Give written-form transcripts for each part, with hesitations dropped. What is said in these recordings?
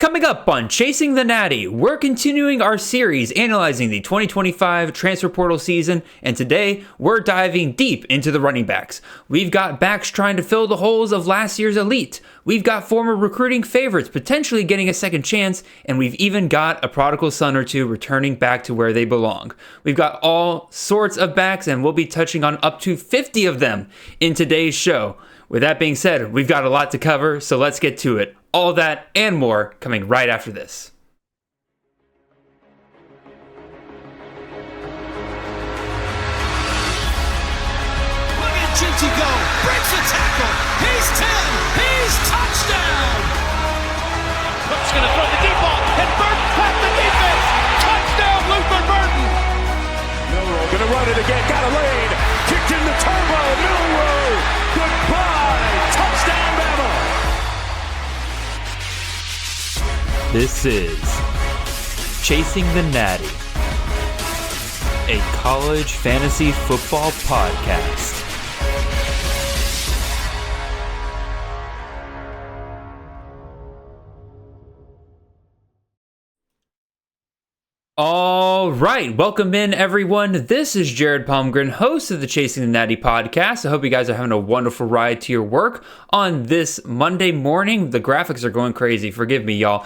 Coming up on Chasing the Natty, we're continuing our series analyzing the 2025 transfer portal season, and today we're diving deep into the running backs. We've got backs trying to fill the holes of last year's elite. We've got former recruiting favorites potentially getting a second chance, and we've even got a prodigal son or two returning back to where they belong. We've got all sorts of backs, and we'll be touching on up to 50 of them in today's show. With that being said, we've got a lot to cover, so let's get to it. All that and more coming right after this. Look at GT go. Breaks the tackle. He's 10. He's touchdown. Cook's going to throw the deep ball. And Burton caught the defense. Touchdown, Luther Burton. Milrow going to run it again. Got a lane. Kicked in the turbo. Milrow. Goodbye. Touchdown, Bama. This is Chasing the Natty, a college fantasy football podcast. All right, welcome in everyone. This is Jared Palmgren, host of the Chasing the Natty podcast. I hope you guys are having a wonderful ride to your work on this Monday morning. The graphics are going crazy. Forgive me, y'all.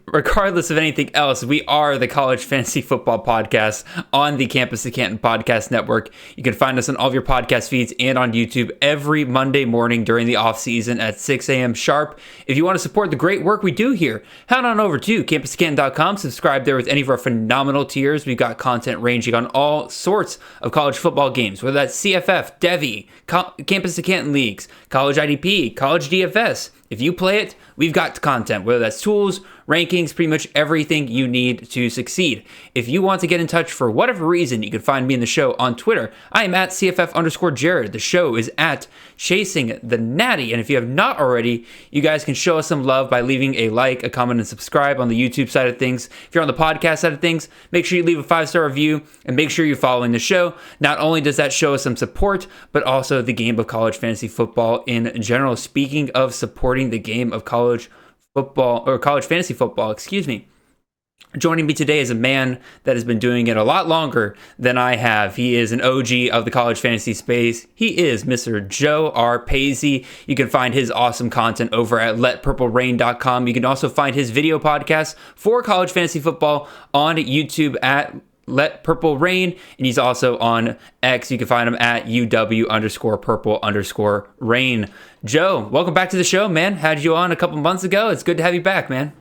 Regardless of anything else, we are the college fantasy football podcast on the Campus to Canton podcast network. You can find us on all of your podcast feeds and on YouTube every Monday morning during the off season at 6 a.m. sharp. If you want to support the great work we do here, head on over to campus2canton.com. Subscribe there with any of our phenomenal tiers. We've got content ranging on all sorts of college football games, whether that's CFF, Devy, Campus to Canton leagues, college IDP, college DFS. If you play it, we've got content, whether that's tools, rankings, pretty much everything you need to succeed. If you want to get in touch for whatever reason, you can find me in the show on Twitter. I am at CFF_Jared. The show is at Chasing the Natty. And if you have not already, you guys can show us some love by leaving a like, a comment, and subscribe on the YouTube side of things. If you're on the podcast side of things, make sure you leave a 5-star review and make sure you're following the show. Not only does that show us some support, but also the game of college fantasy football in general. Speaking of supporting the game of college football, or college fantasy football, excuse me. Joining me today is a man that has been doing it a lot longer than I have. He is an OG of the college fantasy space. He is Mr. Joe Arpasi. You can find his awesome content over at letpurplerain.com. You can also find his video podcast for college fantasy football on YouTube at Let Purple Rain, and he's also on X. You can find him at UW_purple_rain. Joe, welcome back to the show, man. Had you on a couple months ago. It's good to have you back, man.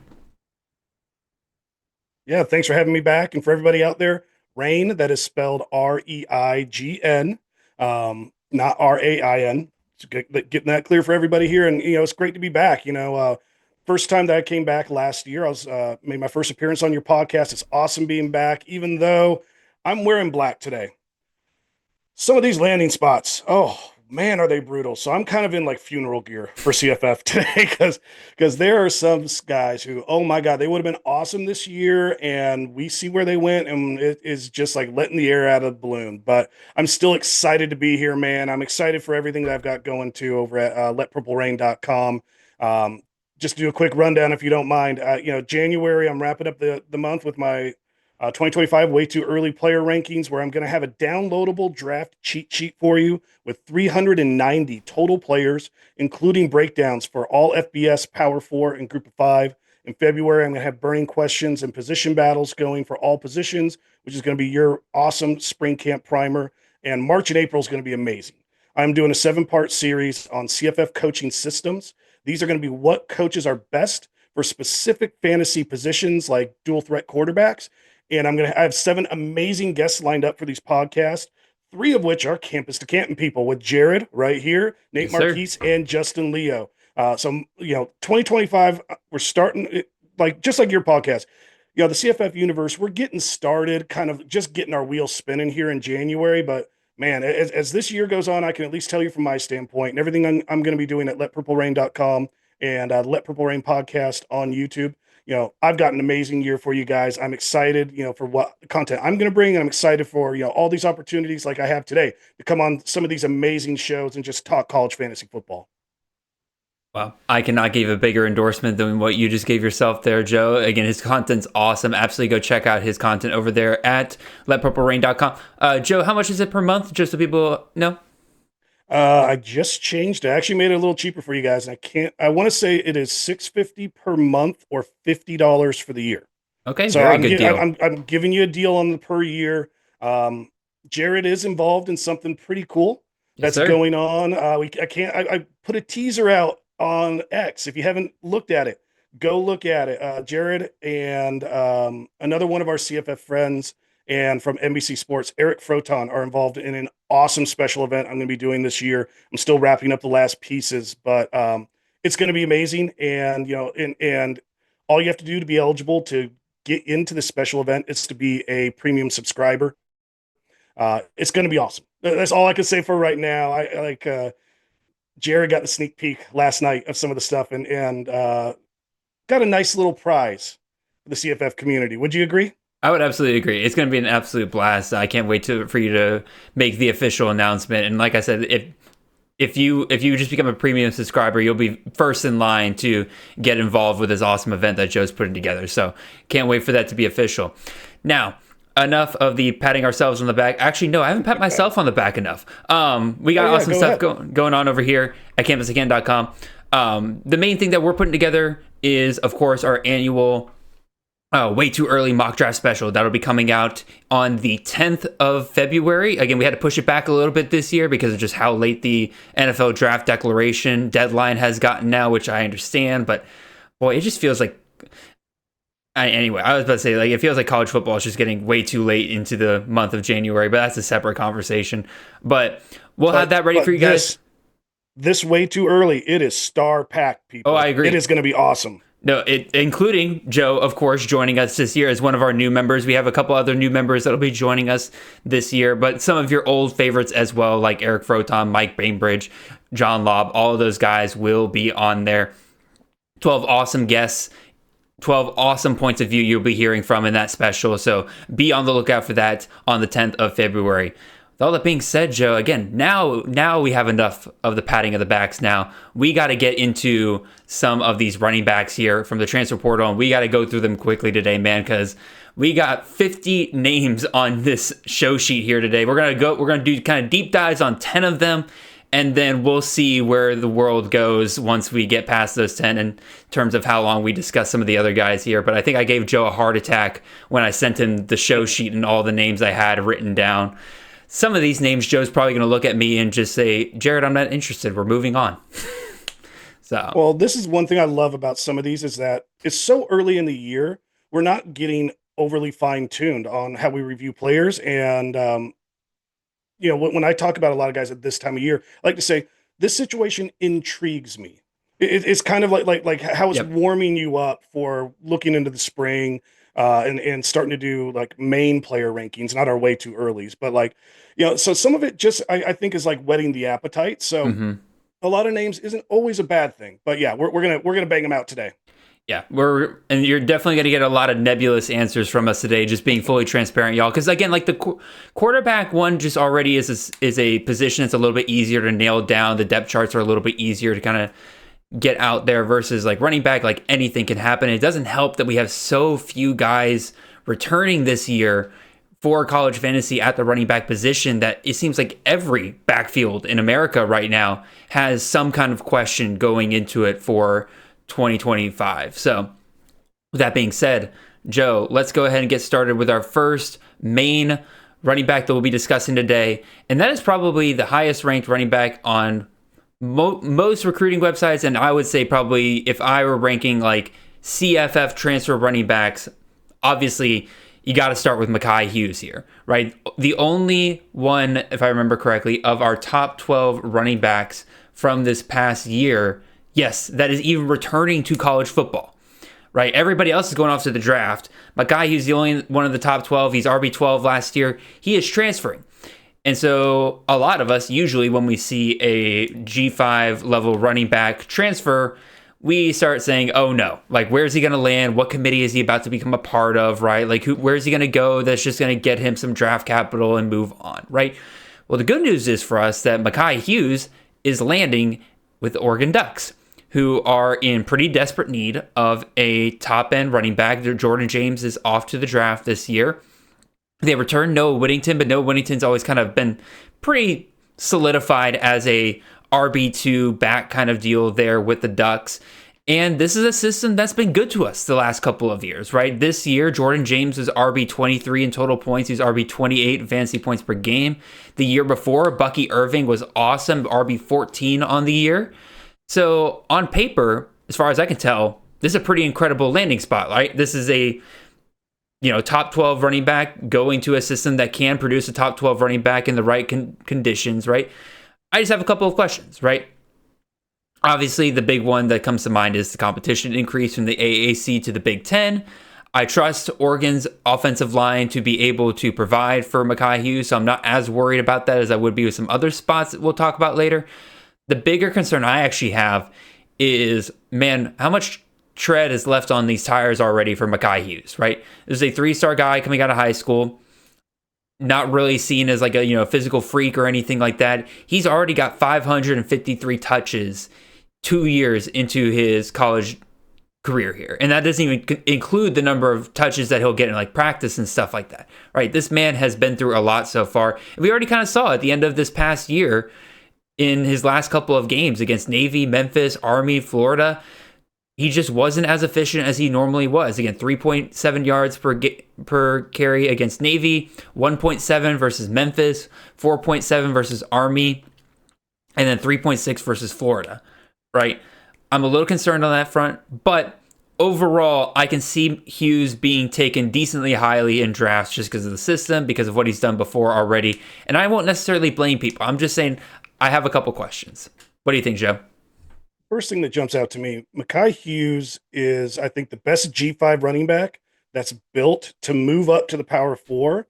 Yeah, thanks for having me back. And for everybody out there, Rain, that is spelled R-E-I-G-N, not R-A-I-N. So getting that clear for everybody here. And, it's great to be back. First time that I came back last year, I was made my first appearance on your podcast. It's awesome being back, even though I'm wearing black today. Some of these landing spots, oh man, are they brutal. So I'm kind of in like funeral gear for CFF today because there are some guys who, oh my God, they would have been awesome this year, and we see where they went, and it is just like letting the air out of the balloon. But I'm still excited to be here, man. I'm excited for everything that I've got going to over at letpurplerain.com. Just to do a quick rundown, if you don't mind. January, I'm wrapping up the month with my 2025 way too early player rankings, where I'm going to have a downloadable draft cheat sheet for you with 390 total players, including breakdowns for all FBS, Power 4, and Group of 5. In February, I'm going to have burning questions and position battles going for all positions, which is going to be your awesome spring camp primer. And March and April is going to be amazing. I'm doing a 7-part series on CFF coaching systems. These are going to be what coaches are best for specific fantasy positions like dual threat quarterbacks. And I have 7 amazing guests lined up for these podcasts, 3 of which are Campus to Canton people with Jared right here, Nate Marquise, and Justin Leo. 2025, we're starting just like your podcast. The CFF universe, we're getting started, kind of just getting our wheels spinning here in January. But man, as this year goes on, I can at least tell you from my standpoint and everything I'm going to be doing at letpurplerain.com and Let Purple Rain podcast on YouTube. I've got an amazing year for you guys. I'm excited, for what content I'm going to bring. And I'm excited for, all these opportunities like I have today to come on some of these amazing shows and just talk college fantasy football. Wow. I cannot give a bigger endorsement than what you just gave yourself there, Joe. Again, his content's awesome. Absolutely go check out his content over there at letpurplerain.com. Joe, how much is it per month? Just so people know. I just changed it. I actually made it a little cheaper for you guys. And I want to say it is $6.50 per month or $50 for the year. Okay, So very good deal. I'm giving you a deal on the per year. Jared is involved in something pretty cool that's going on. I put a teaser out on X. If you haven't looked at it, go look at it. Jared and another one of our CFF friends and from NBC Sports, Eric Froton, are involved in an awesome special event I'm going to be doing this year. I'm still wrapping up the last pieces, but it's going to be amazing. And and all you have to do to be eligible to get into the special event is to be a premium subscriber. It's going to be awesome. That's all I can say for right now. I like Jared got the sneak peek last night of some of the stuff and got a nice little prize for the CFF community. Would you agree? I would absolutely agree. It's going to be an absolute blast. I can't wait for you to make the official announcement. And like I said, if you just become a premium subscriber, you'll be first in line to get involved with this awesome event that Joe's putting together. So can't wait for that to be official. Now, enough of the patting ourselves on the back. Actually, no, I haven't pat myself on the back enough. We got awesome stuff going on over here at campusagain.com. The main thing that we're putting together is, of course, our annual way too early mock draft special. That'll be coming out on the 10th of February. Again, we had to push it back a little bit this year because of just how late the NFL draft declaration deadline has gotten now, which I understand. But boy, it just feels like anyway, I was about to say, like, it feels like college football is just getting way too late into the month of January, but that's a separate conversation. But we'll have that ready for you guys. This way too early. It is star-packed, people. Oh, I agree. It is going to be awesome. No, including Joe, of course, joining us this year as one of our new members. We have a couple other new members that'll be joining us this year, but some of your old favorites as well, like Eric Froton, Mike Bainbridge, John Lobb, all of those guys will be on there. 12 awesome guests. 12 awesome points of view you'll be hearing from in that special. So be on the lookout for that on the 10th of February. With all that being said, Joe, again, now we have enough of the patting of the backs now. We got to get into some of these running backs here from the transfer portal, and we got to go through them quickly today, man, because we got 50 names on this show sheet here today. We're going to do kind of deep dives on 10 of them, and then we'll see where the world goes once we get past those 10 in terms of how long we discuss some of the other guys here. But I think I gave Joe a heart attack when I sent him the show sheet and all the names I had written down. Some of these names, Joe's probably going to look at me and just say, Jared, I'm not interested. We're moving on. Well, this is one thing I love about some of these is that it's so early in the year. We're not getting overly fine-tuned on how we review players. And, when I talk about a lot of guys at this time of year, I like to say, this situation intrigues me. It's kind of like how it's warming you up for looking into the spring and starting to do like main player rankings, not our way too earlys, but so some of it just I think is like whetting the appetite. So a lot of names isn't always a bad thing, but yeah, we're gonna bang them out today. Yeah, and you're definitely going to get a lot of nebulous answers from us today, just being fully transparent, y'all. Because again, like the quarterback one just already is a position that's a little bit easier to nail down. The depth charts are a little bit easier to kind of get out there versus like running back, like anything can happen. It doesn't help that we have so few guys returning this year for college fantasy at the running back position that it seems like every backfield in America right now has some kind of question going into it for 2025. So with that being said, Joe, let's go ahead and get started with our first main running back that we'll be discussing today. And that is probably the highest ranked running back on most recruiting websites. And I would say probably if I were ranking like CFF transfer running backs, obviously you got to start with Makai Hughes here, right? The only one, if I remember correctly, of our top 12 running backs from this past year, yes, that is even returning to college football, right? Everybody else is going off to the draft. Makai Hughes, the only one of the top 12. He's RB12 last year. He is transferring. And so a lot of us, usually when we see a G5 level running back transfer, we start saying, oh no, like where's he going to land? What committee is he about to become a part of, right? Like where's he going to go that's just going to get him some draft capital and move on, right? Well, the good news is for us that Makai Hughes is landing with the Oregon Ducks, who are in pretty desperate need of a top-end running back. Jordan James is off to the draft this year. They returned Noah Whittington, but Noah Whittington's always kind of been pretty solidified as a RB2 back kind of deal there with the Ducks. And this is a system that's been good to us the last couple of years, right? This year, Jordan James was RB23 in total points. He's RB28 in fantasy points per game. The year before, Bucky Irving was awesome, RB14 on the year. So on paper, as far as I can tell, this is a pretty incredible landing spot, right? This is a top 12 running back going to a system that can produce a top 12 running back in the right conditions, right? I just have a couple of questions, right? Obviously, the big one that comes to mind is the competition increase from the AAC to the Big Ten. I trust Oregon's offensive line to be able to provide for Makai Hughes, so I'm not as worried about that as I would be with some other spots that we'll talk about later. The bigger concern I actually have is, man, how much tread is left on these tires already for Makai Hughes, right? This is a 3-star guy coming out of high school, not really seen as like a physical freak or anything like that. He's already got 553 touches 2 years into his college career here, and that doesn't even include the number of touches that he'll get in like practice and stuff like that, right? This man has been through a lot so far, and we already kind of saw at the end of this past year in his last couple of games against Navy, Memphis, Army, Florida. He just wasn't as efficient as he normally was. Again, 3.7 yards per carry against Navy, 1.7 versus Memphis, 4.7 versus Army, and then 3.6 versus Florida, right? I'm a little concerned on that front, but overall, I can see Hughes being taken decently highly in drafts just because of the system, because of what he's done before already. And I won't necessarily blame people. I'm just saying I have a couple questions. What do you think, Joe? First thing that jumps out to me, Makai Hughes is, I think, the best G5 running back that's built to move up to the power 4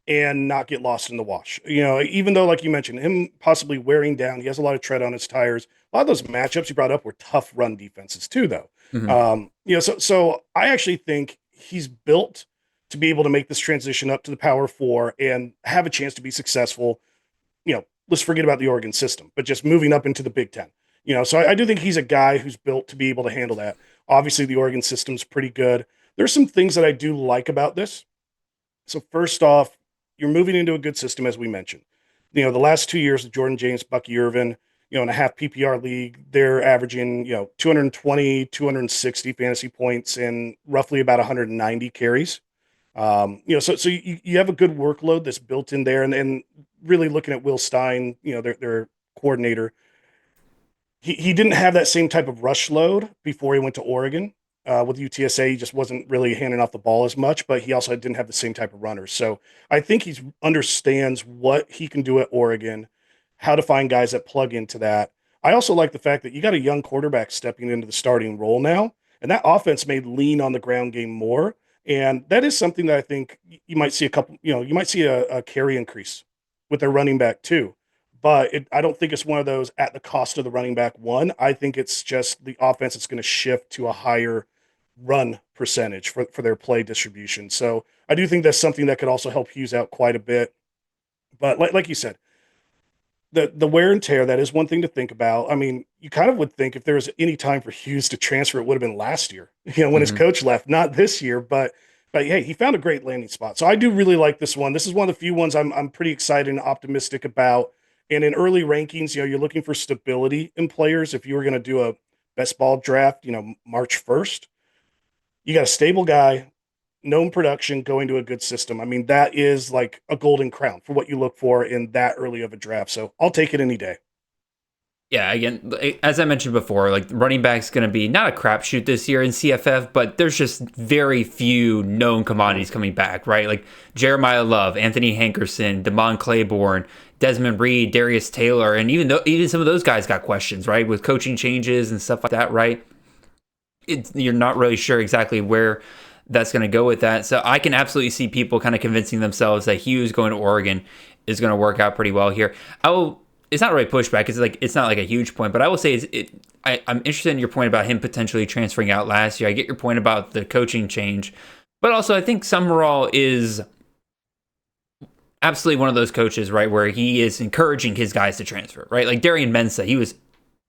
and not get lost in the wash. Even though, like you mentioned, him possibly wearing down, he has a lot of tread on his tires. A lot of those matchups you brought up were tough run defenses too, though. Mm-hmm. So I actually think he's built to be able to make this transition up to the power 4 and have a chance to be successful. Let's forget about the Oregon system, but just moving up into the Big Ten. So I do think he's a guy who's built to be able to handle that. Obviously, the Oregon system's pretty good. There's some things that I do like about this. So first off, you're moving into a good system, as we mentioned. The last 2 years of Jordan James, Bucky Irvin, in a half PPR league, they're averaging, 220, 260 fantasy points and roughly about 190 carries. So you have a good workload that's built in there. And really looking at Will Stein, their coordinator, he didn't have that same type of rush load before he went to Oregon. With UTSA, he just wasn't really handing off the ball as much, but he also didn't have the same type of runners. So I think he understands what he can do at Oregon, how to find guys that plug into that. I also like the fact that you got a young quarterback stepping into the starting role now, and that offense may lean on the ground game more. And that is something that I think you might see you might see a carry increase with their running back too. But I don't think it's one of those at the cost of the running back one. I think it's just the offense that's going to shift to a higher run percentage for their play distribution. So I do think that's something that could also help Hughes out quite a bit. But like you said, the wear and tear, that is one thing to think about. I mean, you kind of would think if there was any time for Hughes to transfer, it would have been last year, when his coach left, not this year, but hey, he found a great landing spot. So I do really like this one. This is one of the few ones I'm pretty excited and optimistic about. And in early rankings, you're looking for stability in players. If you were going to do a best ball draft, March 1st, you got a stable guy, known production, going to a good system. I mean, that is like a golden crown for what you look for in that early of a draft. So I'll take it any day. Yeah, again, as I mentioned before, like running back's going to be not a crapshoot this year in CFF, but there's just very few known commodities coming back, right? Like Jeremiah Love, Anthony Hankerson, Damon Claiborne, Desmond Reed, Darius Taylor, and even some of those guys got questions, right? With coaching changes and stuff like that, right? You're not really sure exactly where that's going to go with that. So I can absolutely see people kind of convincing themselves that Hughes going to Oregon is going to work out pretty well here. It's not really pushback. It's not like a huge point, but I will say I'm interested in your point about him potentially transferring out last year. I get your point about the coaching change, but also I think Summerall is absolutely one of those coaches, right, where he is encouraging his guys to transfer, right? Like Darian Mensah, he was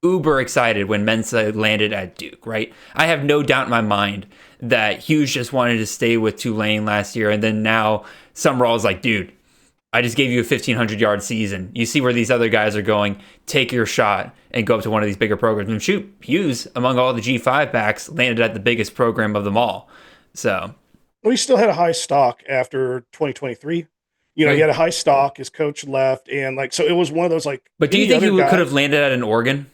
uber excited when Mensah landed at Duke, right? I have no doubt in my mind that Hughes just wanted to stay with Tulane last year, and then now Summerall's like, dude, I just gave you a 1,500-yard season. You see where these other guys are going. Take your shot and go up to one of these bigger programs. And shoot, Hughes, among all the G5 backs, landed at the biggest program of them all. So, well, he still had a high stock after 2023. You know, right. He had a high stock. His coach left, and like, so it was one of those like. But do you think he could have landed at an Oregon?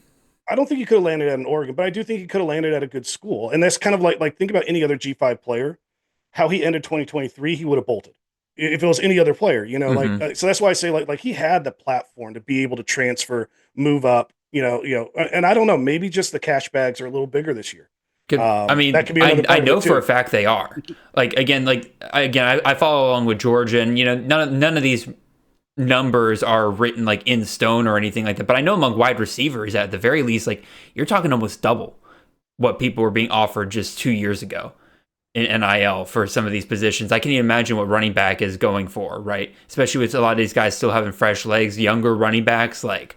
I don't think he could have landed at an Oregon, but I do think he could have landed at a good school. And that's kind of like think about any other G5 player, how he ended 2023, he would have bolted if it was any other player, so that's why I say like he had the platform to be able to transfer, move up, and I don't know, maybe just the cash bags are a little bigger this year. That could be I know for a fact they are. I follow along with Georgia, and none of these numbers are written like in stone or anything like that. But I know among wide receivers, at the very least, like you're talking almost double what people were being offered just 2 years ago in NIL for some of these positions. I can even imagine what running back is going for, right? Especially with a lot of these guys still having fresh legs, younger running backs. Like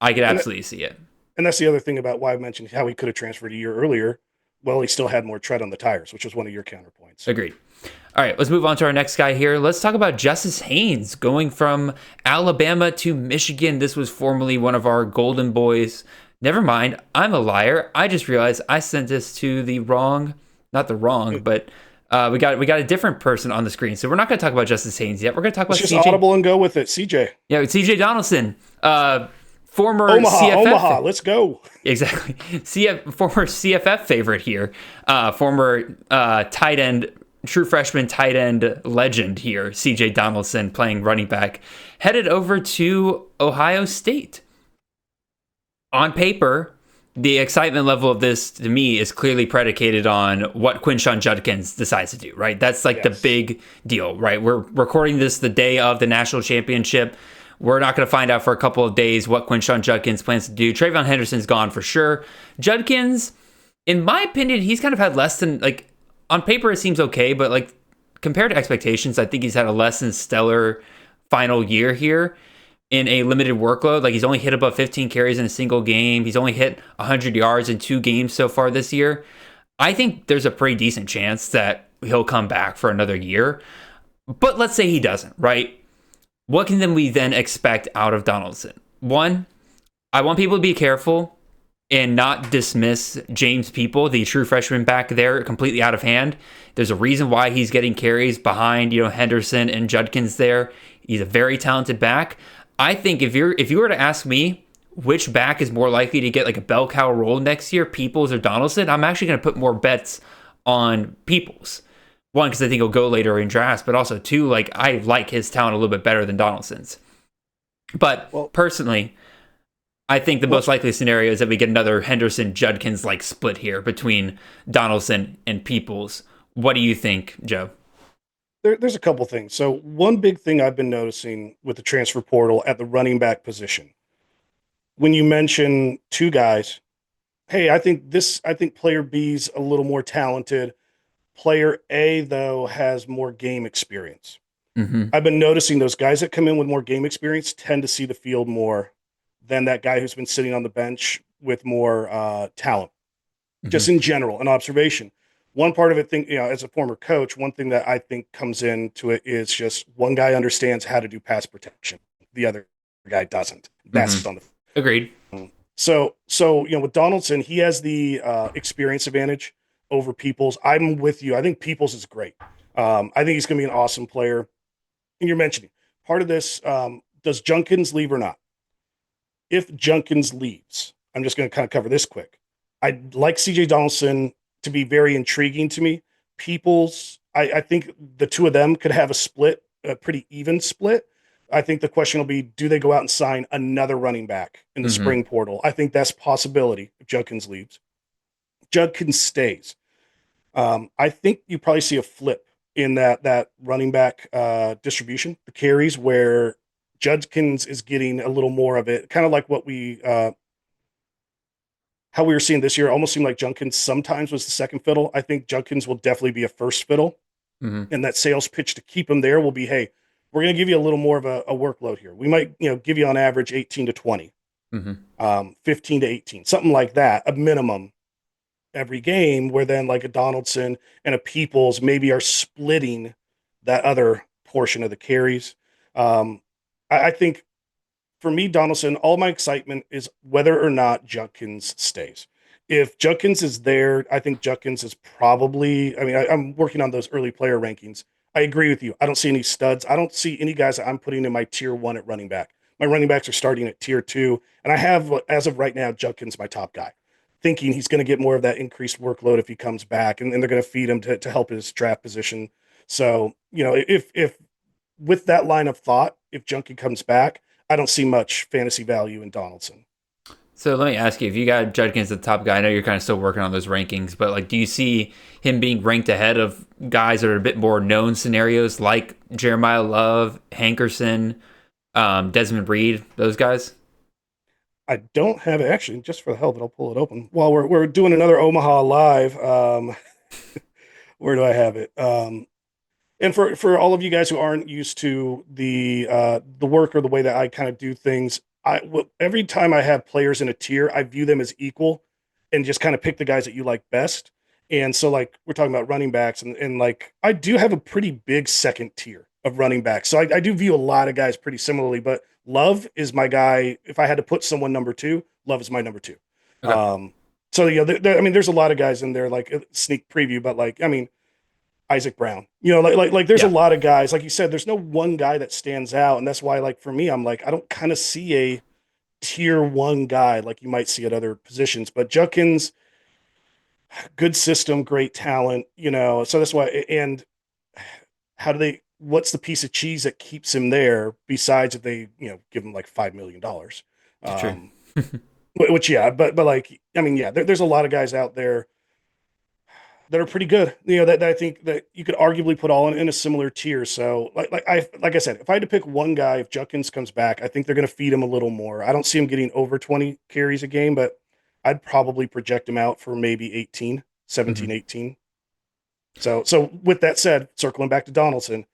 I could absolutely see it. And that's the other thing about why I mentioned how he could have transferred a year earlier. Well, he still had more tread on the tires, which was one of your counterpoints. Agreed. All right, let's move on to our next guy here. Let's talk about Justice Haynes going from Alabama to Michigan. This was formerly one of our Golden Boys. Never mind, I'm a liar. I just realized I sent this to but we got a different person on the screen. So we're not going to talk about Justice Haynes yet. We're going to talk about just audible and go with it. CJ. Yeah, CJ Donaldson. Former Omaha, let's go. Exactly. Former CFF favorite here. Former tight end, true freshman tight end legend here, CJ Donaldson, playing running back, headed over to Ohio State. On paper, the excitement level of this, to me, is clearly predicated on what Quinton Judkins decides to do, right? That's like the big deal, right? We're recording this the day of the national championship. We're not going to find out for a couple of days what Quinton Judkins plans to do. Trayvon Henderson's gone for sure. Judkins, in my opinion, he's kind of had less than, like, on paper it seems okay, but like compared to expectations, I think he's had a less than stellar final year here in a limited workload. Like he's only hit above 15 carries in a single game. He's only hit 100 yards in 2 games so far this year. I think there's a pretty decent chance that he'll come back for another year. But let's say he doesn't, right? What can we then expect out of Donaldson? One, I want people to be careful and not dismiss James People, the true freshman back there, completely out of hand. There's a reason why he's getting carries behind, Henderson and Judkins there. He's a very talented back. I think if you were to ask me which back is more likely to get like a bell cow role next year, Peoples or Donaldson, I'm actually going to put more bets on Peoples. One, because I think he'll go later in drafts, but also two, like I like his talent a little bit better than Donaldson's. But personally, I think the most likely scenario is that we get another Henderson-Judkins like split here between Donaldson and Peoples. What do you think, Joe? There's a couple things. So one big thing I've been noticing with the transfer portal at the running back position, when you mention 2 guys, hey, I think player B's a little more talented. Player A, though, has more game experience. Mm-hmm. I've been noticing those guys that come in with more game experience tend to see the field more than that guy who's been sitting on the bench with more talent, just in general, an observation. One part of it, as a former coach, one thing that I think comes into it is just one guy understands how to do pass protection. The other guy doesn't. That's on the Agreed. So with Donaldson, he has the experience advantage over Peoples. I'm with you. I think Peoples is great. I think he's going to be an awesome player. And you're mentioning part of this, does Judkins leave or not? If Judkins leaves, I'm just going to kind of cover this quick. I'd like CJ Donaldson to be very intriguing to me. Peoples, I think the 2 of them could have a pretty even split. I think the question will be, do they go out and sign another running back in the spring portal? I think that's a possibility if Judkins leaves. Judkins stays. I think you probably see a flip in that running back distribution, the carries, where Judkins is getting a little more of it, kind of like what how we were seeing this year. Almost seemed like Judkins sometimes was the second fiddle. I think Judkins will definitely be a first fiddle, and that sales pitch to keep him there will be, hey, we're going to give you a little more of a workload here. We might, give you on average 18 to 20. Mm-hmm. 15 to 18, something like that, a minimum every game, where then like a Donaldson and a Peoples maybe are splitting that other portion of the carries. Um, I think for me, Donaldson, all my excitement is whether or not Judkins stays. If Judkins is there, I think Judkins is probably, I'm working on those early player rankings. I agree with you. I don't see any studs. I don't see any guys that I'm putting in my tier one at running back. My running backs are starting at tier two. And I have, as of right now, Judkins my top guy, thinking he's going to get more of that increased workload if he comes back, and they're going to feed him to help his draft position. So, if with that line of thought, if Junkie comes back, I don't see much fantasy value in Donaldson. So let me ask you, if you got Judkins the top guy, I know you're kind of still working on those rankings, but like, do you see him being ranked ahead of guys that are a bit more known scenarios like Jeremiah Love, Hankerson, Desmond Reed, those guys? I don't have it actually. Just for the hell of it, I'll pull it open while we're doing another Omaha live. Where do I have it? And for all of you guys who aren't used to the work or the way that I kind of do things, every time I have players in a tier, I view them as equal and just kind of pick the guys that you like best. And so like we're talking about running backs, and like I do have a pretty big second tier of running backs. So I do view a lot of guys pretty similarly, but Love is my guy. If I had to put someone number two, Love is my number two. Okay. So there's a lot of guys in there, like a sneak preview, but like, Isaac Brown, there's a lot of guys, like you said, there's no one guy that stands out. And that's why, like, for me, I'm like, I don't kind of see a tier one guy like you might see at other positions, but Judkins, good system, great talent, so that's why. And what's the piece of cheese that keeps him there besides if they, give him like $5 million? True. Which, yeah, but like, there's a lot of guys out there that are pretty good, that I think that you could arguably put all in a similar tier. So like I said, if I had to pick one guy, if Judkins comes back, I think they're going to feed him a little more. I don't see him getting over 20 carries a game, but I'd probably project him out for maybe 18, 17, Mm-hmm. 18. So with that said, circling back to Donaldson,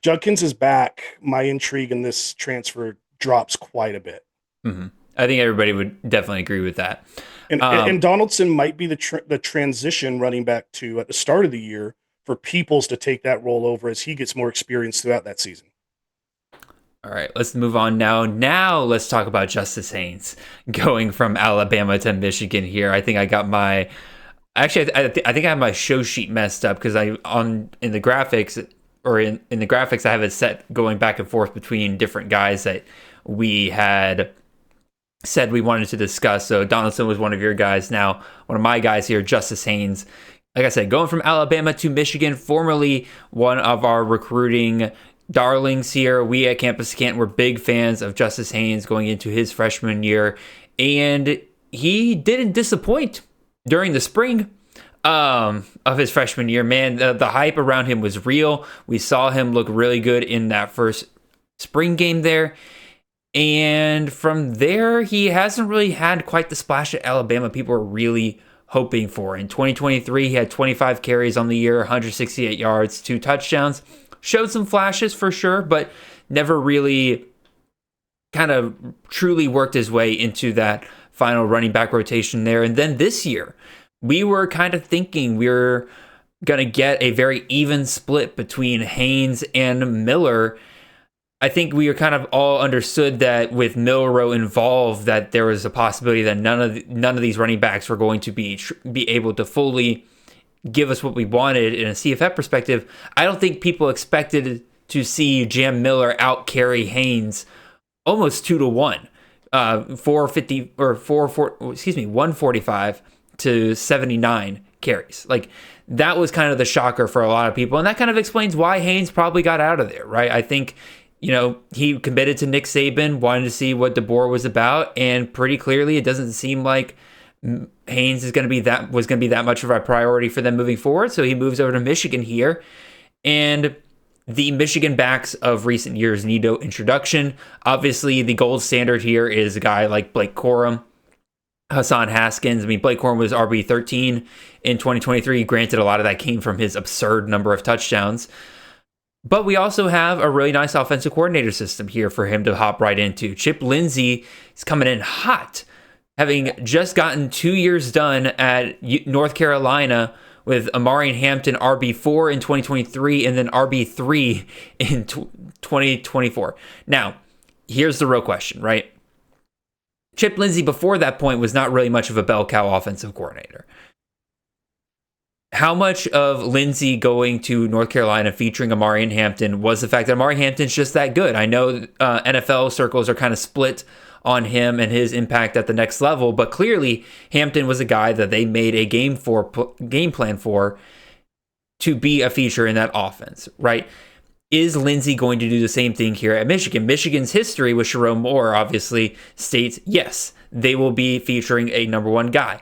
Judkins is back. My intrigue in this transfer drops quite a bit. Mm-hmm. I think everybody would definitely agree with that. And Donaldson might be the transition running back to at the start of the year for Peoples to take that role over as he gets more experience throughout that season. All right, let's move on now. Now let's talk about Justice Haynes going from Alabama to Michigan here. I think I got my I think I have my show sheet messed up because in the graphics in the graphics I have it set going back and forth between different guys that we had said we wanted to discuss. So Donaldson was one of your guys. Now, one of my guys here, Justice Haynes. Like I said, going from Alabama to Michigan, formerly one of our recruiting darlings here. We at Campus Canton were big fans of Justice Haynes going into his freshman year. And he didn't disappoint during the spring of his freshman year. Man, the hype around him was real. We saw him look really good in that first spring game there. And from there, he hasn't really had quite the splash at Alabama people were really hoping for. In 2023, he had 25 carries on the year, 168 yards, 2 touchdowns. Showed some flashes for sure, but never really kind of truly worked his way into that final running back rotation there. And then this year, we were kind of thinking we were going to get a very even split between Haynes and Miller. I think we were kind of all understood that with Milroe involved, that there was a possibility that none of these running backs were going to be able to fully give us what we wanted in a CFF perspective. I don't think people expected to see Jam Miller out carry Haynes almost 2-1, 145 to 79 carries. Like, that was kind of the shocker for a lot of people, and that kind of explains why Haynes probably got out of there, right? I think, he committed to Nick Saban, wanted to see what DeBoer was about, and pretty clearly it doesn't seem like Haynes was going to be that much of a priority for them moving forward. So he moves over to Michigan here, and the Michigan backs of recent years need no introduction. Obviously, the gold standard here is a guy like Blake Corum, Hassan Haskins. I mean, Blake Corum was RB13 in 2023. Granted, a lot of that came from his absurd number of touchdowns. But we also have a really nice offensive coordinator system here for him to hop right into. Chip Lindsey is coming in hot, having just gotten 2 years done at North Carolina with Amari and Hampton RB4 in 2023 and then RB3 in 2024. Now, here's the real question, right? Chip Lindsey before that point was not really much of a bell cow offensive coordinator. How much of Lindsey going to North Carolina featuring Amari and Hampton was the fact that Amari Hampton's just that good? I know NFL circles are kind of split on him and his impact at the next level, but clearly Hampton was a guy that they made a game plan for to be a feature in that offense, right? Is Lindsey going to do the same thing here at Michigan? Michigan's history with Sharon Moore obviously states, yes, they will be featuring a number one guy.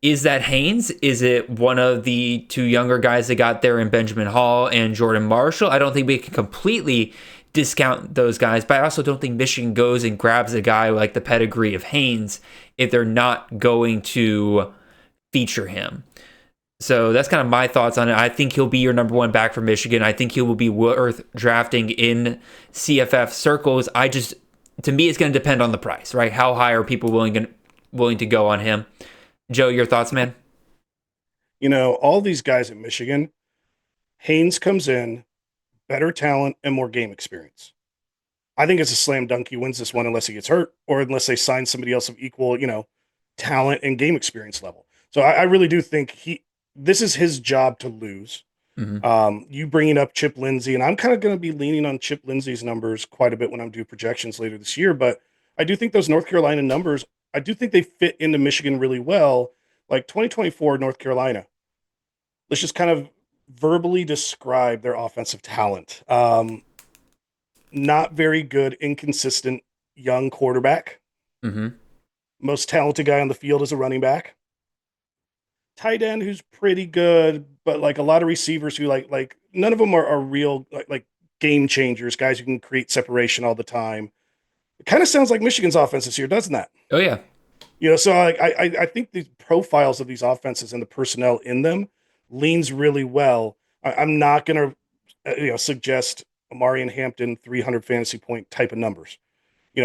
Is that Haynes? Is it one of the two younger guys that got there in Benjamin Hall and Jordan Marshall? I don't think we can completely discount those guys, but I also don't think Michigan goes and grabs a guy like the pedigree of Haynes if they're not going to feature him. So that's kind of my thoughts on it. I think he'll be your number one back for Michigan. I think he will be worth drafting in CFF circles. To me, it's going to depend on the price, right? How high are people willing to go on him? Joe, your thoughts, man? All these guys at Michigan, Haynes comes in, better talent and more game experience. I think it's a slam dunk. He wins this one unless he gets hurt or unless they sign somebody else of equal, talent and game experience level. So I really do think this is his job to lose. Mm-hmm. You bringing up Chip Lindsey, and I'm kind of going to be leaning on Chip Lindsey's numbers quite a bit when I'm doing projections later this year, but I do think those North Carolina numbers, I do think they fit into Michigan really well. Like 2024 North Carolina. Let's just kind of verbally describe their offensive talent. Not very good, inconsistent young quarterback. Mm-hmm. Most talented guy on the field is a running back. Tight end who's pretty good, but like a lot of receivers who like none of them are real like game changers, guys who can create separation all the time. It kind of sounds like Michigan's offense this year, doesn't that? Oh, yeah. So I think the profiles of these offenses and the personnel in them leans really well. I'm not going to suggest Amari and Hampton 300 fantasy point type of numbers,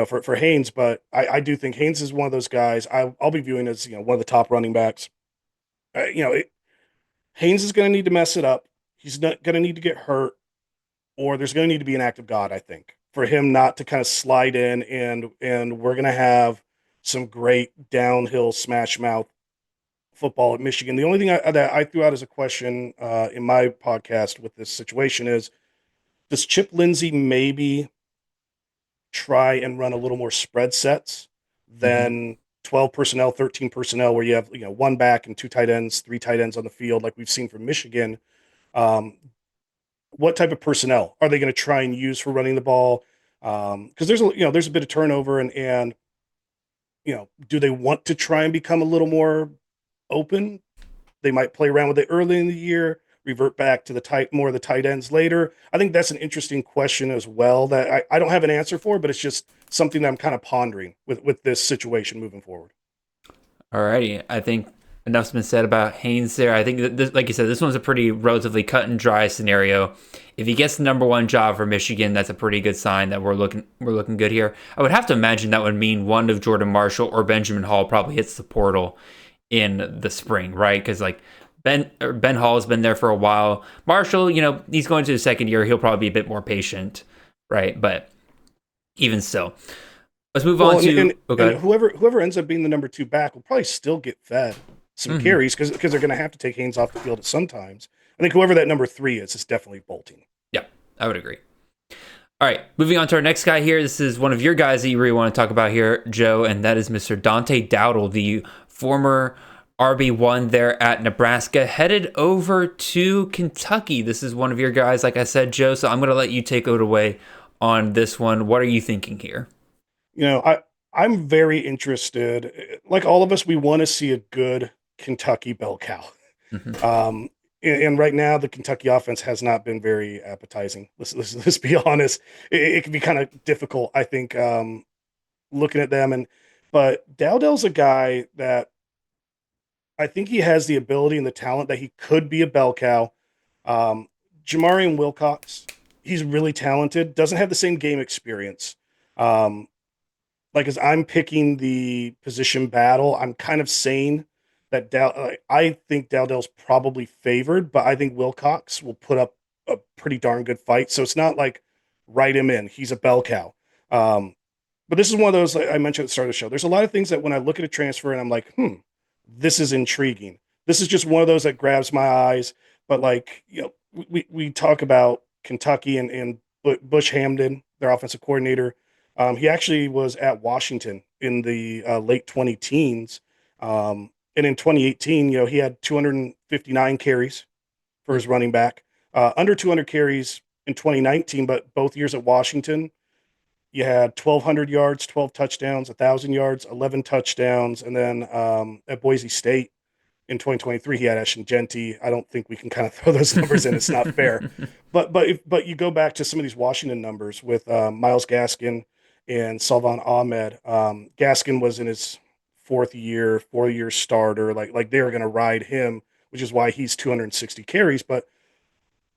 for Haynes, but I do think Haynes is one of those guys I'll be viewing as one of the top running backs. Haynes is going to need to mess it up. He's not going to need to get hurt, or there's going to need to be an act of God, I think, for him not to kind of slide in and we're going to have some great downhill smash mouth football at Michigan. The only thing that I threw out as a question in my podcast with this situation is, does Chip Lindsey maybe try and run a little more spread sets than 12 personnel, 13 personnel, where you have one back and two tight ends, three tight ends on the field, like we've seen from Michigan? What type of personnel are they going to try and use for running the ball? Because there's a bit of turnover, and do they want to try and become a little more open? They might play around with it early in the year, revert back to more of the tight ends later. I think that's an interesting question as well that I don't have an answer for, but it's just something that I'm kind of pondering with this situation moving forward. All righty. I think enough's been said about Haynes there. I think that this, like you said, this one's a pretty relatively cut and dry scenario. If he gets the number one job for Michigan, that's a pretty good sign that we're looking good here. I would have to imagine that would mean one of Jordan Marshall or Benjamin Hall probably hits the portal in the spring, right? Because like Ben Hall has been there for a while. Marshall, he's going to his second year. He'll probably be a bit more patient, right? But even still, let's move on to and whoever ends up being the number two back will probably still get fed some carries because they're going to have to take Haynes off the field at some times. I think whoever that number three is definitely bolting. Yeah, I would agree. All right, moving on to our next guy here. This is one of your guys that you really want to talk about here, Joe, and that is Mr. Dante Dow, the former RB1 there at Nebraska, headed over to Kentucky. This is one of your guys, like I said, Joe, so I'm going to let you take it away on this one. What are you thinking here? I'm very interested. Like all of us, we want to see a good Kentucky bell cow. Mm-hmm. And right now, the Kentucky offense has not been very appetizing. Let's be honest. It can be kind of difficult, I think, looking at them. But Dowdell's a guy that I think he has the ability and the talent that he could be a bell cow. Jamarian Wilcox he's really talented, doesn't have the same game experience. Um, like as I'm picking the position battle, I'm kind of saying that I think Dowdell's probably favored, but I think Wilcox will put up a pretty darn good fight. So it's not like write him in. He's a bell cow. Um, but this is one of those, like I mentioned at the start of the show. There's a lot of things that when I look at a transfer and I'm like, this is intriguing. This is just one of those that grabs my eyes. But like, we talk about Kentucky and Bush Hamden, their offensive coordinator. He actually was at Washington in the late 20 teens. And in 2018, he had 259 carries for his running back, under 200 carries in 2019, but both years at Washington, you had 1,200 yards, 12 touchdowns, 1,000 yards, 11 touchdowns. And then at Boise State in 2023, he had Ashton Genty. I don't think we can kind of throw those numbers in. It's not fair. But you go back to some of these Washington numbers with Myles Gaskin and Salvon Ahmed. Gaskin was in his 4-year starter. Like they were going to ride him, which is why he's 260 carries. But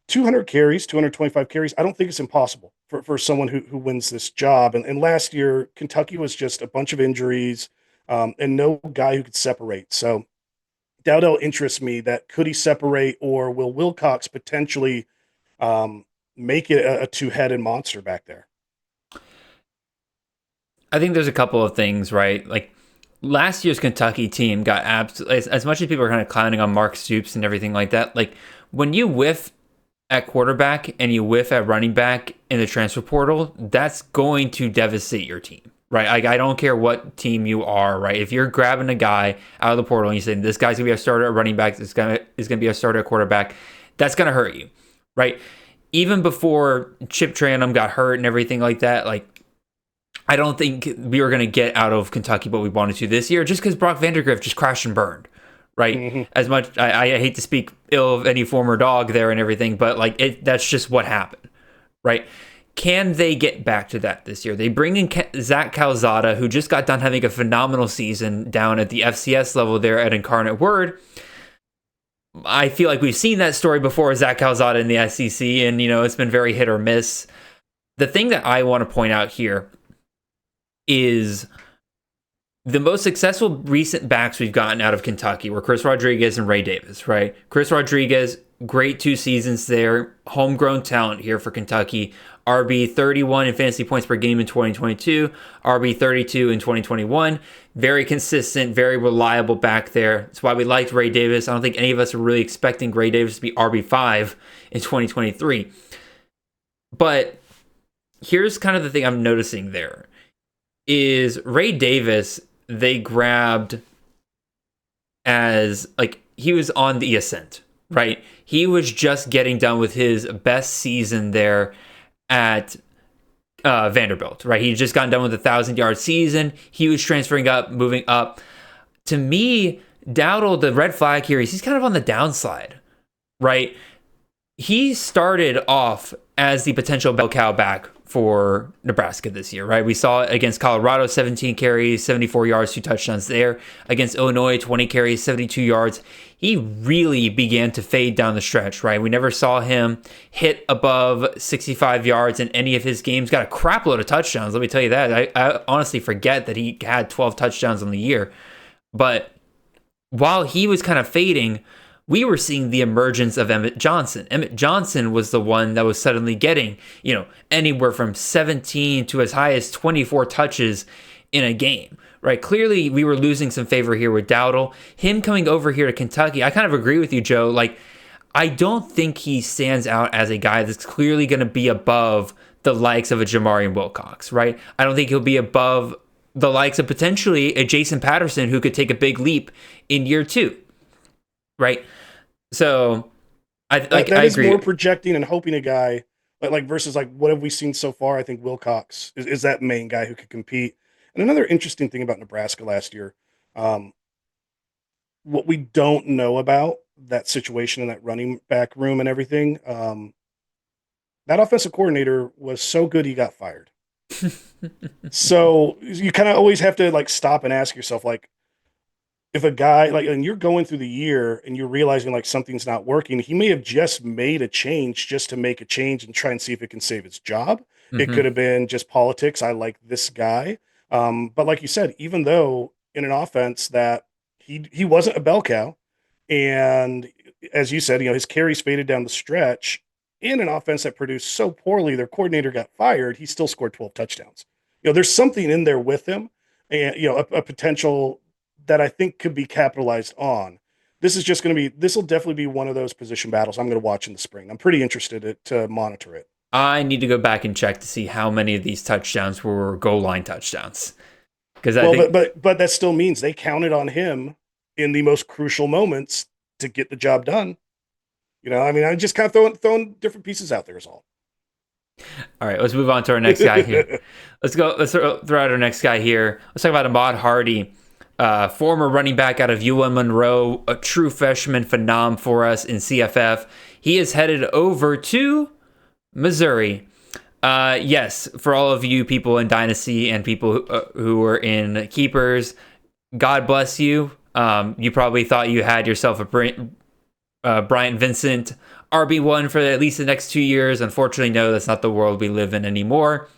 200 carries, 225 carries, I don't think it's impossible for someone who wins this job. And last year, Kentucky was just a bunch of injuries and no guy who could separate. So Dowdell interests me that could he separate or will Wilcox potentially make it a two-headed monster back there? I think there's a couple of things, right? Like last year's Kentucky team got absolutely, as much as people are kind of clowning on Mark Stoops and everything like that, like when you whiff at quarterback and you whiff at running back in the transfer portal, that's going to devastate your team, right? Like, I don't care what team you are, right? If you're grabbing a guy out of the portal and you say, this guy's going to be a starter at running back, this guy is going to be a starter at quarterback, that's going to hurt you, right? Even before Chip Tranum got hurt and everything like that, like, I don't think we were going to get out of Kentucky what we wanted to this year just because Brock Vandagriff just crashed and burned. Right. Mm-hmm. As much I hate to speak ill of any former dog there and everything, but like that's just what happened. Right. Can they get back to that this year? They bring in Zach Calzada, who just got done having a phenomenal season down at the FCS level there at Incarnate Word. I feel like we've seen that story before, Zach Calzada in the SEC, and it's been very hit or miss. The thing that I want to point out here is the most successful recent backs we've gotten out of Kentucky were Chris Rodriguez and Ray Davis, right? Chris Rodriguez, great 2 seasons there, homegrown talent here for Kentucky. RB 31 in fantasy points per game in 2022, RB 32 in 2021. Very consistent, very reliable back there. That's why we liked Ray Davis. I don't think any of us are really expecting Ray Davis to be RB 5 in 2023. But here's kind of the thing I'm noticing there is Ray Davis, they grabbed as like he was on the ascent, right? He was just getting done with his best season there at Vanderbilt, right? He just gotten done with a 1,000-yard season. He was transferring up, moving up. To me, Dowdell, the red flag here is he's kind of on the downside, right? He started off as the potential bell cow back for Nebraska this year, right? We saw it against Colorado, 17 carries, 74 yards, 2 touchdowns there. Against Illinois, 20 carries, 72 yards. He really began to fade down the stretch, right? We never saw him hit above 65 yards in any of his games. Got a crap load of touchdowns, let me tell you that. I honestly forget that he had 12 touchdowns on the year. But while he was kind of fading, we were seeing the emergence of Emmett Johnson. Emmett Johnson was the one that was suddenly getting, anywhere from 17 to as high as 24 touches in a game, right? Clearly, we were losing some favor here with Dowdell. Him coming over here to Kentucky, I kind of agree with you, Joe. Like, I don't think he stands out as a guy that's clearly going to be above the likes of a Jamarian Wilcox, right? I don't think he'll be above the likes of potentially a Jason Patterson who could take a big leap in year 2. Right. So I agree. More projecting and hoping a guy like versus like what have we seen so far? I think Wilcox is that main guy who could compete. And another interesting thing about Nebraska last year, what we don't know about that situation in that running back room and everything, that offensive coordinator was so good he got fired. So you kind of always have to like stop and ask yourself, like, if a guy like, and you're going through the year and you're realizing like something's not working, he may have just made a change just to make a change and try and see if it can save his job. It Hmm. could have been just politics. I like this guy. But like you said, even though in an offense that he wasn't a bell cow, and as you said, his carries faded down the stretch. In an offense that produced so poorly, their coordinator got fired. He still scored 12 touchdowns. There's something in there with him, and a potential that I think could be capitalized on. This will definitely be one of those position battles I'm going to watch in the spring. I'm pretty interested to monitor it. I need to go back and check to see how many of these touchdowns were goal line touchdowns. Because I Well, think, but that still means they counted on him in the most crucial moments to get the job done. I mean, I'm just kind of throwing different pieces out there is all. all right, let's move on to our next guy here. Let's throw out our next guy here. Let's talk about Aad Hardy, former running back out of UM Monroe, a true freshman phenom for us in CFF. He is headed over to Missouri. Yes, for all of you people in Dynasty and people who were in Keepers, God bless you. You probably thought you had yourself a Bryant Vincent RB1 for at least the next 2 years. Unfortunately, no, that's not the world we live in anymore.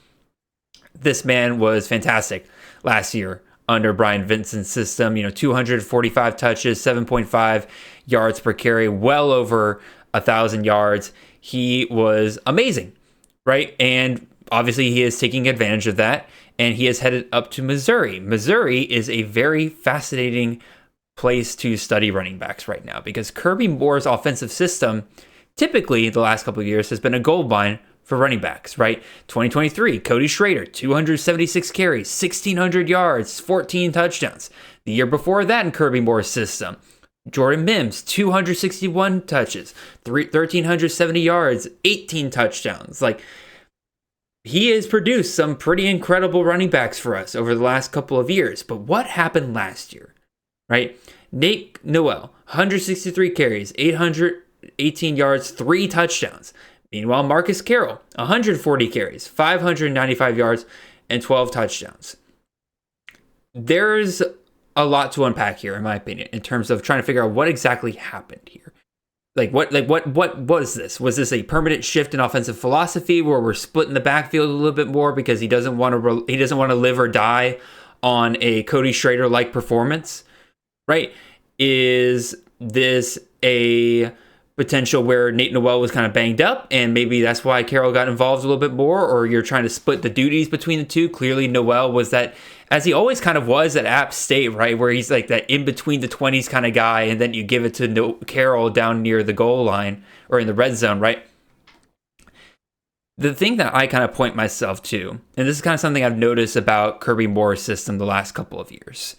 This man was fantastic last year under Brian Vincent's system. 245 touches, 7.5 yards per carry, well over 1,000 yards. He was amazing, right? And obviously he is taking advantage of that, and he is headed up to Missouri. Missouri is a very fascinating place to study running backs right now because Kirby Moore's offensive system typically the last couple of years has been a gold mine for running backs, right? 2023, Cody Schrader, 276 carries, 1,600 yards, 14 touchdowns. The year before that in Kirby Moore's system, Jordan Mims, 261 touches, 1,370 yards, 18 touchdowns. Like, he has produced some pretty incredible running backs for us over the last couple of years. But what happened last year, right? Nate Noel, 163 carries, 818 yards, 3 touchdowns. Meanwhile, Marcus Carroll, 140 carries, 595 yards, and 12 touchdowns. There's a lot to unpack here, in my opinion, in terms of trying to figure out what exactly happened here. What was this? Was this a permanent shift in offensive philosophy where we're splitting the backfield a little bit more because he doesn't want to live or die on a Cody Schrader like performance, right? Is this a potential where Nate Noel was kind of banged up and maybe that's why Carroll got involved a little bit more, or you're trying to split the duties between the two? Clearly Noel was that, as he always kind of was at App State, right, where he's like that in between the 20s kind of guy, and then you give it to Carroll down near the goal line or in the red zone, right? The thing that I kind of point myself to, and this is kind of something I've noticed about Kirby Moore's system the last couple of years,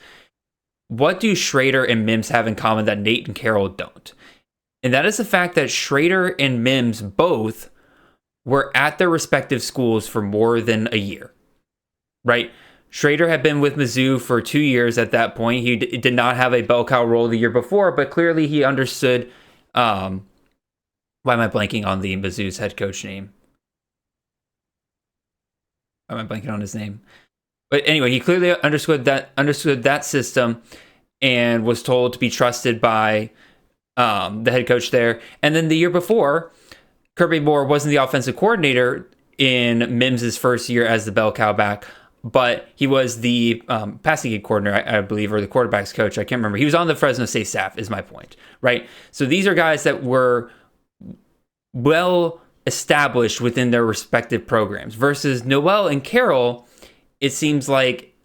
what do Schrader and Mims have in common that Nate and Carroll don't? And that is the fact that Schrader and Mims both were at their respective schools for more than a year, right? Schrader had been with Mizzou for 2 years at that point. He did not have a bell cow role the year before, but clearly he understood. Why am I blanking on the Mizzou's head coach name? Why am I blanking on his name? But anyway, he clearly understood that system and was told to be trusted by the head coach there. And then the year before, Kirby Moore wasn't the offensive coordinator in Mims's first year as the bell cow back, but he was the passing game coordinator, I believe, or the quarterback's coach. I can't remember. He was on the Fresno State staff, is my point, right? So these are guys that were well established within their respective programs versus Noel and Carroll. It seems like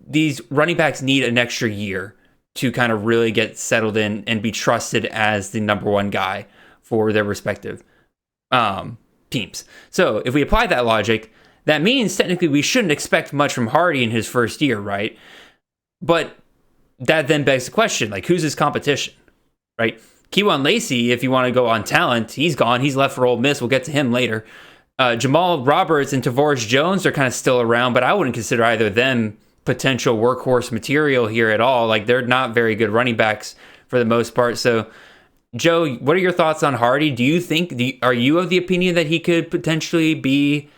these running backs need an extra year to kind of really get settled in and be trusted as the number one guy for their respective teams. So if we apply that logic, that means technically we shouldn't expect much from Hardy in his first year, right? But that then begs the question, like, who's his competition, right? Kewan Lacey, if you want to go on talent, he's gone. He's left for Ole Miss. We'll get to him later. Jamal Roberts and Tavares Jones are kind of still around, but I wouldn't consider either of them potential workhorse material here at all. Like, they're not very good running backs for the most part. So, Joe, what are your thoughts on Hardy? Do you think, are you of the opinion that he could potentially be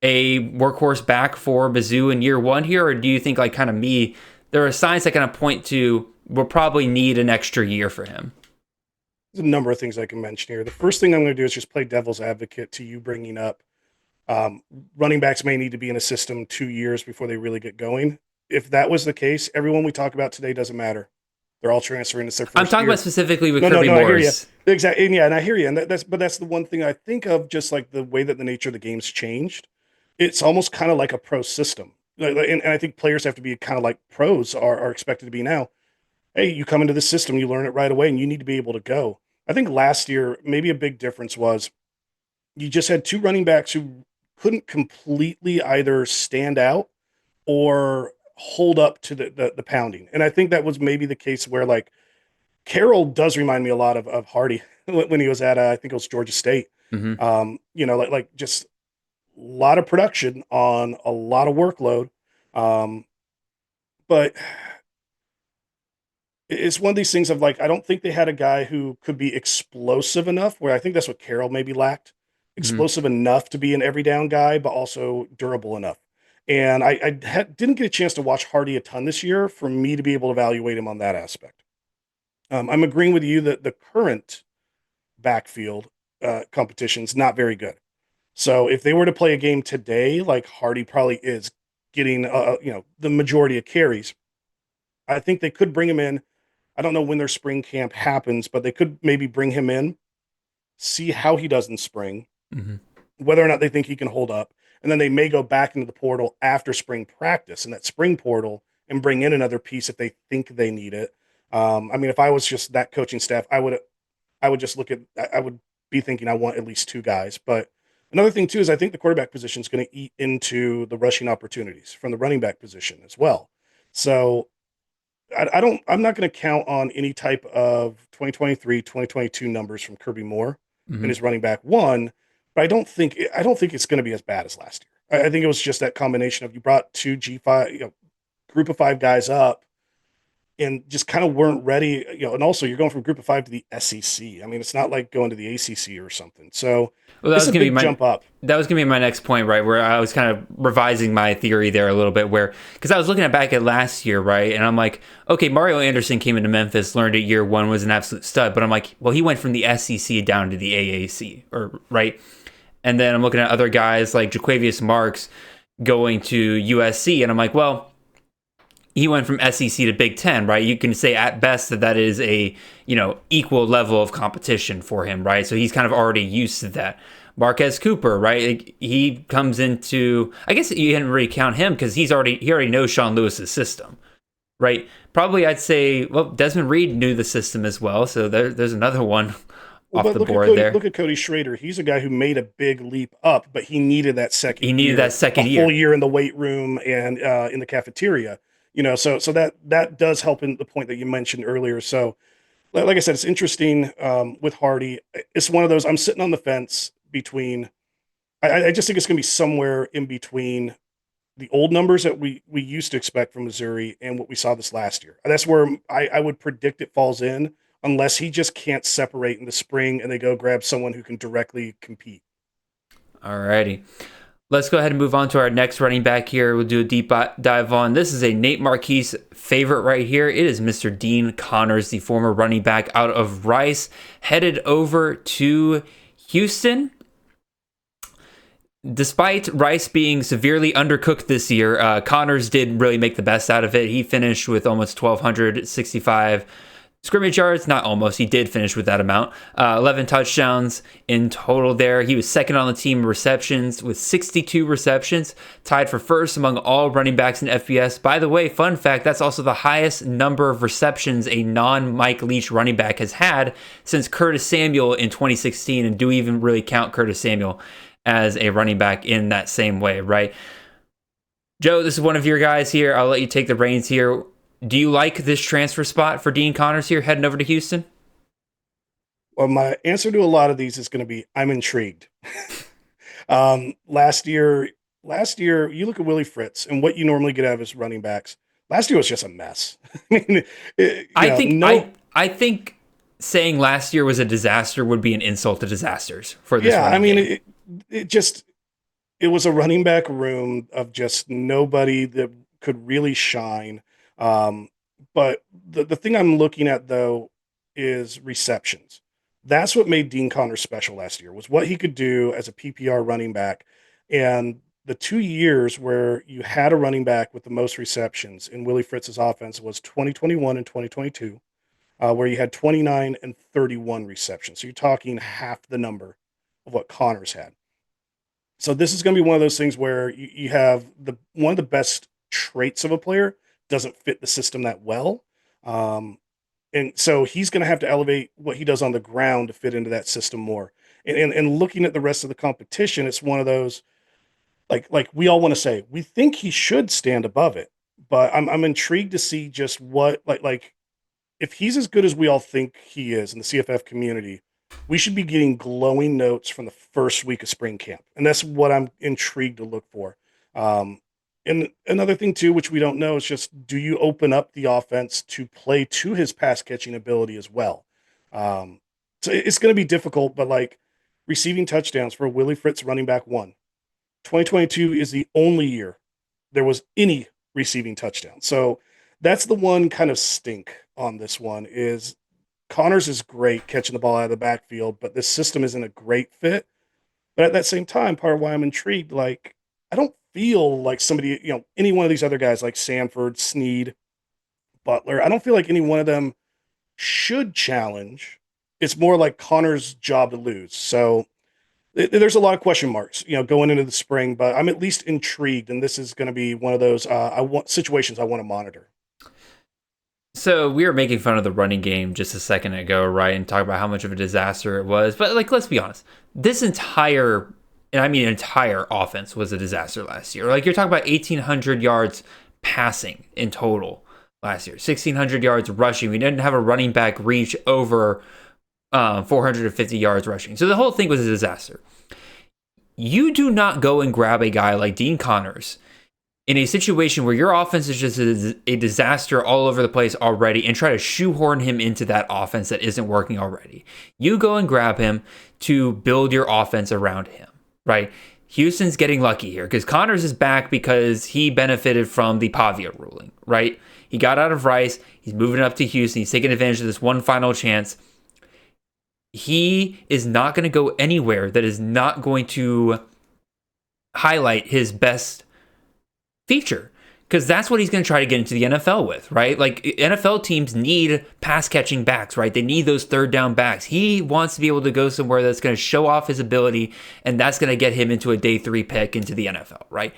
a workhorse back for Mizzou in year one here? Or do you think, like kind of me, there are signs that kind of point to will probably need an extra year for him? There's a number of things I can mention here. The first thing I'm going to do is just play devil's advocate to you bringing up running backs may need to be in a system 2 years before they really get going. If that was the case, everyone we talk about today doesn't matter. They're all transferring. It's their first I'm talking year. about specifically with No, Kirby I hear you. Morris. Exactly. And yeah, and I hear you. And that's the one thing I think of, just like the way that the nature of the game's changed. It's almost kind of like a pro system. And I think players have to be kind of like pros are expected to be now. Hey, you come into the system, you learn it right away, and you need to be able to go. I think last year, maybe a big difference was you just had two running backs who couldn't completely either stand out or hold up to the pounding. And I think that was maybe the case where, like, Carroll does remind me a lot of Hardy when he was at, I think it was Georgia State. Hmm. Like just a lot of production on a lot of workload. But it's one of these things of, like, I don't think they had a guy who could be explosive enough, where I think that's what Carroll maybe lacked. Hmm. Explosive enough to be an every down guy, but also durable enough. And I didn't get a chance to watch Hardy a ton this year for me to be able to evaluate him on that aspect. I'm agreeing with you that the current backfield competition is not very good. So if they were to play a game today, like Hardy probably is getting, the majority of carries, I think they could bring him in. I don't know when their spring camp happens, but they could maybe bring him in, see how he does in spring, Hmm. whether or not they think he can hold up. And then they may go back into the portal after spring practice, and that spring portal, and bring in another piece if they think they need it. I mean, if I was just that coaching staff, I would just I would be thinking I want at least two guys. But another thing too is I think the quarterback position is going to eat into the rushing opportunities from the running back position as well. So I'm not going to count on any type of 2023, 2022 numbers from Kirby Moore and Hmm. his running back one, but I don't think it's going to be as bad as last year. I think it was just that combination of, you brought two G5, group of five guys up, and just kind of weren't ready, and also you're going from group of five to the SEC. I mean, it's not like going to the ACC or something. So Well, it's a big jump up. that was gonna be my next point, right? Where I was kind of revising my theory there a little bit, where because I was looking back at last year, right, and I'm like, okay, Mario Anderson came into Memphis, learned it year one, was an absolute stud, but I'm like, well, he went from the SEC down to the AAC, or right, and then I'm looking at other guys like Jaquavius Marks going to USC, and I'm like, well, he went from SEC to Big Ten, right? You can say at best that is a, equal level of competition for him, right? So he's kind of already used to that. Marquez Cooper, right? He comes into, I guess you didn't really count him because he already knows Sean Lewis's system, right? Probably I'd say, well, Desmond Reed knew the system as well, so there's another one Well, off but the board there. look at Cody Schrader. He's a guy who made a big leap up, but he needed that second He needed year, that a second full year. year in the weight room and in the cafeteria. So that does help in the point that you mentioned earlier. So, like I said, it's interesting with Hardy. It's one of those, I'm sitting on the fence between. I just think it's going to be somewhere in between the old numbers that we used to expect from Missouri and what we saw this last year. That's where I would predict it falls in, unless he just can't separate in the spring and they go grab someone who can directly compete. Alrighty. Let's go ahead and move on to our next running back here. We'll do a deep dive on. This is a Nate Marquise favorite right here. It is Mr. Dean Connors, the former running back out of Rice, headed over to Houston. Despite Rice being severely undercooked this year, Connors did really make the best out of it. He finished with almost 1,265 scrimmage yards, not almost, he did finish with that amount. 11 touchdowns in total there. He was second on the team in receptions with 62 receptions, tied for first among all running backs in FBS. By the way, fun fact, that's also the highest number of receptions a non-Mike Leach running back has had since Curtis Samuel in 2016, and do we even really count Curtis Samuel as a running back in that same way, right? Joe, this is one of your guys here. I'll let you take the reins here. Do you like this transfer spot for Dean Connors here heading over to Houston? Well, my answer to a lot of these is going to be, I'm intrigued. Last year, you look at Willie Fritz and what you normally get out of his running backs. Last year was just a mess. I mean, I think saying last year was a disaster would be an insult to disasters for this. Yeah, I mean, game. it was a running back room of just nobody that could really shine. But the thing I'm looking at though is receptions. That's what made Dean Connors special last year, was what he could do as a PPR running back. And the 2 years where you had a running back with the most receptions in Willie Fritz's offense was 2021 and 2022, where you had 29 and 31 receptions. So you're talking half the number of what Connors had. So this is going to be one of those things where you have one of the best traits of a player doesn't fit the system that well. And so he's going to have to elevate what he does on the ground to fit into that system more. And looking at the rest of the competition, it's one of those, like we all want to say, we think he should stand above it, but I'm intrigued to see just what, like if he's as good as we all think he is in the CFF community, we should be getting glowing notes from the first week of spring camp. And that's what I'm intrigued to look for. And another thing too, which we don't know, is just, do you open up the offense to play to his pass catching ability as well? So it's going to be difficult, but like receiving touchdowns for Willie Fritz running back 2022 is the only year there was any receiving touchdown. So that's the one kind of stink on this one is Connors is great catching the ball out of the backfield, but this system isn't a great fit. But at that same time, part of why I'm intrigued, like I don't feel like somebody, any one of these other guys like Sanford, Sneed, Butler, I don't feel like any one of them should challenge. It's more like Connor's job to lose. So there's a lot of question marks, going into the spring, but I'm at least intrigued, and this is going to be one of those situations I want to monitor. So we were making fun of the running game just a second ago, right? And talk about how much of a disaster it was. But like, let's be honest, this entire offense was a disaster last year. Like you're talking about 1,800 yards passing in total last year, 1,600 yards rushing. We didn't have a running back reach over 450 yards rushing. So the whole thing was a disaster. You do not go and grab a guy like Dean Connors in a situation where your offense is just a disaster all over the place already and try to shoehorn him into that offense that isn't working already. You go and grab him to build your offense around him, right? Houston's getting lucky here because Connors is back because he benefited from the Pavia ruling, right? He got out of Rice. He's moving up to Houston. He's taking advantage of this one final chance. He is not going to go anywhere that is not going to highlight his best feature, because that's what he's going to try to get into the NFL with, right? Like NFL teams need pass catching backs, right? They need those third down backs. He wants to be able to go somewhere that's going to show off his ability, and that's going to get him into a day 3 pick into the NFL, right?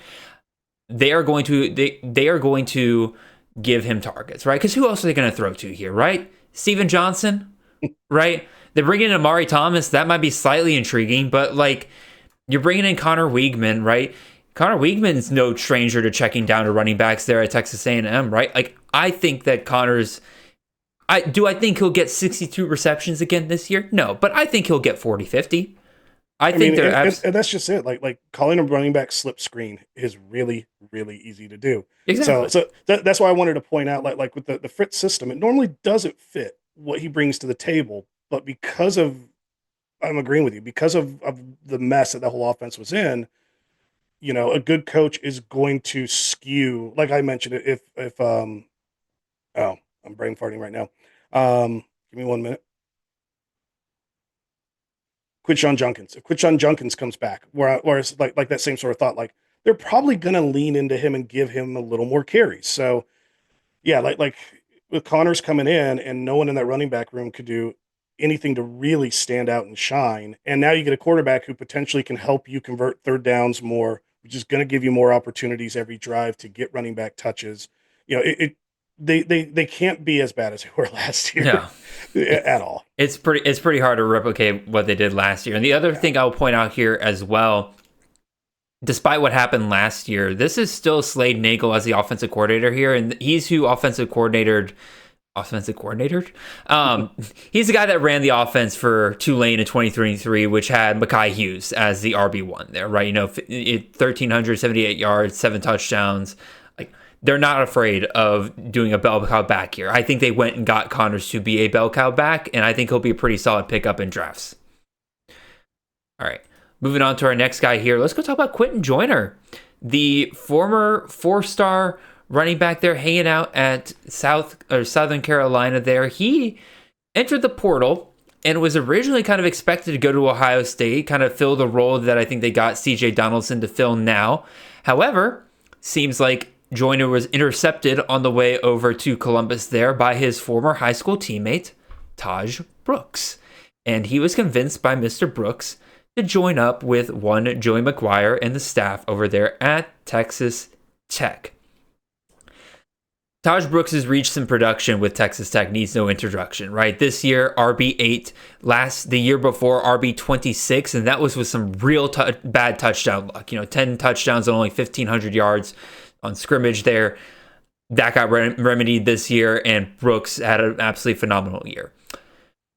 They are going to give him targets, right? Because who else are they going to throw to here, right? Steven Johnson, right? They're bringing in Amari Thomas. That might be slightly intriguing, but like you're bringing in Connor Weigman, right? Connor Weigman's no stranger to checking down to running backs there at Texas A&M, right? Like, I think that Connor's... I think he'll get 62 receptions again this year? No, but I think he'll get 40, 50. I think they're... And that's just it. Like calling a running back slip screen is really, really easy to do. Exactly. So that's why I wanted to point out, like with the Fritz system, it normally doesn't fit what he brings to the table, but because of... I'm agreeing with you. Because of the mess that the whole offense was in, a good coach is going to skew, like I mentioned, if I'm brain farting right now. Give me 1 minute. Quinton Joiner. If Quinton Joiner comes back, whereas like that same sort of thought, like they're probably going to lean into him and give him a little more carries. So yeah, like with Connors coming in and no one in that running back room could do anything to really stand out and shine. And now you get a quarterback who potentially can help you convert third downs more, which is going to give you more opportunities every drive to get running back touches. They can't be as bad as they were last year at all. It's pretty hard to replicate what they did last year. And the other thing I'll point out here as well, despite what happened last year, this is still Slade Nagel as the offensive coordinator here, and he's who offensive coordinator. He's the guy that ran the offense for Tulane in 2023, which had Makai Hughes as the RB1 there, right? 1,378 yards, 7 touchdowns. Like, they're not afraid of doing a bell cow back here. I think they went and got Connors to be a bell cow back, and I think he'll be a pretty solid pickup in drafts. All right, moving on to our next guy here. Let's go talk about Quinton Joiner, the former 4-star running back there, hanging out at Southern Carolina there. He entered the portal and was originally kind of expected to go to Ohio State, kind of fill the role that I think they got C.J. Donaldson to fill now. However, seems like Joiner was intercepted on the way over to Columbus there by his former high school teammate, Taj Brooks. And he was convinced by Mr. Brooks to join up with one Joey McGuire and the staff over there at Texas Tech. Taj Brooks has reached some production with Texas Tech, needs no introduction, right? This year, RB8, the year before, RB26, and that was with some real bad touchdown luck. 10 touchdowns and only 1,500 yards on scrimmage there. That got remedied this year, and Brooks had an absolutely phenomenal year.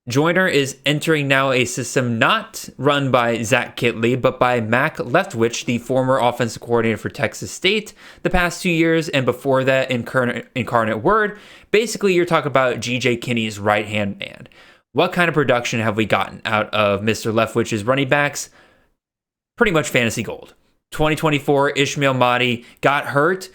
Joiner is entering now a system not run by Zach Kitley, but by Mac Leftwich, the former offensive coordinator for Texas State the past 2 years, and before that, Incarnate Word. Basically, you're talking about G.J. Kinney's right-hand man. What kind of production have we gotten out of Mr. Leftwich's running backs? Pretty much fantasy gold. 2024, Ishmael Mahdi got hurt.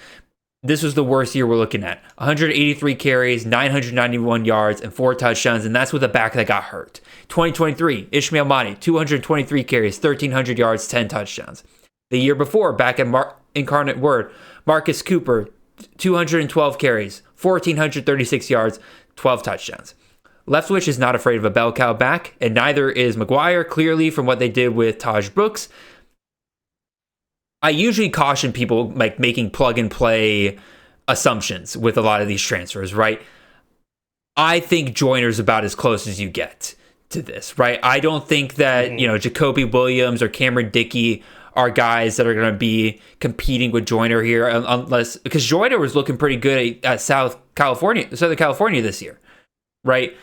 This was the worst year we're looking at. 183 carries, 991 yards, and 4 touchdowns, and that's with a back that got hurt. 2023, Ishmael Mahdi, 223 carries, 1,300 yards, 10 touchdowns. The year before, back at Incarnate Word, Marcus Cooper, 212 carries, 1,436 yards, 12 touchdowns. Leftwich is not afraid of a bell cow back, and neither is McGuire, clearly from what they did with Taj Brooks. I usually caution people like making plug and play assumptions with a lot of these transfers, right? I think Joiner's about as close as you get to this, right? I don't think that, Jacoby Williams or Cameron Dickey are guys that are going to be competing with Joiner here, unless because Joiner was looking pretty good at Southern California this year, right?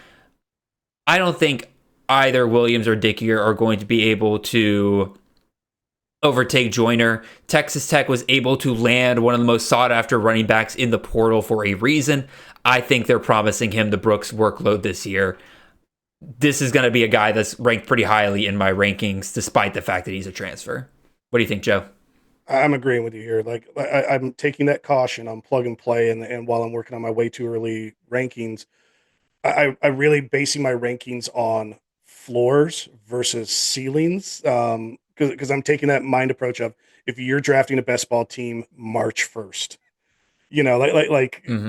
I don't think either Williams or Dickey are going to be able to overtake Joiner. Texas Tech was able to land one of the most sought-after running backs in the portal for a reason. I think they're promising him the Brooks workload this year. This is going to be a guy that's ranked pretty highly in my rankings, despite the fact that he's a transfer. What do you think, Joe? I'm agreeing with you here. Like I'm taking that caution on plug and play, and while I'm working on my way too early rankings, I really basing my rankings on floors versus ceilings. Because I'm taking that mind approach of if you're drafting a best ball team March 1st,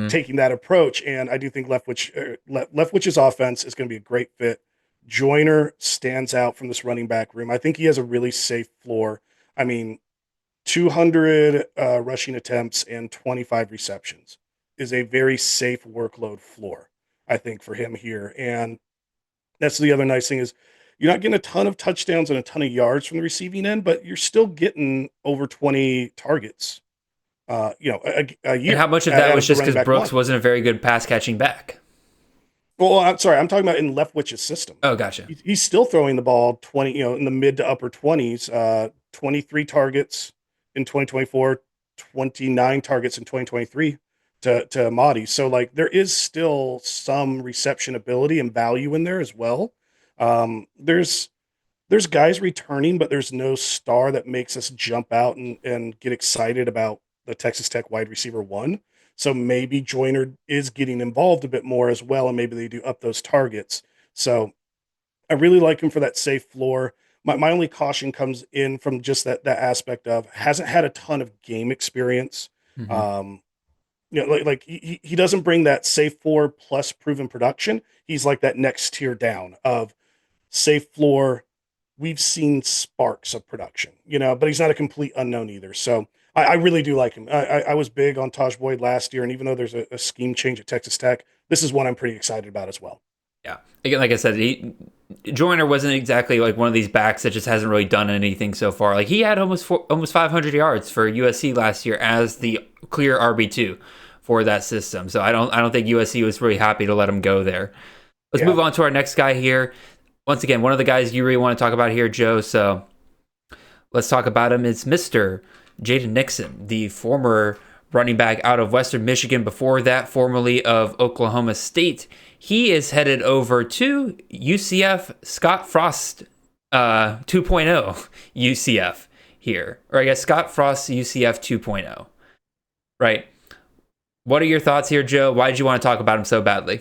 taking that approach. And I do think Leftwich's offense is going to be a great fit. Joiner stands out from this running back room. I think he has a really safe floor. I mean, 200 rushing attempts and 25 receptions is a very safe workload floor, I think, for him here. And that's the other nice thing is, you're not getting a ton of touchdowns and a ton of yards from the receiving end, but you're still getting over 20 targets, a year. And how much of that was just because Brooks wasn't a very good pass catching back? Well, I'm sorry. I'm talking about in Leftwich's system. Oh, gotcha. He's still throwing the ball 20, in the mid to upper 20s, 23 targets in 2024, 29 targets in 2023 to Mahdi. So like there is still some reception ability and value in there as well. There's guys returning, but there's no star that makes us jump out and get excited about the Texas Tech wide receiver 1. So maybe Joiner is getting involved a bit more as well, and maybe they do up those targets. So I really like him for that safe floor. My only caution comes in from just that aspect of hasn't had a ton of game experience. Mm-hmm. He doesn't bring that safe floor plus proven production. He's like that next tier down of safe floor. We've seen sparks of production, but he's not a complete unknown either. So I really do like him. I was big on Taj Boyd last year, and even though there's a scheme change at Texas Tech, this is one I'm pretty excited about as well. Yeah. Again, like I said, Joiner wasn't exactly like one of these backs that just hasn't really done anything so far. Like he had almost 500 yards for USC last year as the clear RB2 for that system. So I don't think USC was really happy to let him go there. Let's move on to our next guy here. Once again, one of the guys you really want to talk about here, Joe. So let's talk about him. It's Mr. Jaden Nixon, the former running back out of Western Michigan, before that, formerly of Oklahoma State. He is headed over to UCF Scott Frost 2.0 UCF here. Or I guess Scott Frost UCF 2.0. Right? What are your thoughts here, Joe? Why did you want to talk about him so badly?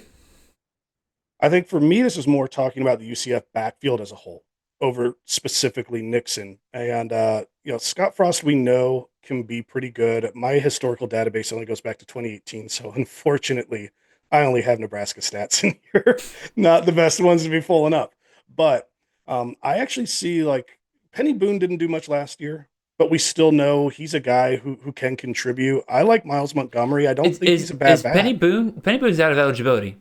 I think for me, this is more talking about the UCF backfield as a whole over specifically Nixon. And, Scott Frost, we know can be pretty good. My historical database only goes back to 2018. So unfortunately, I only have Nebraska stats in here. Not the best ones to be pulling up. But I actually see like Penny Boone didn't do much last year, but we still know he's a guy who can contribute. I like Miles Montgomery. I don't think he's a bad back. Penny Boone's out of eligibility.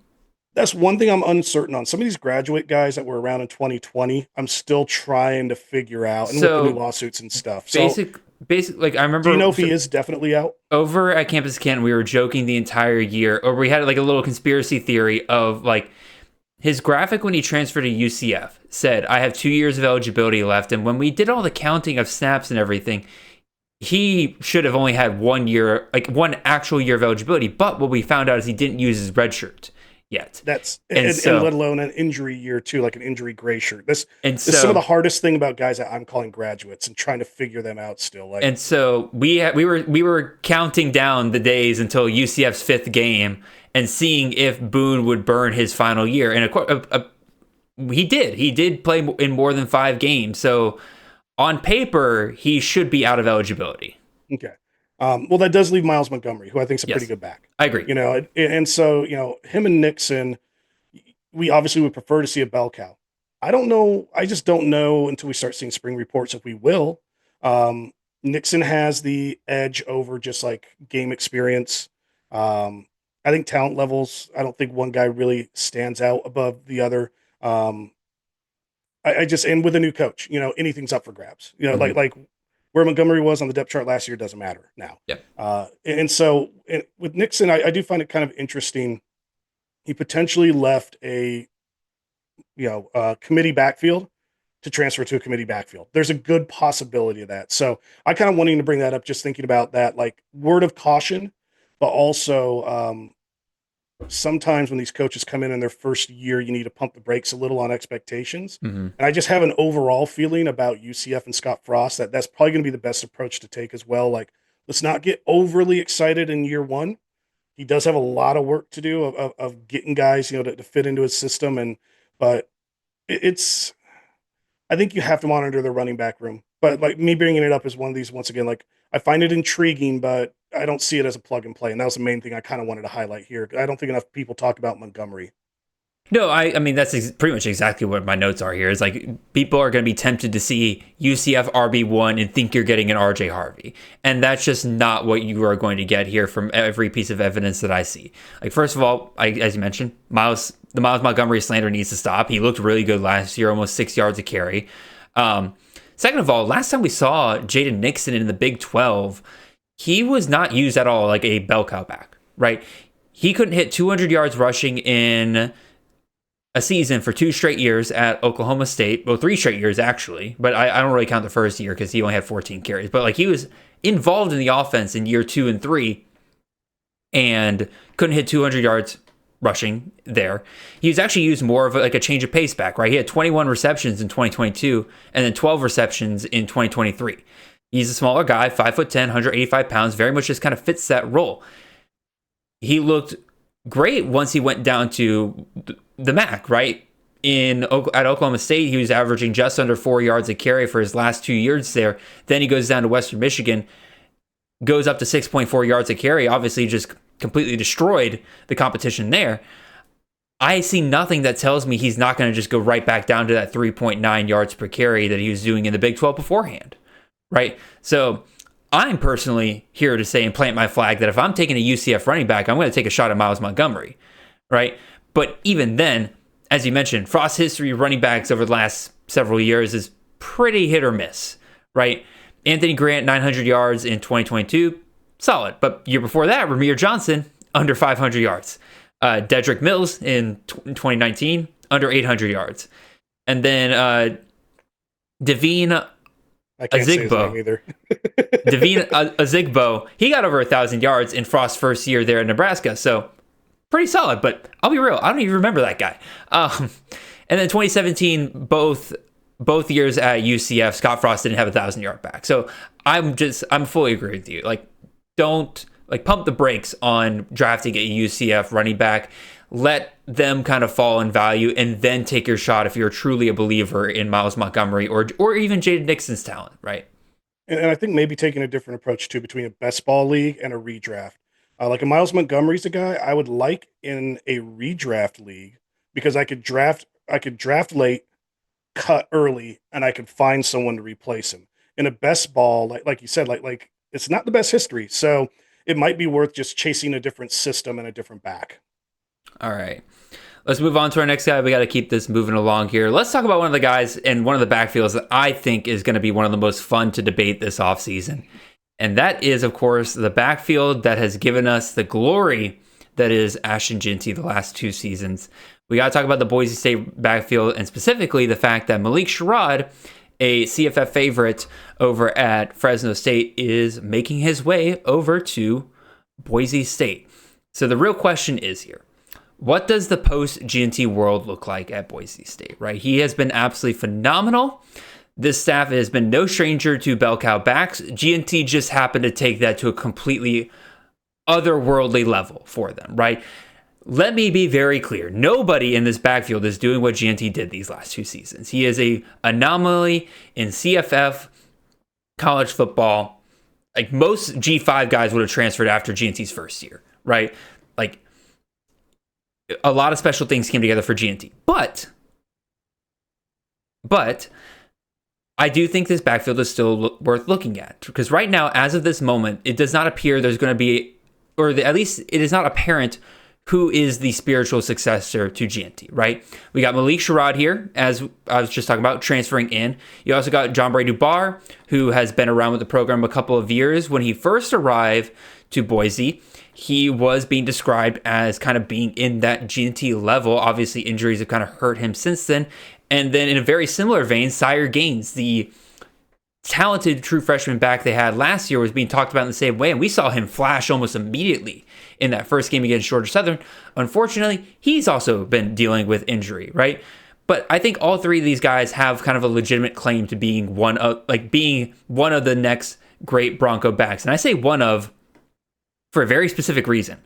That's one thing I'm uncertain on. Some of these graduate guys that were around in 2020, I'm still trying to figure out, and with the new lawsuits and stuff. Basic, like I remember. Do you know if he is definitely out? Over at Campus Canton, we were joking the entire year, or we had like a little conspiracy theory of like his graphic when he transferred to UCF said, "I have 2 years of eligibility left," and when we did all the counting of snaps and everything, he should have only had 1 year, like one actual year of eligibility. But what we found out is he didn't use his red shirt yet. And let alone an injury year too, like an injury gray shirt. This is some of the hardest thing about guys that I'm calling graduates and trying to figure them out still. And so we were counting down the days until UCF's 5th game and seeing if Boone would burn his final year. And he did. He did play in more than 5 games. So on paper, he should be out of eligibility. Okay. Well, that does leave Miles Montgomery, who I think is a pretty good back. I agree. And so, him and Nixon, we obviously would prefer to see a bell cow. I don't know. I just don't know until we start seeing spring reports if we will. Nixon has the edge over just like game experience. I think talent levels, I don't think one guy really stands out above the other. And with a new coach, anything's up for grabs. Like where Montgomery was on the depth chart last year doesn't matter now. Yeah. And so with Nixon, I do find it kind of interesting. He potentially left a committee backfield to transfer to a committee backfield. There's a good possibility of that. So I kind of wanting to bring that up, just thinking about that, like word of caution, but also sometimes when these coaches come in their first year, you need to pump the brakes a little on expectations. Mm-hmm. And I just have an overall feeling about UCF and Scott Frost that's probably going to be the best approach to take as well. Like, let's not get overly excited in year one. He does have a lot of work to do of getting guys, to fit into his system. But it's, I think you have to monitor the running back room. But like me bringing it up is one of these, once again, like I find it intriguing, but I don't see it as a plug and play. And that was the main thing I kind of wanted to highlight here. I don't think enough people talk about Montgomery. No, I mean, that's pretty much exactly what my notes are here. Is like people are going to be tempted to see UCF RB1 and think you're getting an RJ Harvey. And that's just not what you are going to get here from every piece of evidence that I see. Like, first of all, as you mentioned, the Miles Montgomery slander needs to stop. He looked really good last year, almost 6 yards a carry. Second of all, last time we saw Jaden Nixon in the Big 12, he was not used at all like a bell cow back, right? He couldn't hit 200 yards rushing in a season for 2 straight years at Oklahoma State. Well, 3 straight years, actually. But I don't really count the first year because he only had 14 carries. But like he was involved in the offense in year 2 and 3 and couldn't hit 200 yards rushing there. He was actually used more of like a change of pace back, right? He had 21 receptions in 2022 and then 12 receptions in 2023. He's a smaller guy, 5'10", 185 pounds, very much just kind of fits that role. He looked great once he went down to the MAC, right? At Oklahoma State, he was averaging just under 4 yards a carry for his last 2 years there. Then he goes down to Western Michigan, goes up to 6.4 yards a carry, obviously just completely destroyed the competition there. I see nothing that tells me he's not going to just go right back down to that 3.9 yards per carry that he was doing in the Big 12 beforehand, right? So I'm personally here to say and plant my flag that if I'm taking a UCF running back, I'm going to take a shot at Miles Montgomery, right? But even then, as you mentioned, Frost's history of running backs over the last several years is pretty hit or miss, right? Anthony Grant, 900 yards in 2022, solid. But year before that, Ramir Johnson, under 500 yards. Dedrick Mills in 2019, under 800 yards. And then Devine Azigbo. Devine Azigbo, he got over 1,000 yards in Frost's first year there in Nebraska. So pretty solid, but I'll be real, I don't even remember that guy. And then 2017, both years at UCF, Scott Frost didn't have 1,000-yard back. So I'm fully agree with you. Like, don't pump the brakes on drafting a UCF running back. Let them kind of fall in value, and then take your shot if you're truly a believer in Miles Montgomery or even Jaden Nixon's talent, right? And I think maybe taking a different approach too between a best ball league and a redraft. Like a Miles Montgomery's a guy I would like in a redraft league because I could draft late, cut early, and I could find someone to replace him. In a best ball, like you said, like it's not the best history, so it might be worth just chasing a different system and a different back. All right. Let's move on to our next guy. We got to keep this moving along here. Let's talk about one of the guys in one of the backfields that I think is going to be one of the most fun to debate this offseason. And that is, of course, the backfield that has given us the glory that is Ashton Jeanty the last 2 seasons. We got to talk about the Boise State backfield, and specifically the fact that Malik Sherrod, a CFF favorite over at Fresno State, is making his way over to Boise State. So the real question is here, what does the post-Jeanty world look like at Boise State, right? He has been absolutely phenomenal. This staff has been no stranger to bell cow backs. Jeanty just happened to take that to a completely otherworldly level for them, right? Let me be very clear. Nobody in this backfield is doing what Jeanty did these last 2 seasons. He is a anomaly in CFF college football. Like most G5 guys would have transferred after Jeanty's first year, right? Like a lot of special things came together for Jeanty. But I do think this backfield is still worth looking at, because right now, as of this moment, it does not appear there's going to be, at least it is not apparent who is the spiritual successor to Jeanty, right? We got Malik Sherrod here, as I was just talking about, transferring in. You also got John Bray Dubar, who has been around with the program a couple of years. When he first arrived to Boise, he was being described as kind of being in that Jeanty level. Obviously, injuries have kind of hurt him since then. And then in a very similar vein, Sire Gaines, the talented true freshman back they had last year, was being talked about in the same way. And we saw him flash almost immediately in that first game against Georgia Southern. Unfortunately, he's also been dealing with injury, right? But I think all 3 of these guys have kind of a legitimate claim to being one of the next great Bronco backs. And I say one of for a very specific reason,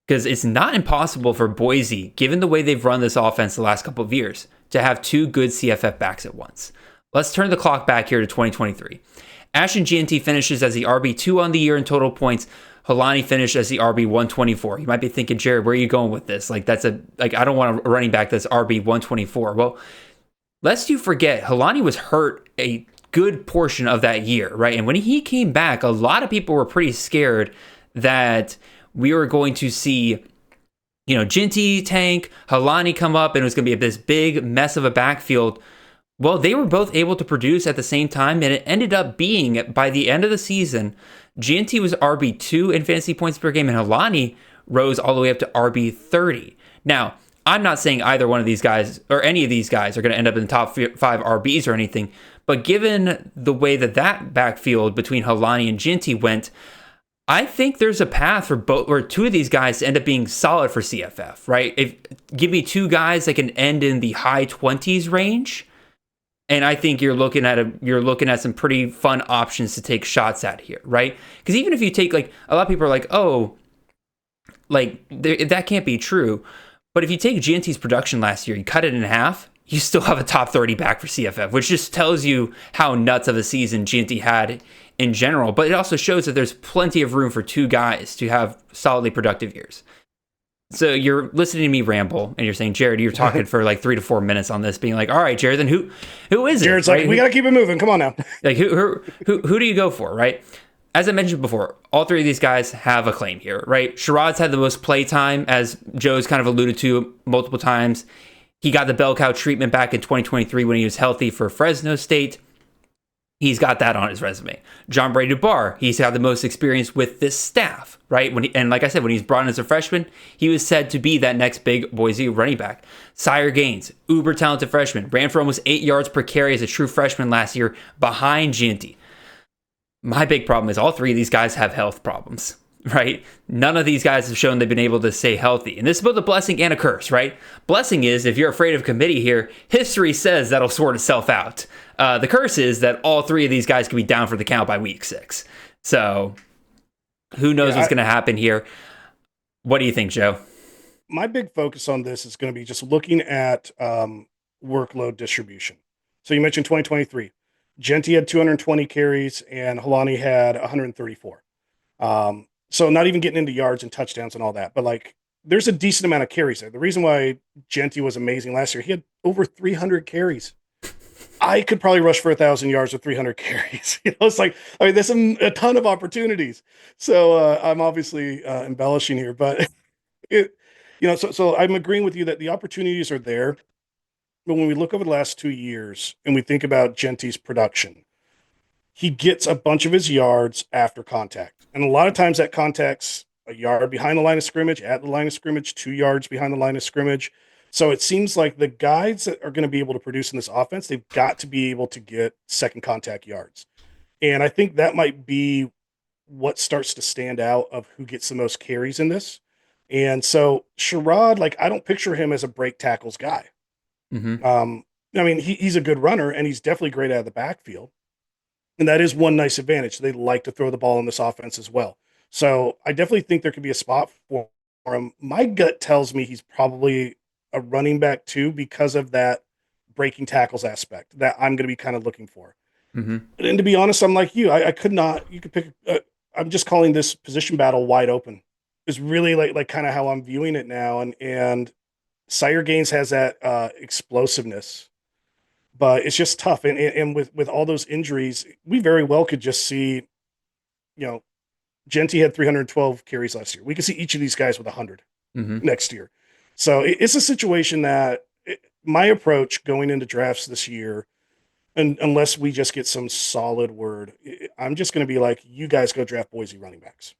because it's not impossible for Boise, given the way they've run this offense the last couple of years, to have 2 good CFF backs at once. Let's turn the clock back here to 2023. Ashton Jeanty finishes as the RB2 on the year in total points. Helani finished as the RB 124. You might be thinking, Jared, where are you going with this? I don't want a running back that's RB 124. Well, lest you forget, Helani was hurt a good portion of that year, right? And when he came back, a lot of people were pretty scared that we were going to see, Jeanty tank, Helani come up, and it was going to be this big mess of a backfield. Well, they were both able to produce at the same time, and it ended up being, by the end of the season, Jeanty was RB2 in fantasy points per game, and Helani rose all the way up to RB30. Now, I'm not saying either one of these guys, or any of these guys, are going to end up in the top 5 RBs or anything, but given the way that backfield between Helani and Jeanty went, I think there's a path for both or 2 of these guys to end up being solid for CFF, right? Give me 2 guys that can end in the high 20s range, and I think you're looking at some pretty fun options to take shots at here, right? Because even if you take, a lot of people are like, oh, that can't be true. But if you take Jeanty's production last year, you cut it in half, you still have a top 30 back for CFF, which just tells you how nuts of a season Jeanty had in general. But it also shows that there's plenty of room for 2 guys to have solidly productive years. So you're listening to me ramble, and you're saying, Jared, you're talking for 3 to 4 minutes on this, being like, all right, Jared, then who is it? Jared's right? We got to keep it moving. Come on now. Who do you go for, right? As I mentioned before, all 3 of these guys have a claim here, right? Sherrod's had the most play time, as Joe's kind of alluded to multiple times. He got the bell cow treatment back in 2023 when he was healthy for Fresno State. He's got that on his resume. John Bray Dubar, he's had the most experience with this staff, right? And like I said, when he's brought in as a freshman, he was said to be that next big Boise running back. Sire Gaines, uber talented freshman, ran for almost 8 yards per carry as a true freshman last year behind Jeanty. My big problem is all 3 of these guys have health problems, right? None of these guys have shown they've been able to stay healthy. And this is both a blessing and a curse, right? Blessing is, if you're afraid of committee here, history says that'll sort itself out. The curse is that all 3 of these guys could be down for the count by week 6. So Who knows Yeah, what's going to happen here? What do you think, Joe? my big focus on this is going to be just looking at workload distribution. So you mentioned 2023. Genti had 220 carries and Halani had 134. So not even getting into yards and touchdowns and all that, but like there's a decent amount of carries there. The reason why Genti was amazing last year, he had over 300 carries. I could probably rush for 1,000 yards with 300 carries. It's like, I mean, there's a ton of opportunities. So I'm obviously embellishing here, but it, so I'm agreeing with you that the opportunities are there. But when we look over the last 2 years and we think about Genti's production, he gets a bunch of his yards after contact. And a lot of times that contact's a yard behind the line of scrimmage, at the line of scrimmage, 2 yards behind the line of scrimmage. So it seems like the guys that are going to be able to produce in this offense, they've got to be able to get second contact yards. And I think that might be what starts to stand out of who gets the most carries in this. And so Sherrod, like, I don't picture him as a break tackles guy. Mm-hmm. I mean, he's a good runner and he's definitely great out of the backfield. And that is one nice advantage. They like to throw the ball in this offense as well. So I definitely think there could be a spot for him. My gut tells me he's probably a running back too, because of that breaking tackles aspect that I'm going to be kind of looking for. Mm-hmm. And to be honest, I'm like you. I could not. You could pick. I'm just calling this position battle wide open. Is really like kind of how I'm viewing it now. And Sire Gaines has that explosiveness, but it's just tough. And with all those injuries, we very well could just see, you know, Genti had 312 carries last year. We could see each of these guys with 100 next year. So it's a situation that my approach going into drafts this year, and unless we just get some solid word, I'm just going to be like, you guys go draft Boise running backs.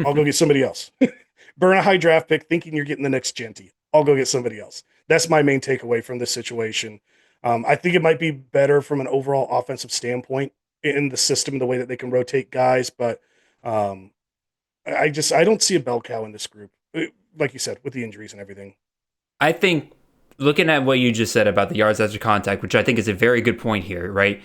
I'll go get somebody else. Burn a high draft pick thinking you're getting the next Genti. I'll go get somebody else. That's my main takeaway from this situation. I think it might be better from an overall offensive standpoint in the system, the way that they can rotate guys, but I don't see a bell cow in this group, like you said, with the injuries and everything. I think looking at what you just said about the yards after contact, which I think is a very good point here, right?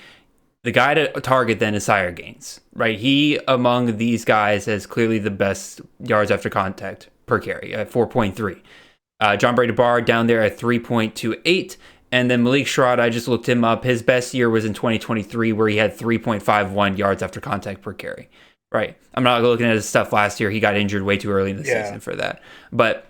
The guy to target then is Sire Gaines, right? He, among these guys, has clearly the best yards after contact per carry at 4.3. John Brady Barr down there at 3.28. And then Malik Sherrod, I just looked him up. His best year was in 2023, where he had 3.51 yards after contact per carry. Right. I'm not looking at his stuff last year. He got injured way too early in the season for that. But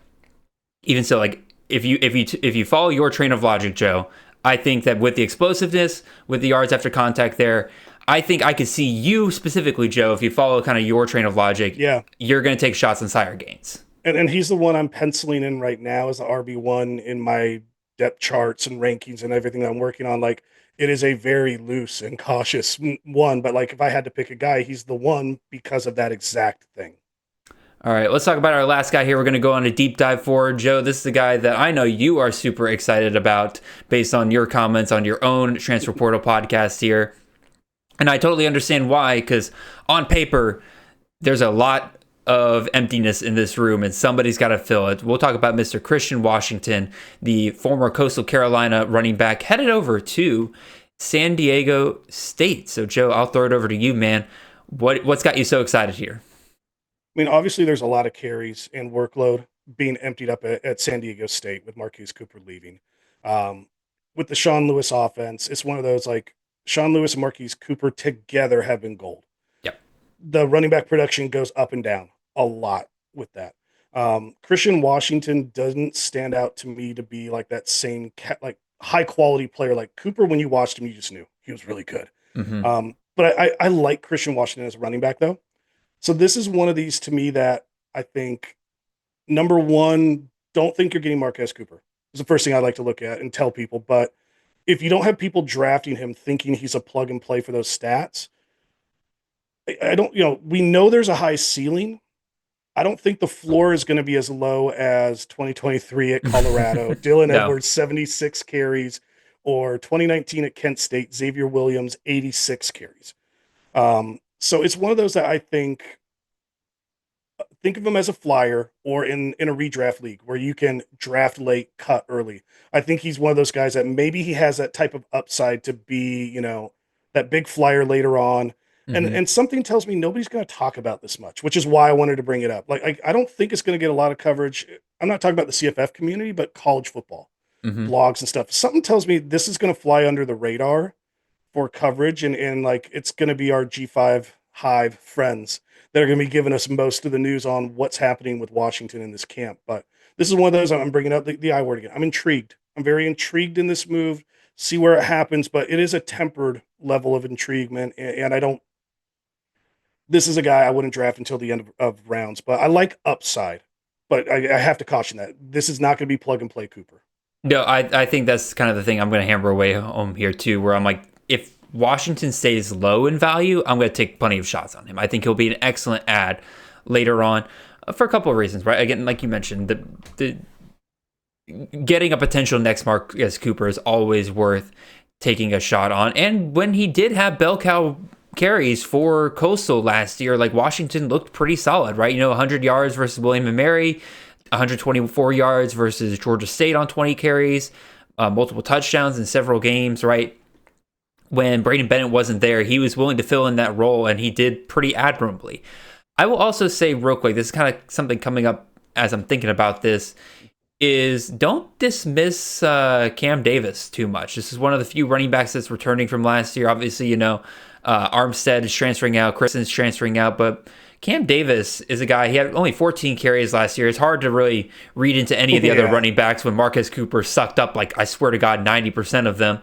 even so, like if you follow your train of logic, Joe, I think that with the explosiveness, with the yards after contact there, I think I could see you specifically, Joe, if you follow kind of your train of logic, you're going to take shots on Sire Gaines. And he's the one I'm penciling in right now as the RB1 in my depth charts and rankings and everything that I'm working on. Like, it is a very loose and cautious one, but like if I had to pick a guy, he's the one because of that exact thing. All right, let's talk about our last guy here. We're going to go on a deep dive for Joe. This is the guy that I know you are super excited about based on your comments on your own Transfer Portal podcast here. And I totally understand why, because on paper, there's a lot of emptiness in this room and somebody's got to fill it. We'll talk about Mr. Christian Washington, the former Coastal Carolina running back, headed over to San Diego State. So Joe, I'll throw it over to you, man. What's got you so excited here? I mean, obviously there's a lot of carries and workload being emptied up at San Diego State with Marquise Cooper leaving. With the Sean Lewis offense, it's one of those like Sean Lewis and Marquise Cooper together have been gold. Yep. The running back production goes up and down a lot with that. Christian Washington doesn't stand out to me to be like that same like high quality player like Cooper. When you watched him, you just knew he was really good. But I like Christian Washington as a running back though. So this is one of these to me that I think, number one, don't think you're getting Marquez Cooper. It's the first thing I like to look at and tell people. But if you don't have people drafting him thinking he's a plug and play for those stats, I don't, we know there's a high ceiling. I don't think the floor is going to be as low as 2023 at Colorado. Dylan Edwards, 76 carries, or 2019 at Kent State, Xavier Williams, 86 carries. So it's one of those that I think of him as a flyer or in a redraft league where you can draft late, cut early. I think he's one of those guys that maybe he has that type of upside to be, that big flyer later on. And something tells me nobody's going to talk about this much, which is why I wanted to bring it up. Like, I don't think it's going to get a lot of coverage. I'm not talking about the CFF community, but college football blogs and stuff. Something tells me this is going to fly under the radar for coverage, and like it's going to be our G5 Hive friends that are going to be giving us most of the news on what's happening with Washington in this camp. But this is one of those, I'm bringing up the I word again. I'm intrigued. I'm very intrigued in this move. See where it happens, but it is a tempered level of intriguement, and I don't. This is a guy I wouldn't draft until the end of rounds, but I like upside. But I have to caution that this is not going to be plug and play Cooper. No, I think that's kind of the thing I'm going to hammer away home here too, where I'm like, if Washington stays low in value, I'm going to take plenty of shots on him. I think he'll be an excellent add later on for a couple of reasons, right? Again, like you mentioned, the getting a potential next Marcus Cooper is always worth taking a shot on. And when he did have bell cow carries for Coastal last year, like Washington looked pretty solid, right? 100 yards versus William & Mary, 124 yards versus Georgia State on 20 carries, multiple touchdowns in several games, right? When Braden Bennett wasn't there, he was willing to fill in that role, and he did pretty admirably. I will also say real quick, this is kind of something coming up as I'm thinking about this, is don't dismiss Cam Davis too much. This is one of the few running backs that's returning from last year. Obviously, Armstead is transferring out, Kristen's transferring out, but Cam Davis is a guy, he had only 14 carries last year. It's hard to really read into any of the other running backs when Marcus Cooper sucked up, like, I swear to God, 90% of them.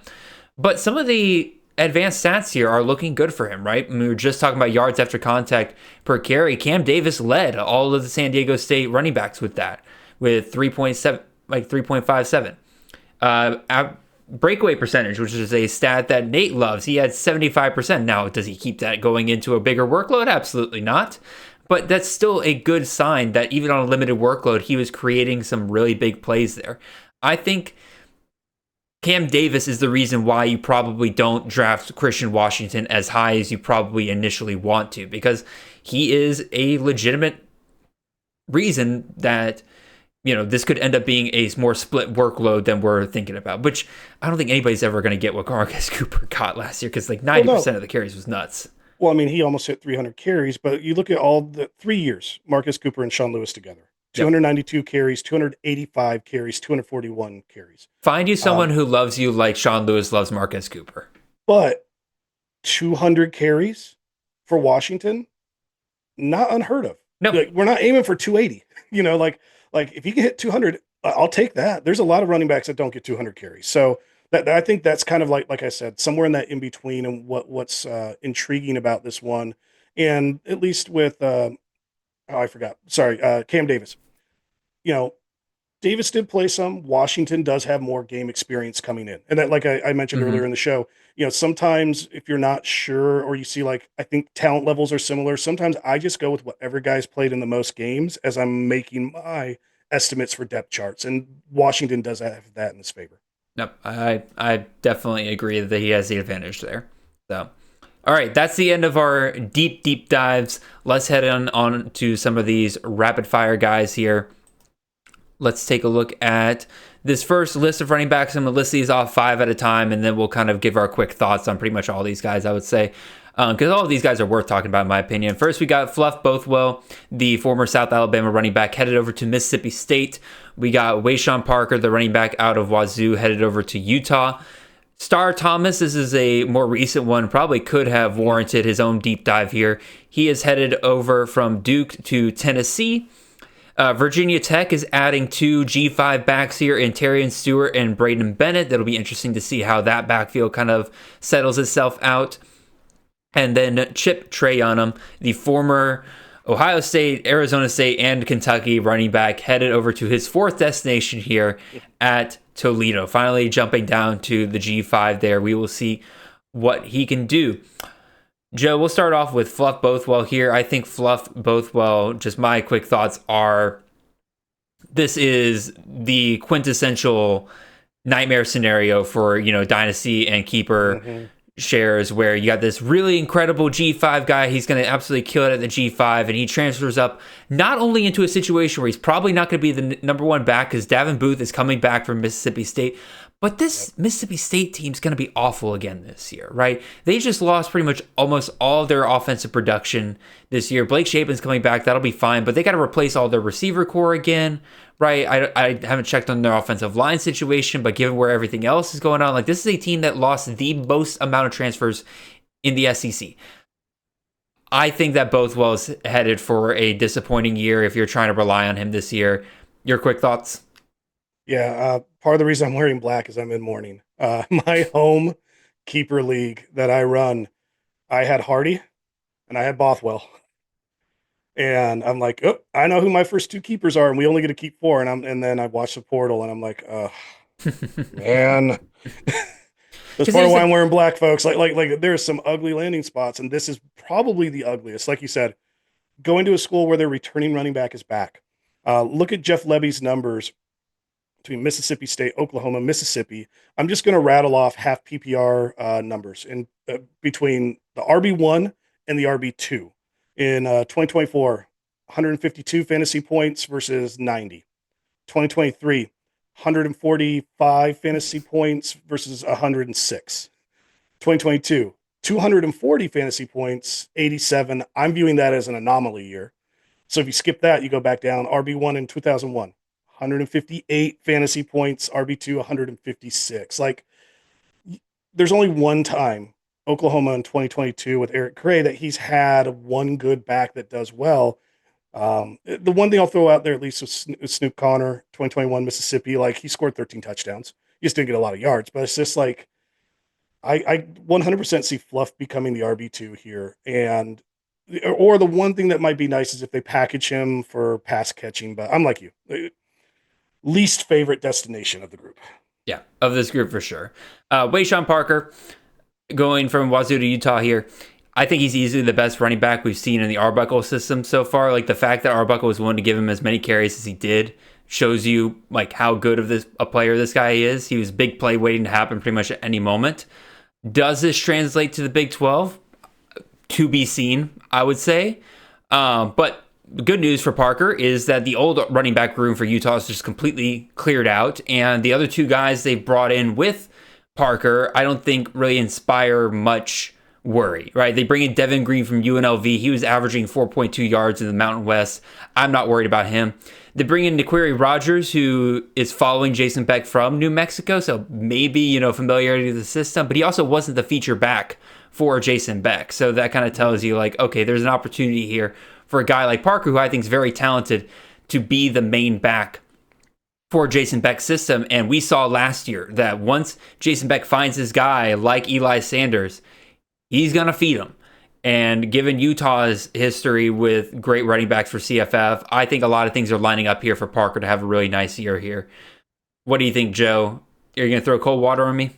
But some of the advanced stats here are looking good for him, right? We were just talking about yards after contact per carry. Cam Davis led all of the San Diego State running backs with that, with 3.57. Breakaway percentage, which is a stat that Nate loves, he had 75%. Now, does he keep that going into a bigger workload? Absolutely not. But that's still a good sign that even on a limited workload, he was creating some really big plays there. I think Cam Davis is the reason why you probably don't draft Christian Washington as high as you probably initially want to, because he is a legitimate reason that this could end up being a more split workload than we're thinking about, which I don't think anybody's ever going to get what Marcus Cooper got last year, because like 90% of the carries was nuts. Well, I mean, he almost hit 300 carries, but you look at all the 3 years, Marcus Cooper and Sean Lewis together, 292 carries, 285 carries, 241 carries. Find you someone who loves you like Sean Lewis loves Marcus Cooper. But 200 carries for Washington, not unheard of. No, like, we're not aiming for 280. Like if you can hit 200, I'll take that. There's a lot of running backs that don't get 200 carries. So that I think that's kind of like I said, somewhere in that in between, and what's intriguing about this one. And at least with Cam Davis. Davis did play some. Washington does have more game experience coming in. And that, like I mentioned earlier in the show, sometimes if you're not sure, or you see, like, I think talent levels are similar, sometimes I just go with whatever guy's played in the most games as I'm making my estimates for depth charts. And Washington does have that in his favor. No, I definitely agree that he has the advantage there. So, all right, that's the end of our deep dives. Let's head on to some of these rapid fire guys here. Let's take a look at this first list of running backs. I'm going to list these off 5 at a time, and then we'll kind of give our quick thoughts on pretty much all these guys, I would say, because all of these guys are worth talking about, in my opinion. First, we got Fluff Bothwell, the former South Alabama running back, headed over to Mississippi State. We got Wayshawn Parker, the running back out of Wazoo, headed over to Utah. Star Thomas, this is a more recent one, probably could have warranted his own deep dive here. He is headed over from Duke to Tennessee. Virginia Tech is adding 2 G5 backs here in Terrion Stewart and Braden Bennett. That'll be interesting to see how that backfield kind of settles itself out. And then Chip Trayanum, the former Ohio State, Arizona State, and Kentucky running back, headed over to his 4th destination here at Toledo. Finally jumping down to the G5 there. We will see what he can do. Joe, we'll start off with Fluff Bothwell here. I think Fluff Bothwell, just my quick thoughts are, this is the quintessential nightmare scenario for, dynasty and keeper shares, where you got this really incredible G5 guy. He's going to absolutely kill it at the G5, and he transfers up not only into a situation where he's probably not going to be the number 1 back because Davin Booth is coming back from Mississippi State, But this Mississippi State team's going to be awful again this year, right? They just lost pretty much almost all of their offensive production this year. Blake Shapen's coming back. That'll be fine. But they got to replace all their receiver core again, right? I haven't checked on their offensive line situation, but given where everything else is going on, like this is a team that lost the most amount of transfers in the SEC. I think that Bothwell is headed for a disappointing year if you're trying to rely on him this year. Your quick thoughts? Yeah, part of the reason I'm wearing black is I'm in mourning. My home keeper league that I run, I had Hardy and I had Bothwell. And I'm like, oh, I know who my first two keepers are, and we only get to keep four. And then I watch the portal, and I'm like, oh, man. That's part of why I'm wearing black, folks. Like, there's some ugly landing spots, and this is probably the ugliest. Like you said, going to a school where their returning running back is back. Look at Jeff Levy's numbers between Mississippi State, Oklahoma, Mississippi. I'm just going to rattle off half PPR numbers in between the RB1 and the RB2. In 2024, 152 fantasy points versus 90. 2023, 145 fantasy points versus 106. 2022, 240 fantasy points, 87. I'm viewing that as an anomaly year. So if you skip that, you go back down. RB1 in 2001, 158 fantasy points, RB2, 156. Like, there's only one time, Oklahoma in 2022 with Eric Gray, that he's had one good back that does well. The one thing I'll throw out there, at least with Snoop Connor, 2021 Mississippi, like he scored 13 touchdowns. He just didn't get a lot of yards, but it's just like, I 100% see Fluff becoming the RB2 here. And, or the one thing that might be nice is if they package him for pass catching, but I'm like you, least favorite destination of the group. Yeah, of this group for sure. Wayshawn Parker, going from Wazoo to Utah here, I think he's easily the best running back we've seen in the Arbuckle system so far. Like the fact that Arbuckle was willing to give him as many carries as he did shows you like how good of a player this guy is. He was big play waiting to happen pretty much at any moment. Does this translate to the Big 12? To be seen, I would say. But the good news for Parker is that the old running back room for Utah is just completely cleared out, and the other two guys they brought in with Parker, I don't think really inspire much worry, right? They bring in Devin Green from UNLV. He was averaging 4.2 yards in the Mountain West. I'm not worried about him. They bring in Niquiri Rogers, who is following Jason Beck from New Mexico, so maybe, familiarity with the system, but he also wasn't the feature back for Jason Beck. So that kind of tells you, like, okay, there's an opportunity here for a guy like Parker, who I think is very talented, to be the main back for Jason Beck's system. And we saw last year that once Jason Beck finds his guy like Eli Sanders, he's going to feed him. And given Utah's history with great running backs for CFF, I think a lot of things are lining up here for Parker to have a really nice year here. What do you think, Joe? Are you going to throw cold water on me?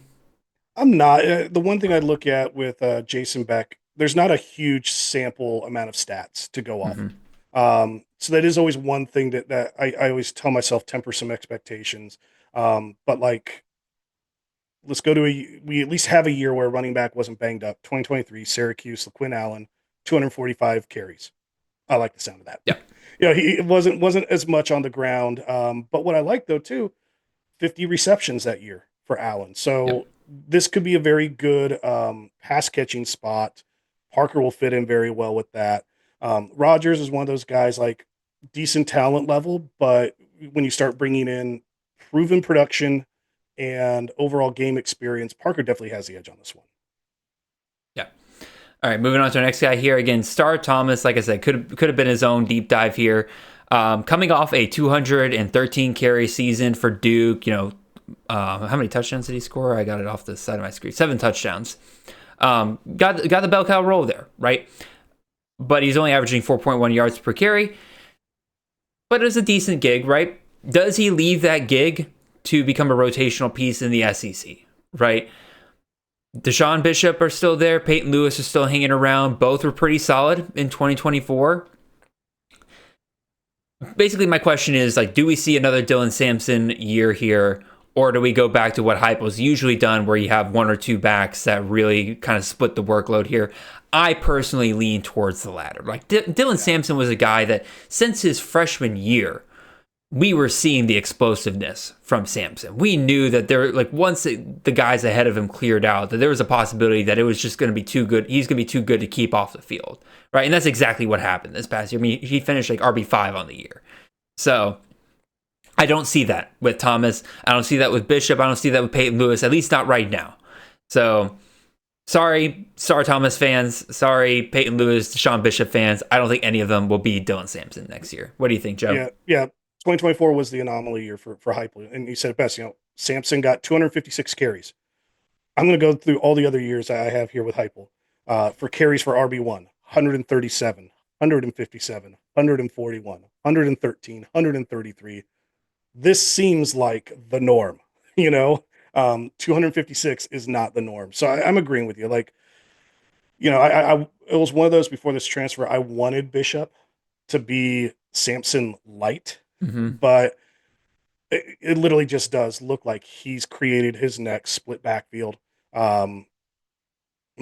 I'm not. The one thing I look at with Jason Beck, there's not a huge sample amount of stats to go off. Mm-hmm. So that is always one thing that I always tell myself, temper some expectations. But like, let's go to we at least have a year where running back wasn't banged up. 2023, Syracuse, LaQuinn Allen, 245 carries. I like the sound of that. Yeah. He wasn't as much on the ground. But what I like though too, 50 receptions that year for Allen. So this could be a very good pass catching spot. Parker will fit in very well with that. Rogers is one of those guys, like, decent talent level, but when you start bringing in proven production and overall game experience, Parker definitely has the edge on this one. Yeah. All right, moving on to our next guy here. Again, Star Thomas, like I said, could have been his own deep dive here. Coming off a 213 carry season for Duke, how many touchdowns did he score? I got it off the side of my screen. 7 touchdowns. Got the bell cow roll there, right? But he's only averaging 4.1 yards per carry. But it's a decent gig, right? Does he leave that gig to become a rotational piece in the SEC, right? Deshaun Bishop are still there. Peyton Lewis is still hanging around. Both were pretty solid in 2024. Basically, my question is, like, do we see another Dylan Sampson year here? Or do we go back to what Heupel's usually done, where you have one or two backs that really kind of split the workload here? I personally lean towards the latter. Like, Dylan Sampson was a guy that, since his freshman year, we were seeing the explosiveness from Sampson. We knew that there, like, once the guys ahead of him cleared out, that there was a possibility that it was just going to be too good. He's going to be too good to keep off the field, right? And that's exactly what happened this past year. I mean, he finished like RB5 on the year. So I don't see that with Thomas. I don't see that with Bishop. I don't see that with Peyton Lewis, at least not right now. So sorry, Star Thomas fans. Sorry, Peyton Lewis, Deshaun Bishop fans. I don't think any of them will be Dylan Sampson next year. What do you think, Joe? Yeah. 2024 was the anomaly year for Heupel, and you said it best. Sampson got 256 carries. I'm going to go through all the other years I have here with Heupel. For carries for RB1, 137, 157, 141, 113, 133. This seems like the norm. 256 is not the norm. So I'm agreeing with you. Like, it was one of those before this transfer. I wanted Bishop to be Sampson light, but it literally just does look like he's created his next split backfield. I'm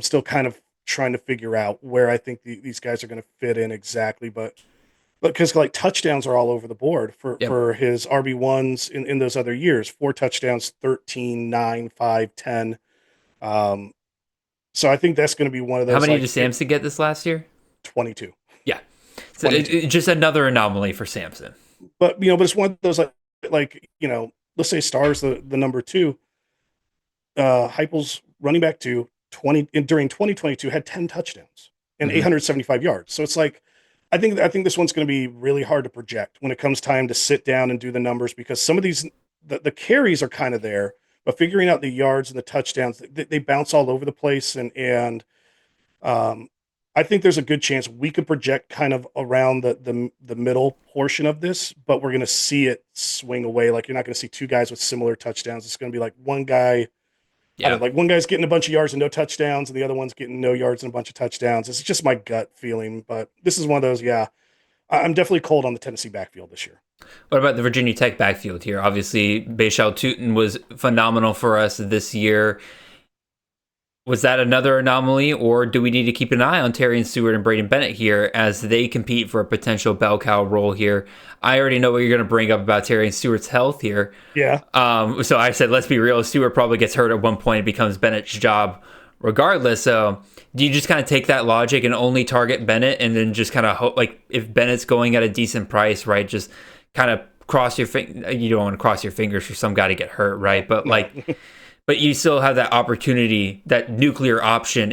still kind of trying to figure out where I think these guys are going to fit in exactly, but because like touchdowns are all over the board for his RB1s in those other years, 4 touchdowns, 13, 9, 5, 10. So I think that's going to be one of those. How many did Sampson get this last year? 22. Yeah. So just another anomaly for Sampson. But it's one of those let's say Star's the number 2. Heupel's running back 2, during 2022 had 10 touchdowns and 875 yards. So it's like, I think this one's going to be really hard to project when it comes time to sit down and do the numbers, because some of these, the carries are kind of there, but figuring out the yards and the touchdowns, they bounce all over the place. And I think there's a good chance we could project kind of around the middle portion of this, but we're going to see it swing away. Like, you're not going to see 2 guys with similar touchdowns. It's going to be like one guy. Yeah. Like one guy's getting a bunch of yards and no touchdowns, and the other one's getting no yards and a bunch of touchdowns. It's just my gut feeling, but this is one of those. Yeah, I'm definitely cold on the Tennessee backfield this year. What about the Virginia Tech backfield here? Obviously, Bayshal Tootin was phenomenal for us this year. Was that another anomaly, or do we need to keep an eye on Terry and Stewart and Braden Bennett here as they compete for a potential bell cow role here? I already know what you're going to bring up about Terry and Stewart's health here. Yeah. So I said, let's be real. Stewart probably gets hurt at one point. It becomes Bennett's job regardless. So do you just kind of take that logic and only target Bennett, and then just kind of hope, like, if Bennett's going at a decent price, right, just kind of cross your you don't want to cross your fingers for some guy to get hurt, right? But but you still have that opportunity, that nuclear option.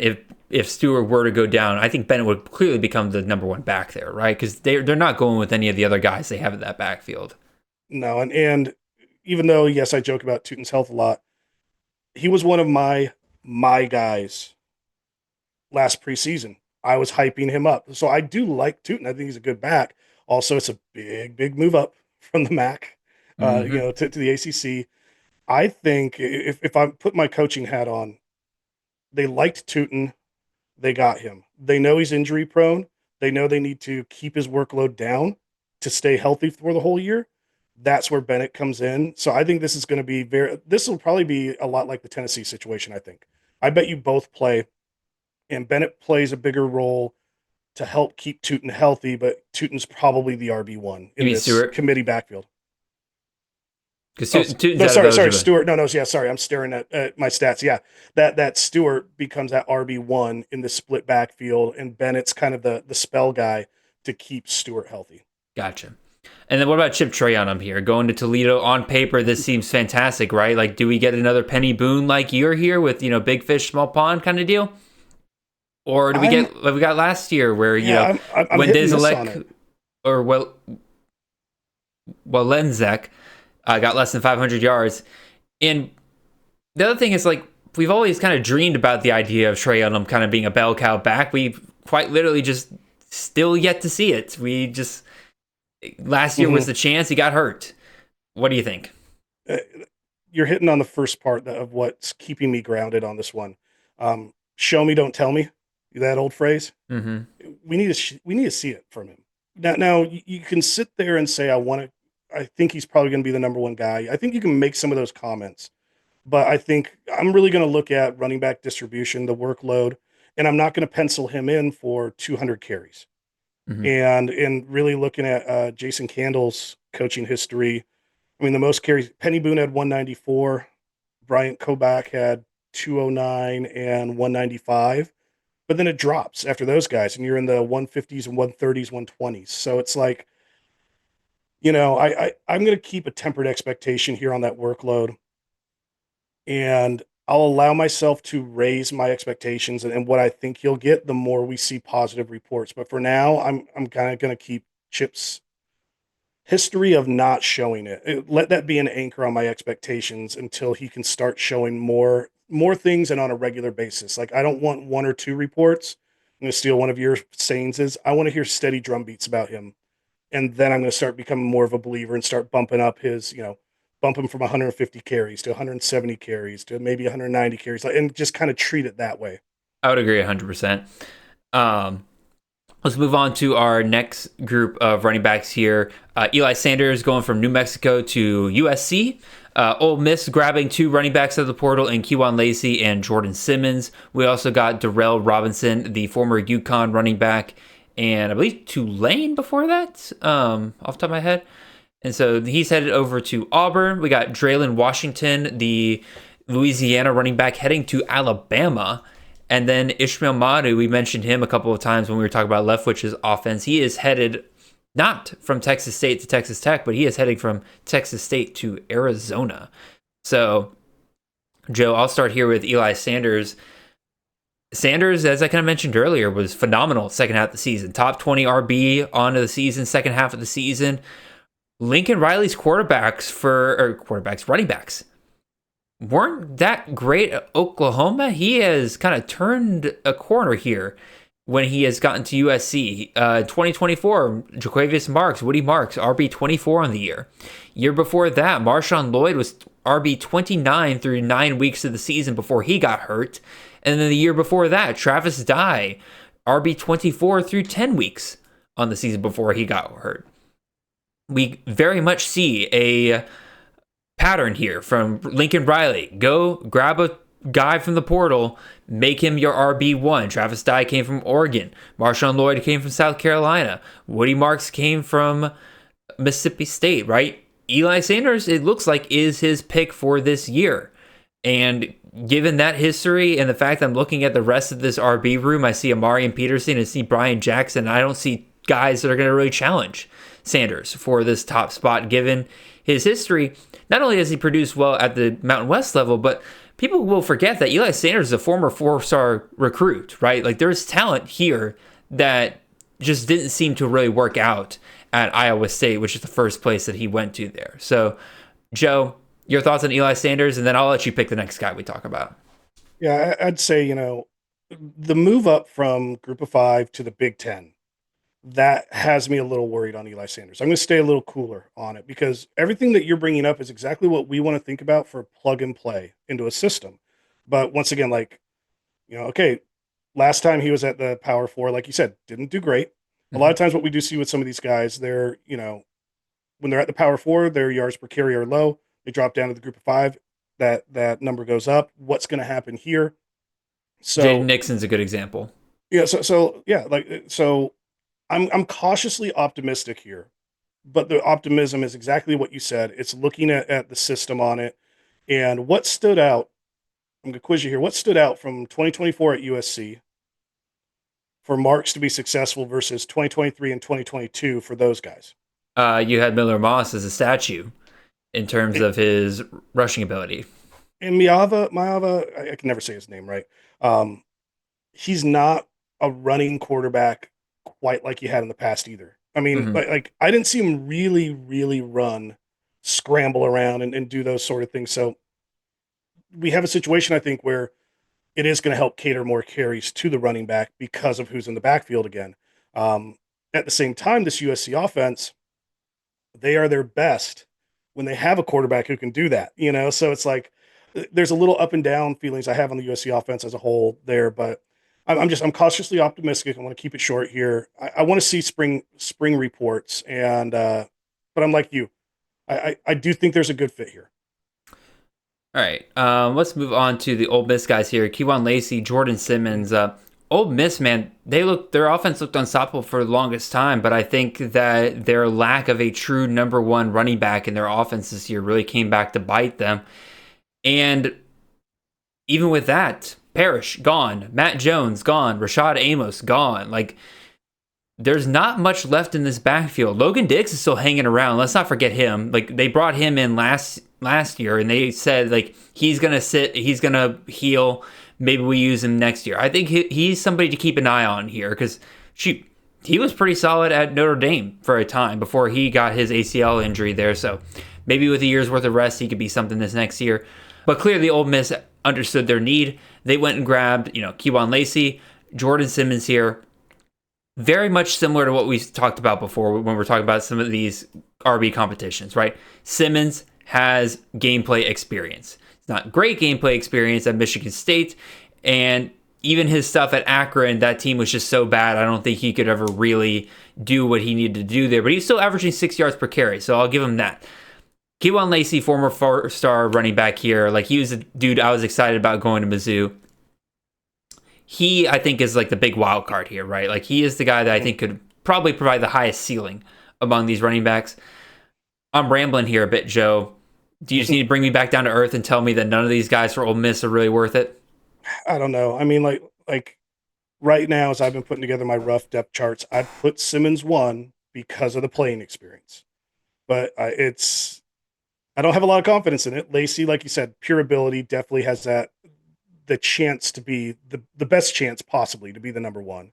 If Stewart were to go down, I think Bennett would clearly become the number 1 back there, right? Because they're not going with any of the other guys they have in that backfield. No, and even though, yes, I joke about Tootin's health a lot, he was one of my guys last preseason. I was hyping him up. So I do like Tootin. I think he's a good back. Also, it's a big move up from the MAC, to the ACC. I think if I put my coaching hat on, they liked Tootin. They got him. They know he's injury prone. They know they need to keep his workload down to stay healthy for the whole year. That's where Bennett comes in. So I think this is going to be this will probably be a lot like the Tennessee situation, I think. I bet you both play, and Bennett plays a bigger role to help keep Tootin healthy, but Tootin's probably the RB1 in this committee backfield. Sorry, Stewart. Sorry, I'm staring at my stats. Yeah, that Stewart becomes that RB1 in the split backfield, and Bennett's kind of the spell guy to keep Stewart healthy. Gotcha. And then what about Chip Trayanum here? Going to Toledo, on paper, this seems fantastic, right? Like, do we get another Penny Boone like year here with, big fish, small pond kind of deal? Or do we get what we got last year where, I'm when Dezalek or Lenzek got less than 500 yards. And the other thing is, like, we've always kind of dreamed about the idea of Trayanum kind of being a bell cow back. We've quite literally just still yet to see it. We just... Last year was the chance. He got hurt. What do you think? You're hitting on the first part of what's keeping me grounded on this one. Show me, don't tell me. That old phrase. Mm-hmm. We need to see it from him. Now you can sit there and say, I think he's probably going to be the number 1 guy. I think you can make some of those comments, but I think I'm really going to look at running back distribution, the workload, and I'm not going to pencil him in for 200 carries. Hmm. And really looking at Jason Candle's coaching history, I mean, the most carries, Penny Boone had 194, Bryant Kobach had 209 and 195, but then it drops after those guys, and you're in the 150s and 130s, 120s. So it's like, I'm going to keep a tempered expectation here on that workload, and I'll allow myself to raise my expectations and what I think he'll get the more we see positive reports. But for now, I'm kind of going to keep Chip's history of not showing it. Let that be an anchor on my expectations until he can start showing more things and on a regular basis. Like, I don't want one or two reports. I'm going to steal one of your sayings. Is I want to hear steady drum beats about him, and then I'm going to start becoming more of a believer and start bumping up his, bump him from 150 carries to 170 carries to maybe 190 carries, and just kind of treat it that way. I would agree 100%. Let's move on to our next group of running backs here. Eli Sanders going from New Mexico to USC. Ole Miss grabbing 2 running backs out of the portal in Kewan Lacey and Jordan Simmons. We also got Darrell Robinson, the former UConn running back, and I believe Tulane before that, off the top of my head. And so he's headed over to Auburn. We got Draylon Washington, the Louisiana running back, heading to Alabama. And then Ishmael Madu, we mentioned him a couple of times when we were talking about Leftwich's offense. He is headed not from Texas State to Texas Tech, but he is heading from Texas State to Arizona. So, Joe, I'll start here with Eli Sanders. Sanders, as I kind of mentioned earlier, was phenomenal second half of the season. Top 20 RB onto the season, second half of the season. Lincoln Riley's running backs weren't that great at Oklahoma. He has kind of turned a corner here when he has gotten to USC. 2024, Jaquavius Marks, Woody Marks, RB 24 on the year. Year before that, Marshawn Lloyd was RB 29 through 9 weeks of the season before he got hurt. And then the year before that, Travis Dye, RB 24 through 10 weeks on the season before he got hurt. We very much see a pattern here from Lincoln Riley. Go grab a guy from the portal, make him your RB1. Travis Dye came from Oregon. Marshawn Lloyd came from South Carolina. Woody Marks came from Mississippi State, right? Eli Sanders, it looks like, is his pick for this year. And given that history and the fact that I'm looking at the rest of this RB room, I see Amarian Peterson, I see Brian Jackson. I don't see guys that are going to really challenge Sanders for this top spot given his history. Not only does he produce well at the Mountain West level, but people will forget that Eli Sanders is a former 4-star recruit, right? Like, there's talent here that just didn't seem to really work out at Iowa State, which is the first place that he went to there. So, Joe, your thoughts on Eli Sanders, and then I'll let you pick the next guy we talk about. Yeah, I'd say, the move up from Group of 5 to the Big Ten, that has me a little worried on Eli Sanders. I'm going to stay a little cooler on it because everything that you're bringing up is exactly what we want to think about for plug and play into a system. But once again, okay, last time he was at the Power 4, like you said, didn't do great. A lot of times what we do see with some of these guys, they're, when they're at the Power 4, their yards per carry are low. They drop down to the Group of 5. That number goes up. What's going to happen here? So Jaden Nixon's a good example. Yeah. So I'm cautiously optimistic here, but the optimism is exactly what you said. It's looking at the system on it and what stood out. I'm going to quiz you here. What stood out from 2024 at USC for Marks to be successful versus 2023 and 2022 for those guys? You had Miller Moss as a statue in terms of his rushing ability. And Maava, I can never say his name right. He's not a running quarterback quite like he had in the past either. I mean, like I didn't see him really, really run, scramble around and do those sort of things. So we have a situation, I think, where it is going to help cater more carries to the running back because of who's in the backfield again. At the same time, this USC offense, they are their best when they have a quarterback who can do that, So it's like there's a little up and down feelings I have on the USC offense as a whole there, but I'm cautiously optimistic. I want to keep it short here. I want to see spring reports, and but I'm like you. I do think there's a good fit here. All right, let's move on to the Ole Miss guys here. Kewan Lacey, Jordan Simmons. Ole Miss, man, their offense looked unstoppable for the longest time, but I think that their lack of a true number one running back in their offense this year really came back to bite them. And even with that, Parrish gone, Matt Jones gone, Rashad Amos gone. Like, there's not much left in this backfield. Logan Diggs is still hanging around. Let's not forget him. Like, they brought him in last year, and they said like he's gonna sit, he's gonna heal. Maybe we use him next year. I think he's somebody to keep an eye on here because he was pretty solid at Notre Dame for a time before he got his ACL injury there. So maybe with a year's worth of rest, he could be something this next year. But clearly, Ole Miss understood their need. They went and grabbed, Kewan Lacey, Jordan Simmons here. Very much similar to what we talked about before when we're talking about some of these RB competitions, right? Simmons has gameplay experience. It's not great gameplay experience at Michigan State, and even his stuff at Akron, that team was just so bad, I don't think he could ever really do what he needed to do there. But he's still averaging 6 yards per carry, so I'll give him that. Kewan Lacey, former four-star running back here, like he was a dude I was excited about going to Mizzou. He, I think, is like the big wild card here, right? Like he is the guy that I think could probably provide the highest ceiling among these running backs. I'm rambling here a bit, Joe. Do you just need to bring me back down to earth and tell me that none of these guys for Ole Miss are really worth it? I don't know. I mean, like right now, as I've been putting together my rough depth charts, I've put Simmons 1 because of the playing experience. But I don't have a lot of confidence in it. Lacey, like you said, pure ability, definitely has the chance to be the best chance possibly to be the number one.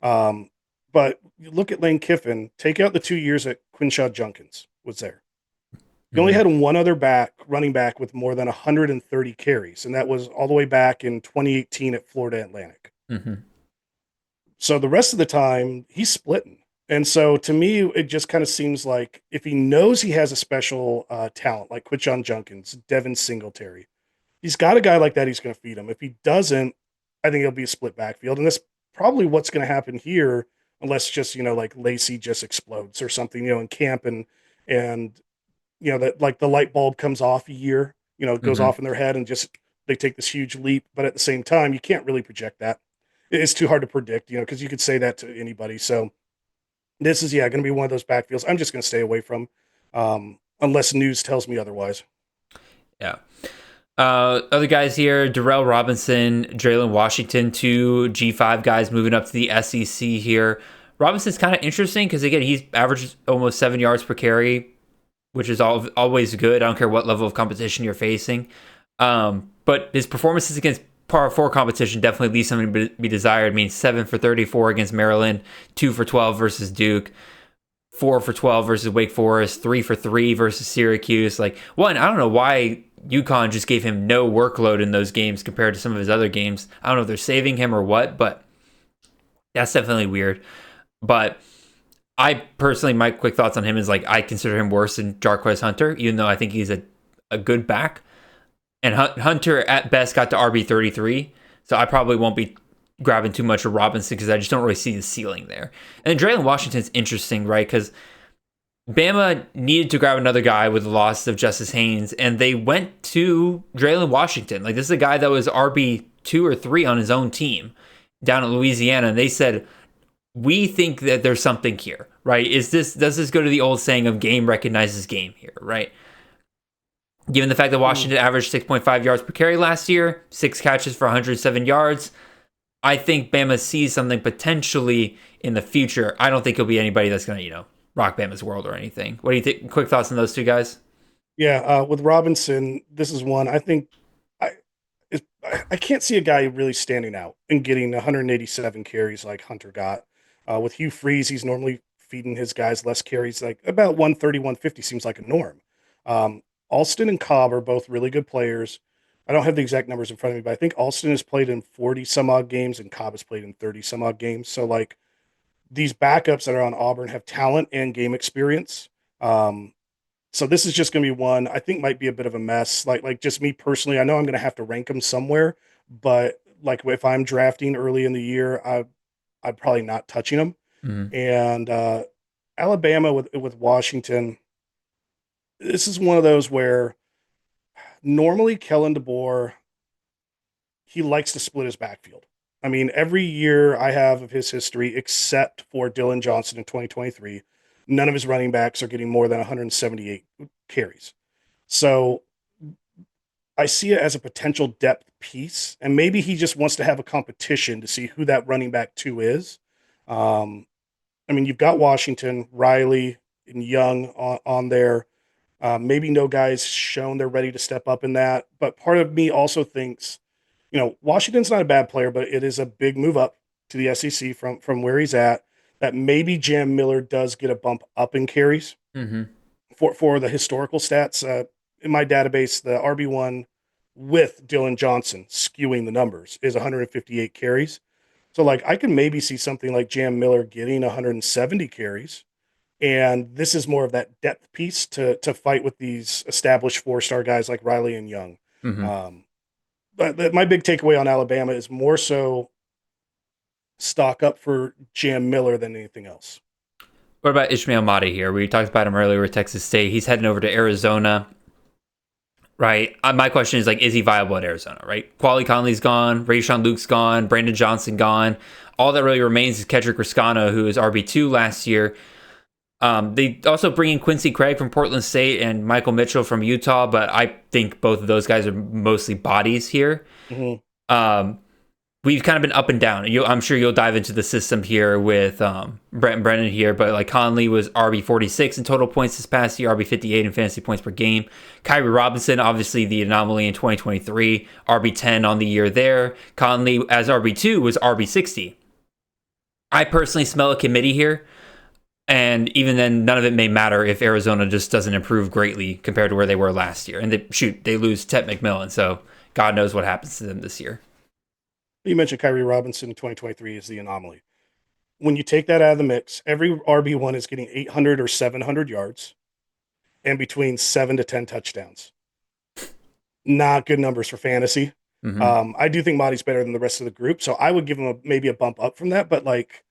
But you look at Lane Kiffin, take out the 2 years that Quinshad Junkins was there. He only had one other running back with more than 130 carries, and that was all the way back in 2018 at Florida Atlantic. Mm-hmm. So the rest of the time, he's splitting. And so to me, it just kind of seems like if he knows he has a special talent like Quinshad Junkins, Devin Singletary, he's got a guy like that, he's going to feed him. If he doesn't, I think it'll be a split backfield. And that's probably what's going to happen here, unless just, like Lacey just explodes or something, in camp and that like the light bulb comes off a year, it goes off in their head and just they take this huge leap. But at the same time, you can't really project that. It's too hard to predict, because you could say that to anybody. So this is, going to be one of those backfields I'm just going to stay away from unless news tells me otherwise. Yeah. Other guys here, Darrell Robinson, Draylen Washington, 2 G5 guys moving up to the SEC here. Robinson's kind of interesting because, again, he's averaged almost 7 yards per carry, which is always good. I don't care what level of competition you're facing. But his performances against Par 4 competition definitely leaves something to be desired. I mean, 7 for 34 against Maryland, 2 for 12 versus Duke, 4 for 12 versus Wake Forest, 3 for 3 versus Syracuse. Like, I don't know why UConn just gave him no workload in those games compared to some of his other games. I don't know if they're saving him or what, but that's definitely weird. But I personally, my quick thoughts on him is like I consider him worse than Jarquez Hunter, even though I think he's a good back. And Hunter at best got to RB33, so I probably won't be grabbing too much of Robinson because I just don't really see the ceiling there. And Draylen Washington's interesting, right? Because Bama needed to grab another guy with the loss of Justice Haynes, and they went to Draylen Washington. Like, this is a guy that was RB2 or 3 on his own team down in Louisiana, and they said, we think that there's something here, right? Does this go to the old saying of game recognizes game here, right? Given the fact that Washington averaged 6.5 yards per carry last year, 6 catches for 107 yards, I think Bama sees something potentially in the future. I don't think he'll be anybody that's going to, rock Bama's world or anything. What do you think? Quick thoughts on those two guys? Yeah, with Robinson, this is one I think I can't see a guy really standing out and getting 187 carries like Hunter got. With Hugh Freeze, he's normally feeding his guys less carries, like about 130, 150 seems like a norm. Alston and Cobb are both really good players. I don't have the exact numbers in front of me, but I think Alston has played in 40 some odd games and Cobb has played in 30 some odd games. So like these backups that are on Auburn have talent and game experience. So this is just going to be one I think might be a bit of a mess. Like just me personally, I know I'm going to have to rank them somewhere, but like if I'm drafting early in the year, I'm probably not touching them. Mm-hmm. And Alabama with Washington, this is one of those where normally Kellen DeBoer, he likes to split his backfield. I mean, every year I have of his history, except for Dylan Johnson in 2023, none of his running backs are getting more than 178 carries. So I see it as a potential depth piece, and maybe he just wants to have a competition to see who that running back two is. Um, I mean, you've got Washington, Riley, and Young on there. Maybe no guys shown they're ready to step up in that, but part of me also thinks, Washington's not a bad player, but it is a big move up to the SEC from where he's at. That maybe Jam Miller does get a bump up in carries Mm-hmm. for the historical stats. In my database, the RB1 with Dylan Johnson skewing the numbers is 158 carries. So like I can maybe see something like Jam Miller getting 170 carries. And this is more of that depth piece to fight with these established 4-star guys like Riley and Young. Mm-hmm. But my big takeaway on Alabama is more so stock up for Jam Miller than anything else. What about Ishmael Mahdi here? We talked about him earlier with Texas State. He's heading over to Arizona, right? My question is, like, is he viable at Arizona, right? Quali Conley's gone. Rayshawn Luke's gone. Brandon Johnson gone. All that really remains is Kedrick Riscano, who was RB2 last year. They also bring in Quincy Craig from Portland State and Michael Mitchell from Utah, but I think both of those guys are mostly bodies here. Mm-hmm. We've kind of been up and down. I'm sure you'll dive into the system here with Brent and Brennan here, but like Conley was RB 46 in total points this past year, RB 58 in fantasy points per game. Kyrie Robinson, obviously the anomaly in 2023, RB 10 on the year there. Conley as RB 2 was RB 60. I personally smell a committee here. And even then, none of it may matter if Arizona just doesn't improve greatly compared to where they were last year. And they lose Tet McMillan, so God knows what happens to them this year. You mentioned Kyrie Robinson in 2023 is the anomaly. When you take that out of the mix, every RB1 is getting 800 or 700 yards and between 7 to 10 touchdowns. Not good numbers for fantasy. Mm-hmm. I do think Mahdi's better than the rest of the group, so I would give him maybe a bump up from that, but like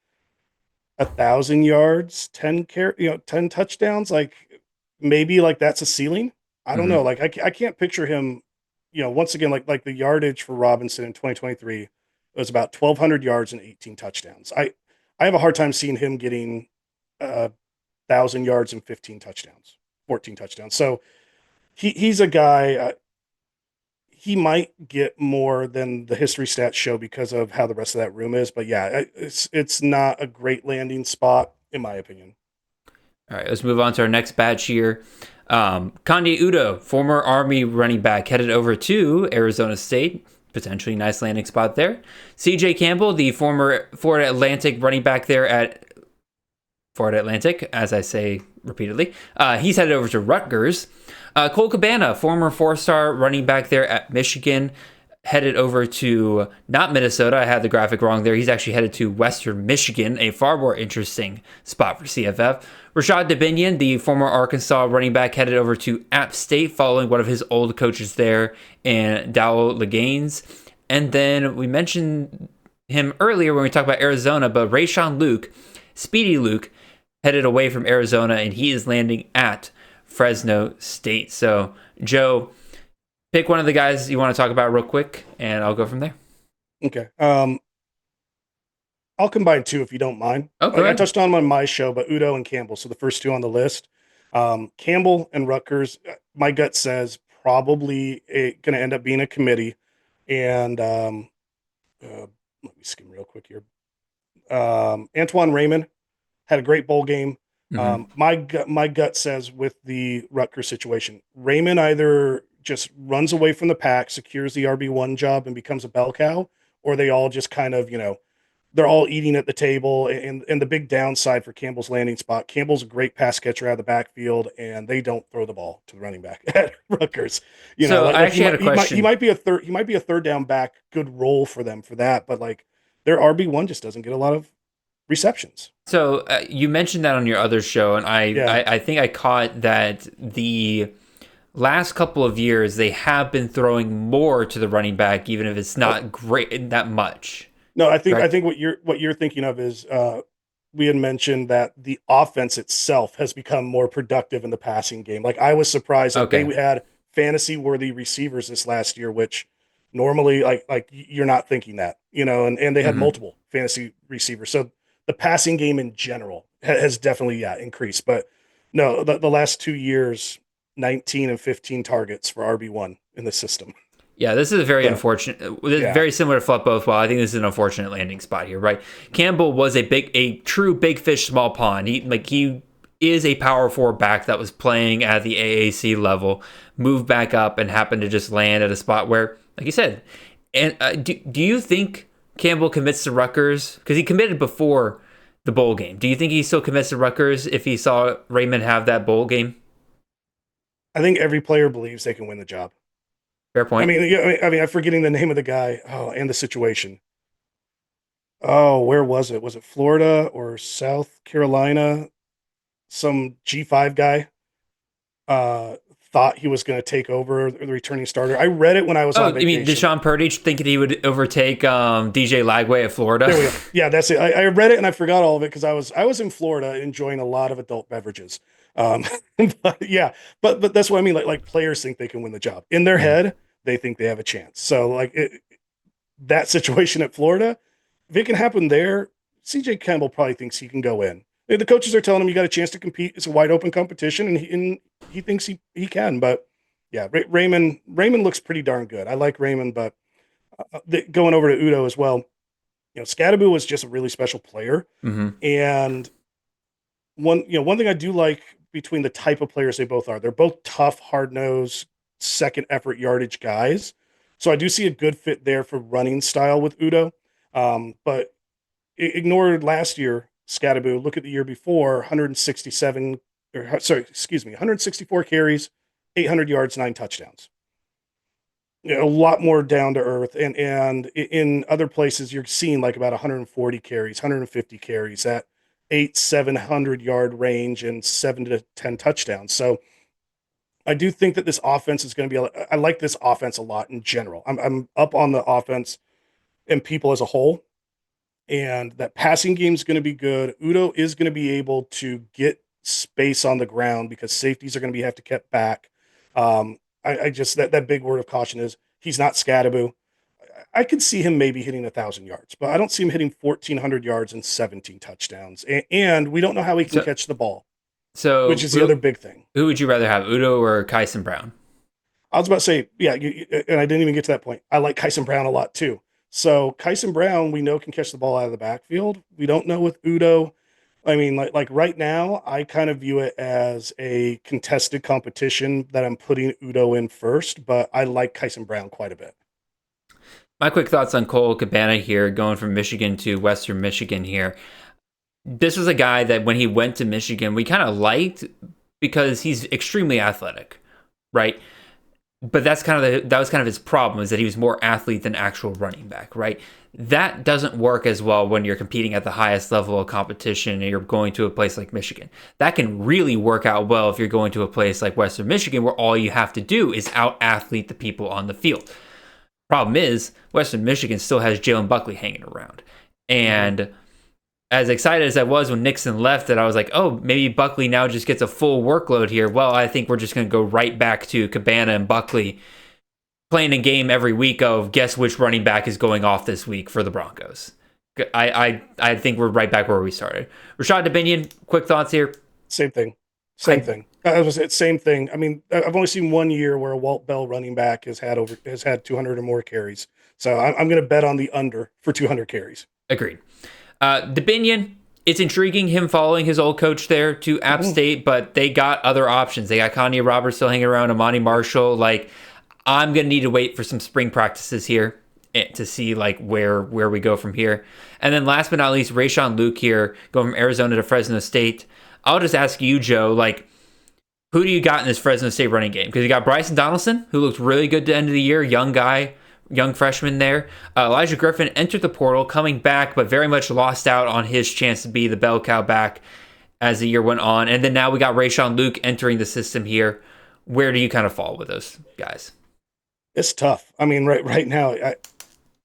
1,000 yards, 10 touchdowns, like maybe like that's a ceiling. I don't know. Like I can't picture him, once again, like the yardage for Robinson in 2023 was about 1,200 yards and 18 touchdowns. I have a hard time seeing him getting 1,000 yards and 15 touchdowns, 14 touchdowns. So he's a guy, he might get more than the history stats show because of how the rest of that room is. But yeah, it's not a great landing spot, in my opinion. All right, let's move on to our next batch here. Kanye Udo, former Army running back, headed over to Arizona State. Potentially nice landing spot there. CJ Campbell, the former Florida Atlantic running back there at Florida Atlantic, as I say repeatedly. He's headed over to Rutgers. Cole Cabana, former 4-star running back there at Michigan, headed over to not Minnesota. I had the graphic wrong there. He's actually headed to Western Michigan, a far more interesting spot for CFF. Rashad Dubinion, the former Arkansas running back, headed over to App State following one of his old coaches there in Dow Leganes. And then we mentioned him earlier when we talked about Arizona, but Rayshawn Luke, Speedy Luke, headed away from Arizona, and he is landing at Fresno State. So, Joe, pick one of the guys you want to talk about real quick, and I'll go from there. Okay. I'll combine two if you don't mind. Oh, I touched on them on my show, but Udo and Campbell, so the first two on the list. Campbell and Rutgers, my gut says probably going to end up being a committee. And let me skim real quick here. Antoine Raymond had a great bowl game. Mm-hmm. My gut says with the Rutgers situation, Raymond either just runs away from the pack, secures the RB1 job, and becomes a bell cow, or they all just kind of, they're all eating at the table. And the big downside for Campbell's landing spot, Campbell's a great pass catcher out of the backfield, and they don't throw the ball to the running back at Rutgers. I actually had a question. He might be a third down back, good role for them for that, but like their RB1 just doesn't get a lot of receptions. So you mentioned that on your other show, and I think I caught that the last couple of years they have been throwing more to the running back, even if it's not great that much. No, I think what you're thinking of is we had mentioned that the offense itself has become more productive in the passing game. Like I was surprised that they had fantasy worthy receivers this last year, which Normally, like you're not thinking that, and they had Hmm. multiple fantasy receivers. So the passing game in general has definitely, increased. But no, the last 2 years, 19 and 15 targets for RB1 in the system. Yeah, this is a very So unfortunate, yeah, very similar to Fluff both. Well, I think this is an unfortunate landing spot here, right? Campbell was a true big fish, small pond. He is a power forward back that was playing at the AAC level, moved back up, and happened to just land at a spot where, like you said, and do you think Campbell commits to Rutgers because he committed before the bowl game? Do you think he still commits to Rutgers if he saw Raymond have that bowl game? I think every player believes they can win the job. Fair I point. mean, I'm forgetting the name of the guy. Oh, and the situation. Oh, where was it? Was it Florida or South Carolina? Some G5 guy thought he was going to take over the returning starter. I read it when I was on Oh, you mean vacation. Deshaun Purdy thinking he would overtake DJ Lagway at Florida? There we go. Yeah, that's it. I read it and I forgot all of it because I was in Florida enjoying a lot of adult beverages. Um, but yeah, but that's what I mean. Like players think they can win the job in their Mhm. head. They think they have a chance. So that situation at Florida, if it can happen there, CJ Campbell probably thinks he can go in. The coaches are telling him you got a chance to compete. It's a wide open competition, and he thinks he can. But yeah, Raymond looks pretty darn good. I like Raymond, but going over to Udo as well. Scadaboo was just a really special player, Hmm. and one thing I do like between the type of players they both are, they're both tough, hard nosed, second effort yardage guys. So I do see a good fit there for running style with Udo. But ignored last year, Scadaboo. Look at the year before, 167, or sorry, excuse me, 164 carries, 800 yards, 9 touchdowns. A lot more down to earth, and in other places you're seeing like about 140 carries, 150 carries, at 700 yard range and 7 to 10 touchdowns. So I do think that this offense is going to be. I like this offense a lot in general. I'm up on the offense and people as a whole, and that passing game is going to be good. Udo is going to be able to get space on the ground because safeties are going to be have to kept back. I just that big word of caution is he's not Scadaboo. I could see him maybe hitting 1,000 yards, but I don't see him hitting 1,400 yards and 17 touchdowns. And we don't know how he can So, catch the ball, which so is the other big thing. who would you rather have, Udo or Kyson Brown? I was about to say, yeah, and I didn't even get to that point. I like Kyson Brown a lot too. So Kyson Brown, we know can catch the ball out of the backfield. We don't know with Udo. I mean, like right now, I kind of view it as a contested competition that I'm putting Udo in first, but I like Kyson Brown quite a bit. My quick thoughts on Cole Cabana here, going from Michigan to Western Michigan here. This was a guy that when he went to Michigan, we kind of liked because he's extremely athletic, right? But that was kind of his problem, is that he was more athlete than actual running back, right? That doesn't work as well when you're competing at the highest level of competition and you're going to a place like Michigan. That can really work out well if you're going to a place like Western Michigan, where all you have to do is out athlete the people on the field. Problem is, Western Michigan still has Jalen Buckley hanging around. And as excited as I was when Nixon left, that I was like, oh, maybe Buckley now just gets a full workload here. Well, I think we're just going to go right back to Cabana and Buckley playing a game every week of guess which running back is going off this week for the Broncos. I think we're right back where we started. Rashad Dominion, quick thoughts here. Same thing. Same thing. It's same thing. I mean, I've only seen 1 year where a Walt Bell running back has had 200 or more carries. So I'm going to bet on the under for 200 carries. Agreed. Dominion, it's intriguing him following his old coach there to App State, but they got other options. They got Kanye Roberts still hanging around, Amani Marshall. Like, I'm going to need to wait for some spring practices here to see like where we go from here. And then last but not least, Rayshawn Luke here, going from Arizona to Fresno State. I'll just ask you, Joe, like, who do you got in this Fresno State running game? Because you got Bryson Donaldson, who looked really good at the end of the year, young guy, young freshman there. Elijah Griffin entered the portal, coming back, but very much lost out on his chance to be the bell cow back as the year went on. And then now we got Rayshawn Luke entering the system here. Where do you kind of fall with those guys? It's tough. I mean, right now,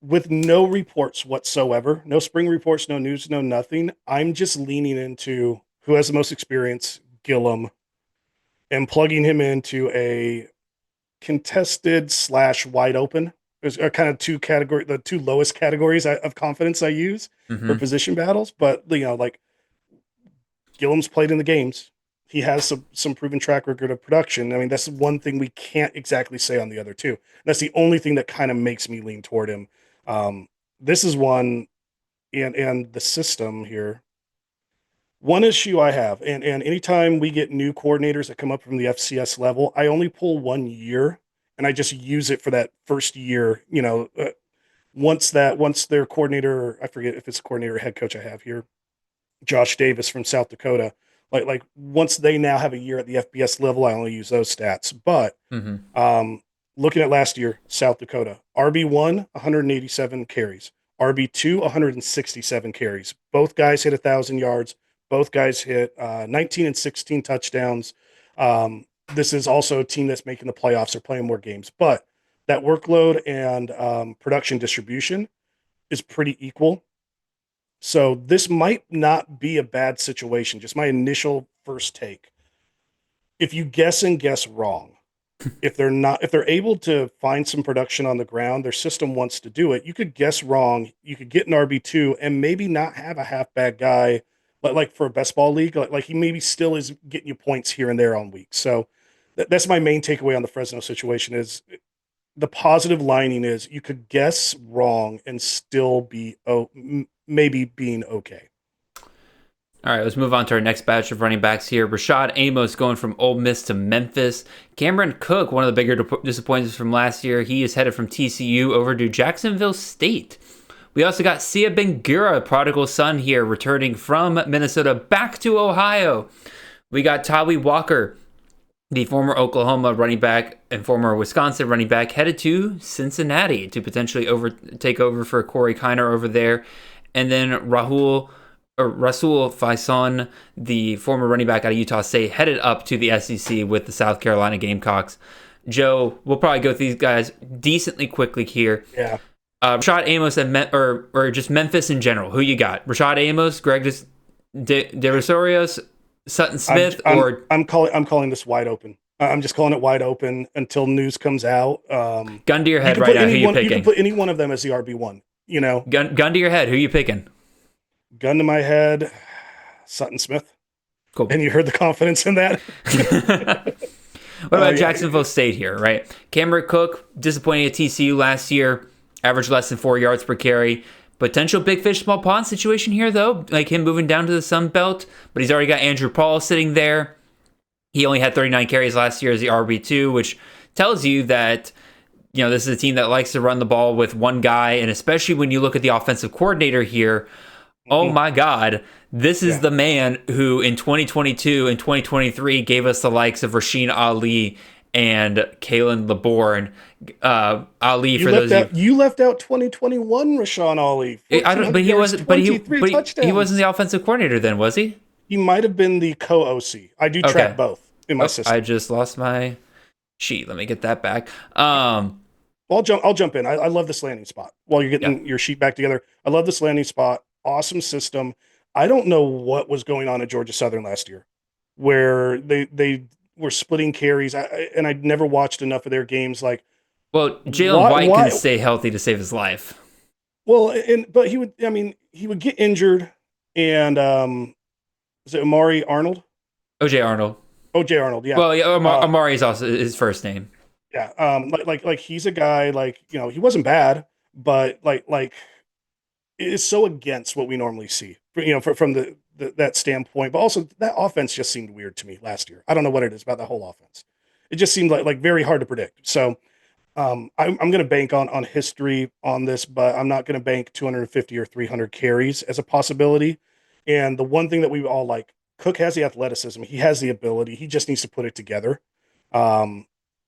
with no reports whatsoever, no spring reports, no news, no nothing, I'm just leaning into who has the most experience, Gillum, and plugging him into a contested / wide open There's kind of the two lowest categories of confidence I use for Mm-hmm. position battles. But like Gillum's played in the games. He has some proven track record of production. I mean, that's one thing we can't exactly say on the other two. That's the only thing that kind of makes me lean toward him. This is one, and the system here. One issue I have, and anytime we get new coordinators that come up from the FCS level, I only pull 1 year, and I just use it for that first year. Once their coordinator, I forget if it's coordinator or head coach I have here, Josh Davis from South Dakota. Like once they now have a year at the FBS level, I only use those stats. But Mm-hmm. looking at last year, South Dakota, RB1, 187 carries, RB2, 167 carries. Both guys hit 1,000 yards. Both guys hit 19 and 16 touchdowns. This is also a team that's making the playoffs or playing more games, but that workload and production distribution is pretty equal. So this might not be a bad situation. Just my initial first take. If you guess and guess wrong, if they're able to find some production on the ground, their system wants to do it. You could guess wrong. You could get an RB2 and maybe not have a half bad guy, but like for a best ball league, like he maybe still is getting you points here and there on weeks. So that's my main takeaway on the Fresno situation is the positive lining is you could guess wrong and still be maybe being okay. All right, let's move on to our next batch of running backs here. Rashad Amos going from Ole Miss to Memphis. Cameron Cook, one of the bigger disappointments from last year. He is headed from TCU over to Jacksonville State. We also got Sia Bengura, prodigal son here, returning from Minnesota back to Ohio. We got Tawi Walker, the former Oklahoma running back and former Wisconsin running back, headed to Cincinnati to potentially take over for Corey Kiner over there. And then Rasul Faison, the former running back out of Utah State, headed up to the SEC with the South Carolina Gamecocks. Joe, we'll probably go through these guys decently quickly here. Yeah. Rashad Amos or just Memphis in general. Who you got? Rashad Amos, Greg DeRosarios, Sutton Smith, I'm calling this wide open. I'm just calling it wide open until news comes out. Gun to your head right now. Who you picking? You can put any one of them as the RB1. Gun to your head. Who you picking? Gun to my head, Sutton Smith. Cool. And you heard the confidence in that. What about Jacksonville State here, right? Cameron Cook, disappointing at TCU last year, averaged less than 4 yards per carry. Potential big fish, small pond situation here, though, like him moving down to the Sun Belt, but he's already got Andrew Paul sitting there. He only had 39 carries last year as the RB2, which tells you that, this is a team that likes to run the ball with one guy, and especially when you look at the offensive coordinator here, oh my God, this is the man who in 2022 and 2023 gave us the likes of Rasheen Ali and Kalen LeBourne. Ali, for those of you left out 2021 Rashawn Ali. But he wasn't. But he wasn't the offensive coordinator then, was he? He might have been the co-OC. I do track both in my system. I just lost my sheet. Let me get that back. I'll jump in. I love this landing spot while you're getting your sheet back together. I love this landing spot. Awesome system. I don't know what was going on at Georgia Southern last year, where they were splitting carries. And I'd never watched enough of their games. Like, well, Jalen White couldn't stay healthy to save his life. Well, but he would get injured, and is it Amari Arnold? OJ Arnold. OJ Arnold, yeah. Well, Amari is also his first name. Yeah, like he's a guy, like, he wasn't bad, but like it's so against what we normally see, from that standpoint. But also that offense just seemed weird to me last year. I don't know what it is about the whole offense. It just seemed like very hard to predict. So I'm going to bank on history on this, but I'm not going to bank 250 or 300 carries as a possibility. And the one thing that we all like, Cook has the athleticism. He has the ability. He just needs to put it together.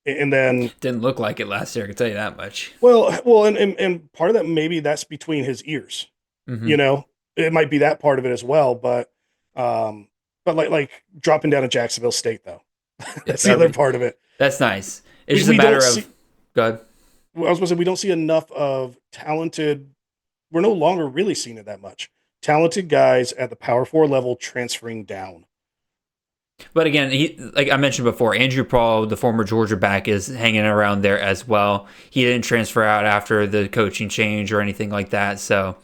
And then didn't look like it last year, I can tell you that much. Well, and part of that, maybe that's between his ears. Mm-hmm. It might be that part of it as well. But like dropping down to Jacksonville State, though, that's the other part of it. That's nice. It's just a matter of. Go ahead. I was going to say, we don't see enough of talented. We're no longer really seeing it that much. Talented guys at the Power 4 level transferring down. But again, like I mentioned before, Andrew Paul, the former Georgia back, is hanging around there as well. He didn't transfer out after the coaching change or anything like that. So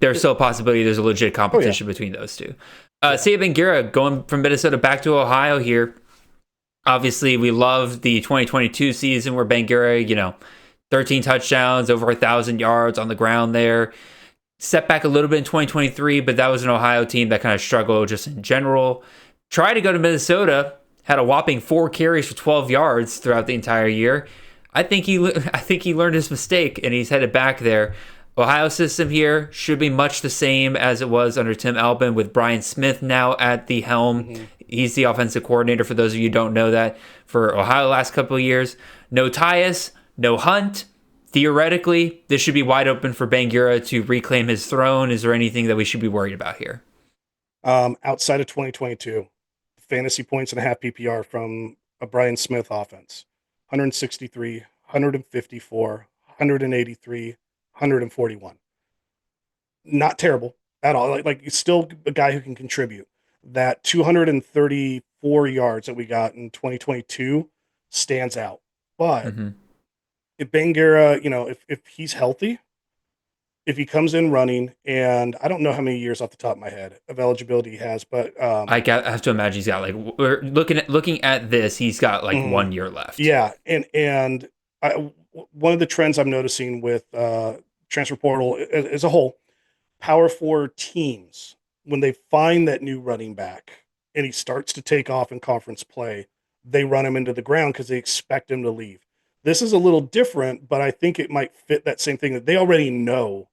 there's still a possibility there's a legit competition between those two. Sia Bangira going from Minnesota back to Ohio here. Obviously, we love the 2022 season where Bangira, 13 touchdowns, over 1,000 yards on the ground there. Set back a little bit in 2023, but that was an Ohio team that kind of struggled just in general. Tried to go to Minnesota, had a whopping 4 carries for 12 yards throughout the entire year. I think he learned his mistake, and he's headed back there. Ohio system here should be much the same as it was under Tim Albin, with Brian Smith now at the helm. Mm-hmm. He's the offensive coordinator, for those of you who don't know that, for Ohio the last couple of years. No Tyus, no Hunt. Theoretically, this should be wide open for Bangira to reclaim his throne. Is there anything that we should be worried about here? Outside of 2022, fantasy points and a half PPR from a Brian Smith offense: 163, 154, 183, 141. Not terrible at all. Like he's still a guy who can contribute. That 234 yards that we got in 2022 stands out. But if Bangira, if he's healthy, if he comes in running, and I don't know how many years off the top of my head of eligibility he has, but I have to imagine he's got we're looking at this, he's got 1 year left. Yeah, and one of the trends I'm noticing with transfer portal as a whole, Power 4 teams, when they find that new running back and he starts to take off in conference play, they run him into the ground because they expect him to leave. This is a little different, but I think it might fit that same thing, that they already know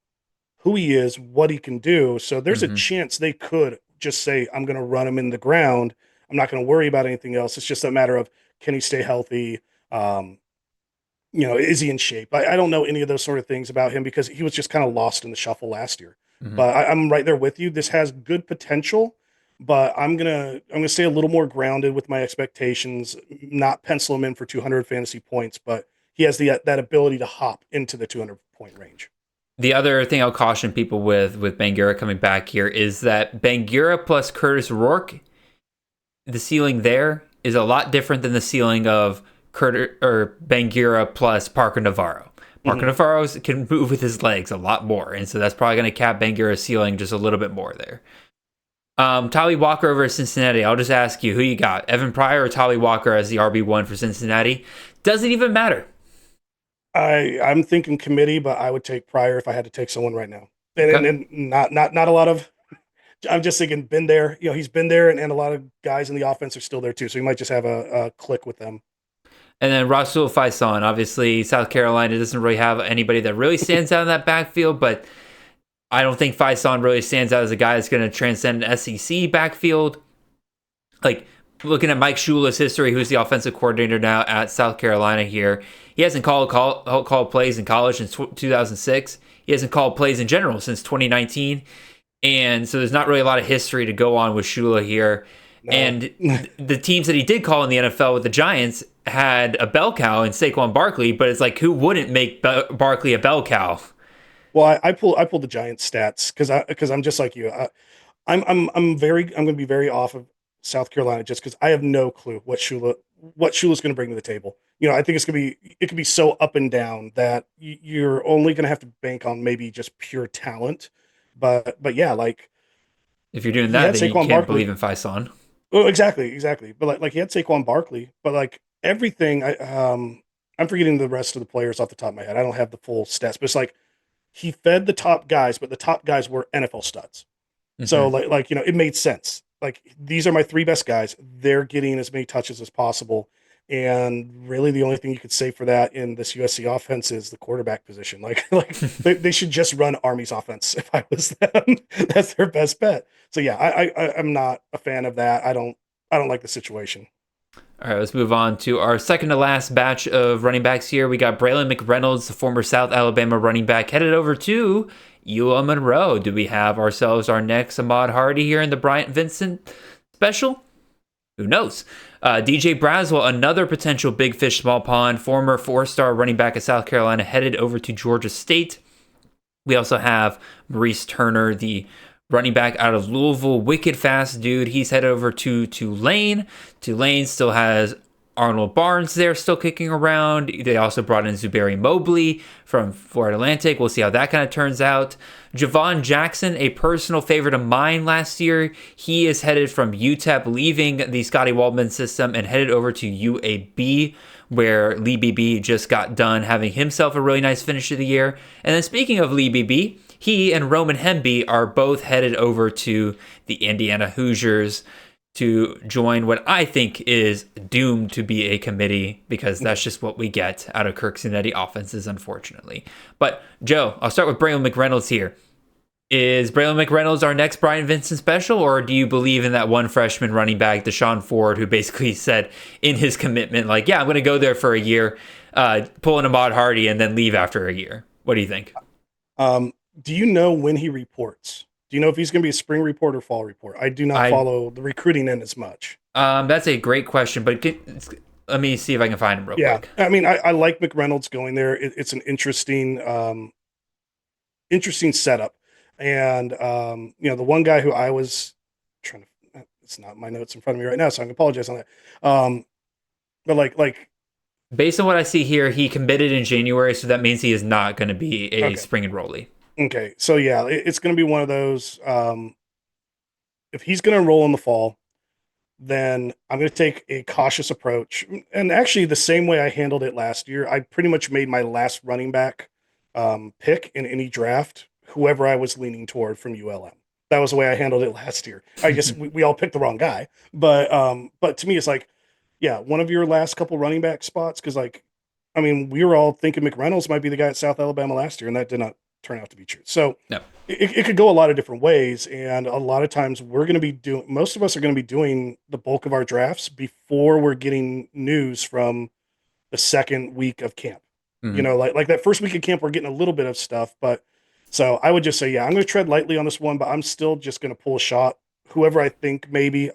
who he is, what he can do. So there's a chance they could just say, I'm going to run him in the ground. I'm not going to worry about anything else. It's just a matter of, can he stay healthy? Is he in shape? I don't know any of those sort of things about him because he was just kind of lost in the shuffle last year. But I'm right there with you. This has good potential, but I'm gonna stay a little more grounded with my expectations. Not pencil him in for 200 fantasy points, but he has that ability to hop into the 200 point range. The other thing I'll caution people with Bangira coming back here is that Bangira plus Curtis Rourke, the ceiling there is a lot different than the ceiling of Bangira plus Parker Navarro. Parker Navarro can move with his legs a lot more, and so that's probably going to cap Bangira's ceiling just a little bit more there. Tolly Walker over at Cincinnati. I'll just ask you, who you got? Evan Pryor or Tolly Walker as the RB1 for Cincinnati? Doesn't even matter. I'm thinking committee, but I would take Pryor if I had to take someone right now. And not a lot of. I'm just thinking, been there. He's been there, and a lot of guys in the offense are still there too. So you might just have a click with them. And then Rasul Faison. Obviously, South Carolina doesn't really have anybody that really stands out in that backfield, but I don't think Faison really stands out as a guy that's going to transcend an SEC backfield. Like, looking at Mike Shula's history, who's the offensive coordinator now at South Carolina here, he hasn't called plays in college since 2006. He hasn't called plays in general since 2019. And so there's not really a lot of history to go on with Shula here. No. And the teams that he did call in the NFL with the Giants had a bell cow in Saquon Barkley, but it's like, who wouldn't make Barkley a bell cow? Well, I pulled the Giants stats because I'm just like you. I'm going to be very off of South Carolina just because I have no clue what Shula's going to bring to the table. I think it could be so up and down that you're only going to have to bank on maybe just pure talent. But yeah, like if you're doing that, then you can't believe in Faison. Oh, exactly. But like he had Saquon Barkley, but like everything, I'm forgetting the rest of the players off the top of my head. I don't have the full stats, but it's like he fed the top guys, but the top guys were NFL studs. So like it made sense. Like, these are my 3 best guys. They're getting as many touches as possible. And really the only thing you could say for that in this USC offense is the quarterback position. Like they should just run Army's offense if I was them. That's their best bet. So yeah, I'm not a fan of that. I don't like the situation. All right, let's move on to our second to last batch of running backs here. We got Braylon McReynolds, the former South Alabama running back, headed over to UL Monroe. Do we have ourselves our next Aad Hardy here in the Bryant Vincent special? Who knows? DJ Braswell, another potential big fish, small pond, former 4-star running back at South Carolina, headed over to Georgia State. We also have Maurice Turner, the running back out of Louisville, wicked fast dude. He's headed over to Tulane. Tulane still has Arnold Barnes there still kicking around. They also brought in Zuberi Mobley from Florida Atlantic. We'll see how that kind of turns out. Javon Jackson, a personal favorite of mine last year. He is headed from UTEP, leaving the Scotty Waldman system and headed over to UAB, where Lee Beebe just got done having himself a really nice finish of the year. And then speaking of Lee Beebe, he and Roman Hemby are both headed over to the Indiana Hoosiers to join what I think is doomed to be a committee, because that's just what we get out of Kirk Cinetti offenses, unfortunately. But Joe, I'll start with Braylon McReynolds here. Is Braylon McReynolds our next Brian Vincent special, or do you believe in that one freshman running back, Deshaun Ford, who basically said in his commitment, like, yeah, I'm going to go there for a year, pull in Aad Hardy, and then leave after a year? What do you think? Do you know when he reports? Do you know if he's going to be a spring report or fall report? I do not follow the recruiting end as much. That's a great question, but let me see if I can find him real quick. I mean, I like McReynolds going there. It's an interesting setup. And, the one guy who I was trying to, it's not my notes in front of me right now, so I can apologize on that. But like, based on what I see here, he committed in January, so that means he is not going to be a spring enrollee. Okay, so yeah, it's going to be one of those. If he's going to enroll in the fall, then I'm going to take a cautious approach. And actually, the same way I handled it last year, I pretty much made my last running back pick in any draft whoever I was leaning toward from ULM. That was the way I handled it last year. I guess we all picked the wrong guy, but to me, it's like, yeah, one of your last couple running back spots, because we were all thinking McReynolds might be the guy at South Alabama last year, and that did not turn out to be true. So no. It could go a lot of different ways, and a lot of times most of us are going to be doing the bulk of our drafts before we're getting news from the second week of camp. Mm-hmm. Like that first week of camp, we're getting a little bit of stuff, but so I would just say, yeah, I'm going to tread lightly on this one, but I'm still just going to pull a shot. Whoever I think maybe,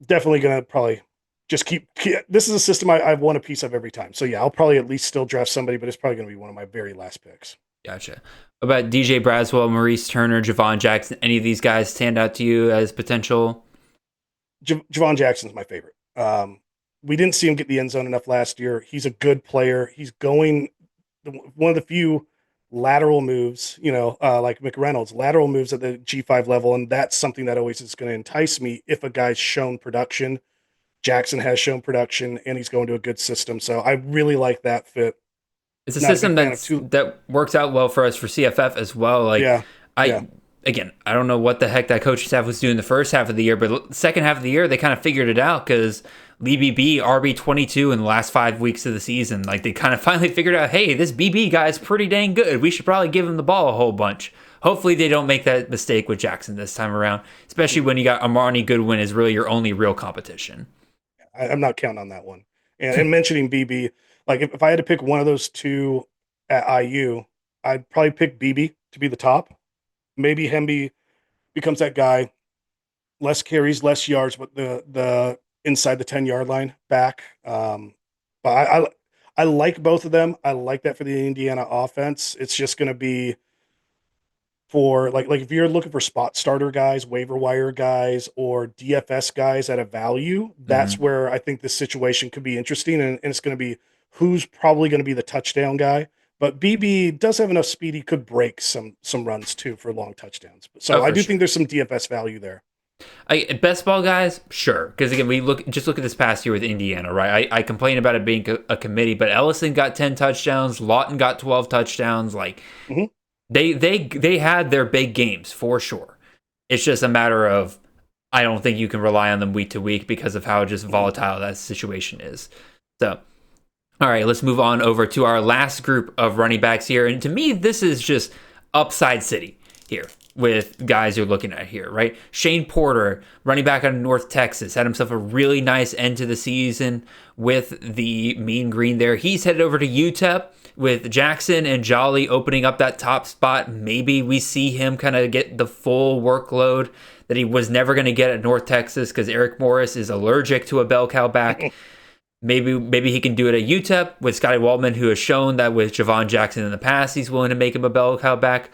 definitely going to probably just keep. This is a system I've won a piece of every time. So yeah, I'll probably at least still draft somebody, but it's probably going to be one of my very last picks. Gotcha. About DJ Braswell, Maurice Turner, Javon Jackson, any of these guys stand out to you as potential? Javon Jackson's my favorite. We didn't see him get the end zone enough last year. He's a good player. He's going one of the few lateral moves, like McReynolds, lateral moves at the G5 level, and that's something that always is going to entice me if a guy's shown production. Jackson has shown production, and he's going to a good system, so I really like that fit. It's a system that works out well for us for CFF as well. Again, I don't know what the heck that coaching staff was doing the first half of the year, but the second half of the year, they kind of figured it out, because Lee BB, RB22 in the last 5 weeks of the season. Like, they kind of finally figured out, hey, this BB guy is pretty dang good. We should probably give him the ball a whole bunch. Hopefully they don't make that mistake with Jackson this time around, especially when you got Armani Goodwin is really your only real competition. I'm not counting on that one. And mentioning BB, like if I had to pick one of those two at IU, I'd probably pick BB to be the top. Maybe Hemby becomes that guy, less carries, less yards, but the inside the 10-yard line back. But I like both of them. I like that for the Indiana offense. It's just going to be for like if you're looking for spot starter guys, waiver wire guys, or DFS guys at a value, that's where I think this situation could be interesting. And it's going to be who's probably going to be the touchdown guy. But BB does have enough speed; he could break some runs too for long touchdowns. So I do think there's some DFS value there. Best ball guys, sure. Because again, look at this past year with Indiana, right? I complain about it being a committee, but Ellison got 10 touchdowns, Lawton got 12 touchdowns. Like they had their big games for sure. It's just a matter of I don't think you can rely on them week to week because of how just volatile that situation is. So. All right, let's move on over to our last group of running backs here. And to me, this is just upside city here with guys you're looking at here, right? Shane Porter, running back out of North Texas, had himself a really nice end to the season with the Mean Green there. He's headed over to UTEP with Jackson and Jolly opening up that top spot. Maybe we see him kind of get the full workload that he was never going to get at North Texas because Eric Morris is allergic to a bell cow back. Maybe he can do it at UTEP with Scotty Waldman, who has shown that with Javon Jackson in the past, he's willing to make him a bell cow back.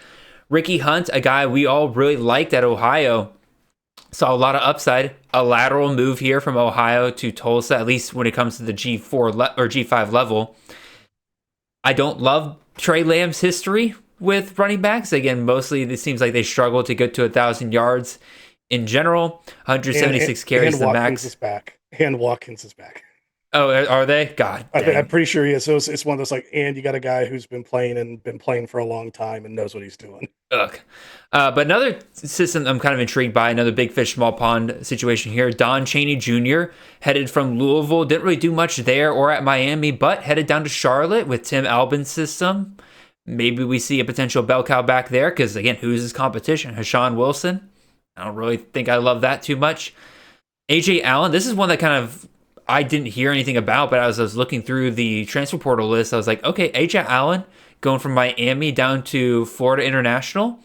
Ricky Hunt, a guy we all really liked at Ohio, saw a lot of upside. A lateral move here from Ohio to Tulsa, at least when it comes to the G4 or G5 level. I don't love Trey Lamb's history with running backs. Again, mostly it seems like they struggle to get to 1,000 yards in general. 176 carries the max. Is back. And Watkins is back. Oh, are they? God, I'm pretty sure he is. So it's one of those and you got a guy who's been playing for a long time and knows what he's doing. Ugh. But another system I'm kind of intrigued by, another big fish, small pond situation here. Don Chaney Jr. headed from Louisville. Didn't really do much there or at Miami, but headed down to Charlotte with Tim Albin's system. Maybe we see a potential bell cow back there because, again, who's his competition? Hashawn Wilson? I don't really think I love that too much. A.J. Allen, this is one that kind of I didn't hear anything about, but as I was looking through the transfer portal list, I was like, okay, A.J. Allen going from Miami down to Florida International.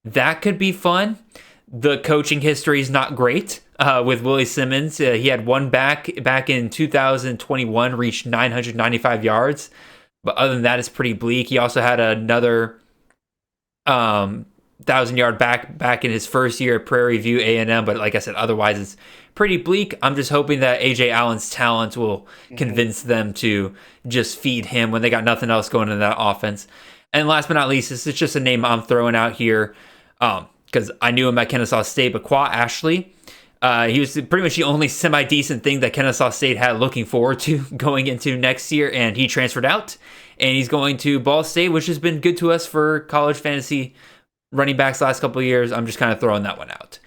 That could be fun. The coaching history is not great with Willie Simmons. He had one back in 2021, reached 995 yards. But other than that, it's pretty bleak. He also had another 1,000-yard back in his first year at Prairie View A&M. But like I said, otherwise it's pretty bleak. I'm just hoping that A.J. Allen's talent will convince them to just feed him when they got nothing else going in that offense. And last but not least, this is just a name I'm throwing out here because I knew him at Kennesaw State, but Qua Ashley. He was pretty much the only semi-decent thing that Kennesaw State had looking forward to going into next year, and he transferred out, and he's going to Ball State, which has been good to us for college fantasy running backs the last couple of years. I'm just kind of throwing that one out.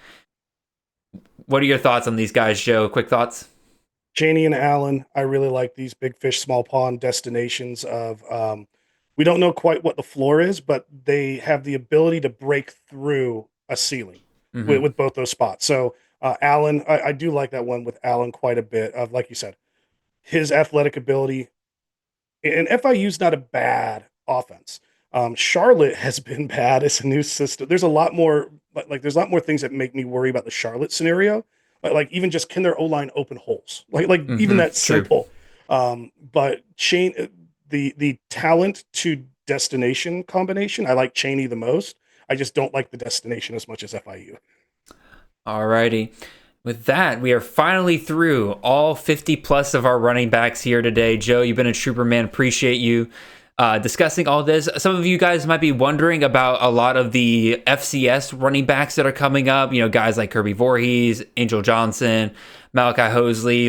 What are your thoughts on these guys, Joe? Quick thoughts? Chaney and Allen, I really like these big fish, small pond destinations of we don't know quite what the floor is, but they have the ability to break through a ceiling with both those spots. So Allen, I do like that one with Allen quite a bit of, like you said, his athletic ability. And FIU's not a bad offense. Charlotte has been bad as a new system. There's a lot more there's a lot more things that make me worry about the Charlotte scenario. Like even just can their O-line open holes? Even that simple. But the talent to destination combination, I like Chaney the most. I just don't like the destination as much as FIU. Alrighty. With that, we are finally through all 50 plus of our running backs here today. Joe, you've been a trooper, man. Appreciate you discussing all this. Some of you guys might be wondering about a lot of the FCS running backs that are coming up. You know, guys like Kirby Voorhees, Angel Johnson, Malachi Hosley.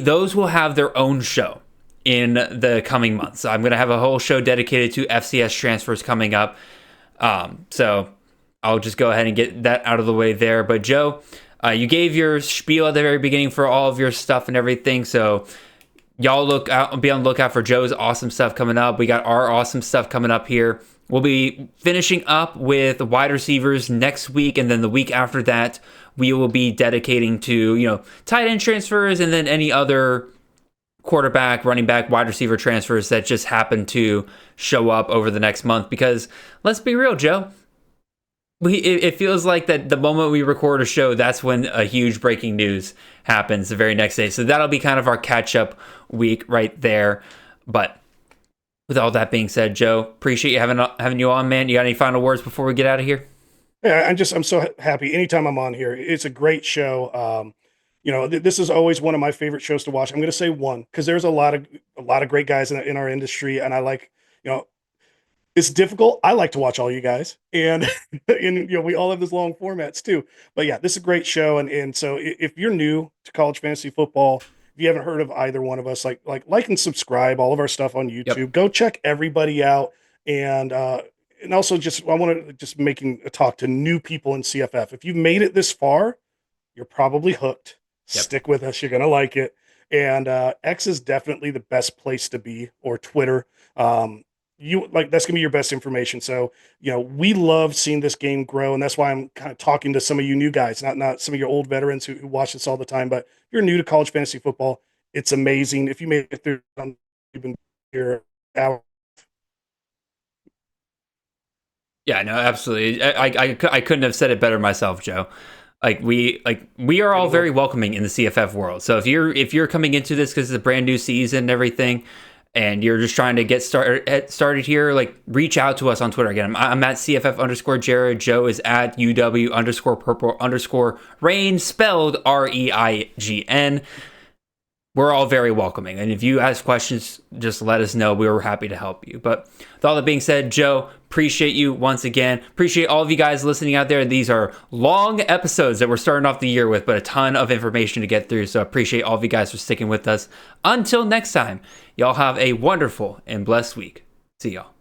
Those will have their own show in the coming months. I'm going to have a whole show dedicated to FCS transfers coming up. So I'll just go ahead and get that out of the way there. But Joe, you gave your spiel at the very beginning for all of your stuff and everything. So y'all be on the lookout for Joe's awesome stuff coming up. We got our awesome stuff coming up here. We'll be finishing up with wide receivers next week, and then the week after that, we will be dedicating to, tight end transfers and then any other quarterback, running back, wide receiver transfers that just happen to show up over the next month. Because let's be real, Joe, it feels like that the moment we record a show, that's when a huge breaking news happens the very next day. So that'll be kind of our catch-up week right there. But with all that being said, Joe, appreciate you having you on, man. You got any final words before we get out of here? Yeah, I'm so happy anytime I'm on here. It's a great show. This is always one of my favorite shows to watch. I'm going to say one because there's a lot of great guys in our industry, and I like, it's difficult. I like to watch all you guys, and we all have this long formats too. But yeah, this is a great show, and so if you're new to college fantasy football, if you haven't heard of either one of us, like and subscribe all of our stuff on YouTube. Yep. Go check everybody out, and also I want to just making a talk to new people in CFF. If you've made it this far, you're probably hooked. Yep. Stick with us; you're gonna like it. And X is definitely the best place to be, or Twitter. That's gonna be your best information. So, we love seeing this game grow, and that's why I'm kind of talking to some of you new guys, not some of your old veterans who watch this all the time. But if you're new to college fantasy football, it's amazing. If you made it through, you've been here out. Yeah, no, absolutely. I couldn't have said it better myself, Joe. We are all very welcoming in the CFF world. So if you're coming into this because it's a brand new season and everything, and you're just trying to get started here, like reach out to us on Twitter. Again, I'm at CFF_Jared. Joe is at UW_purple_rain, spelled REIGN. We're all very welcoming. And if you ask questions, just let us know. We were happy to help you. But with all that being said, Joe, appreciate you once again. Appreciate all of you guys listening out there. These are long episodes that we're starting off the year with, but a ton of information to get through. So I appreciate all of you guys for sticking with us. Until next time, y'all have a wonderful and blessed week. See y'all.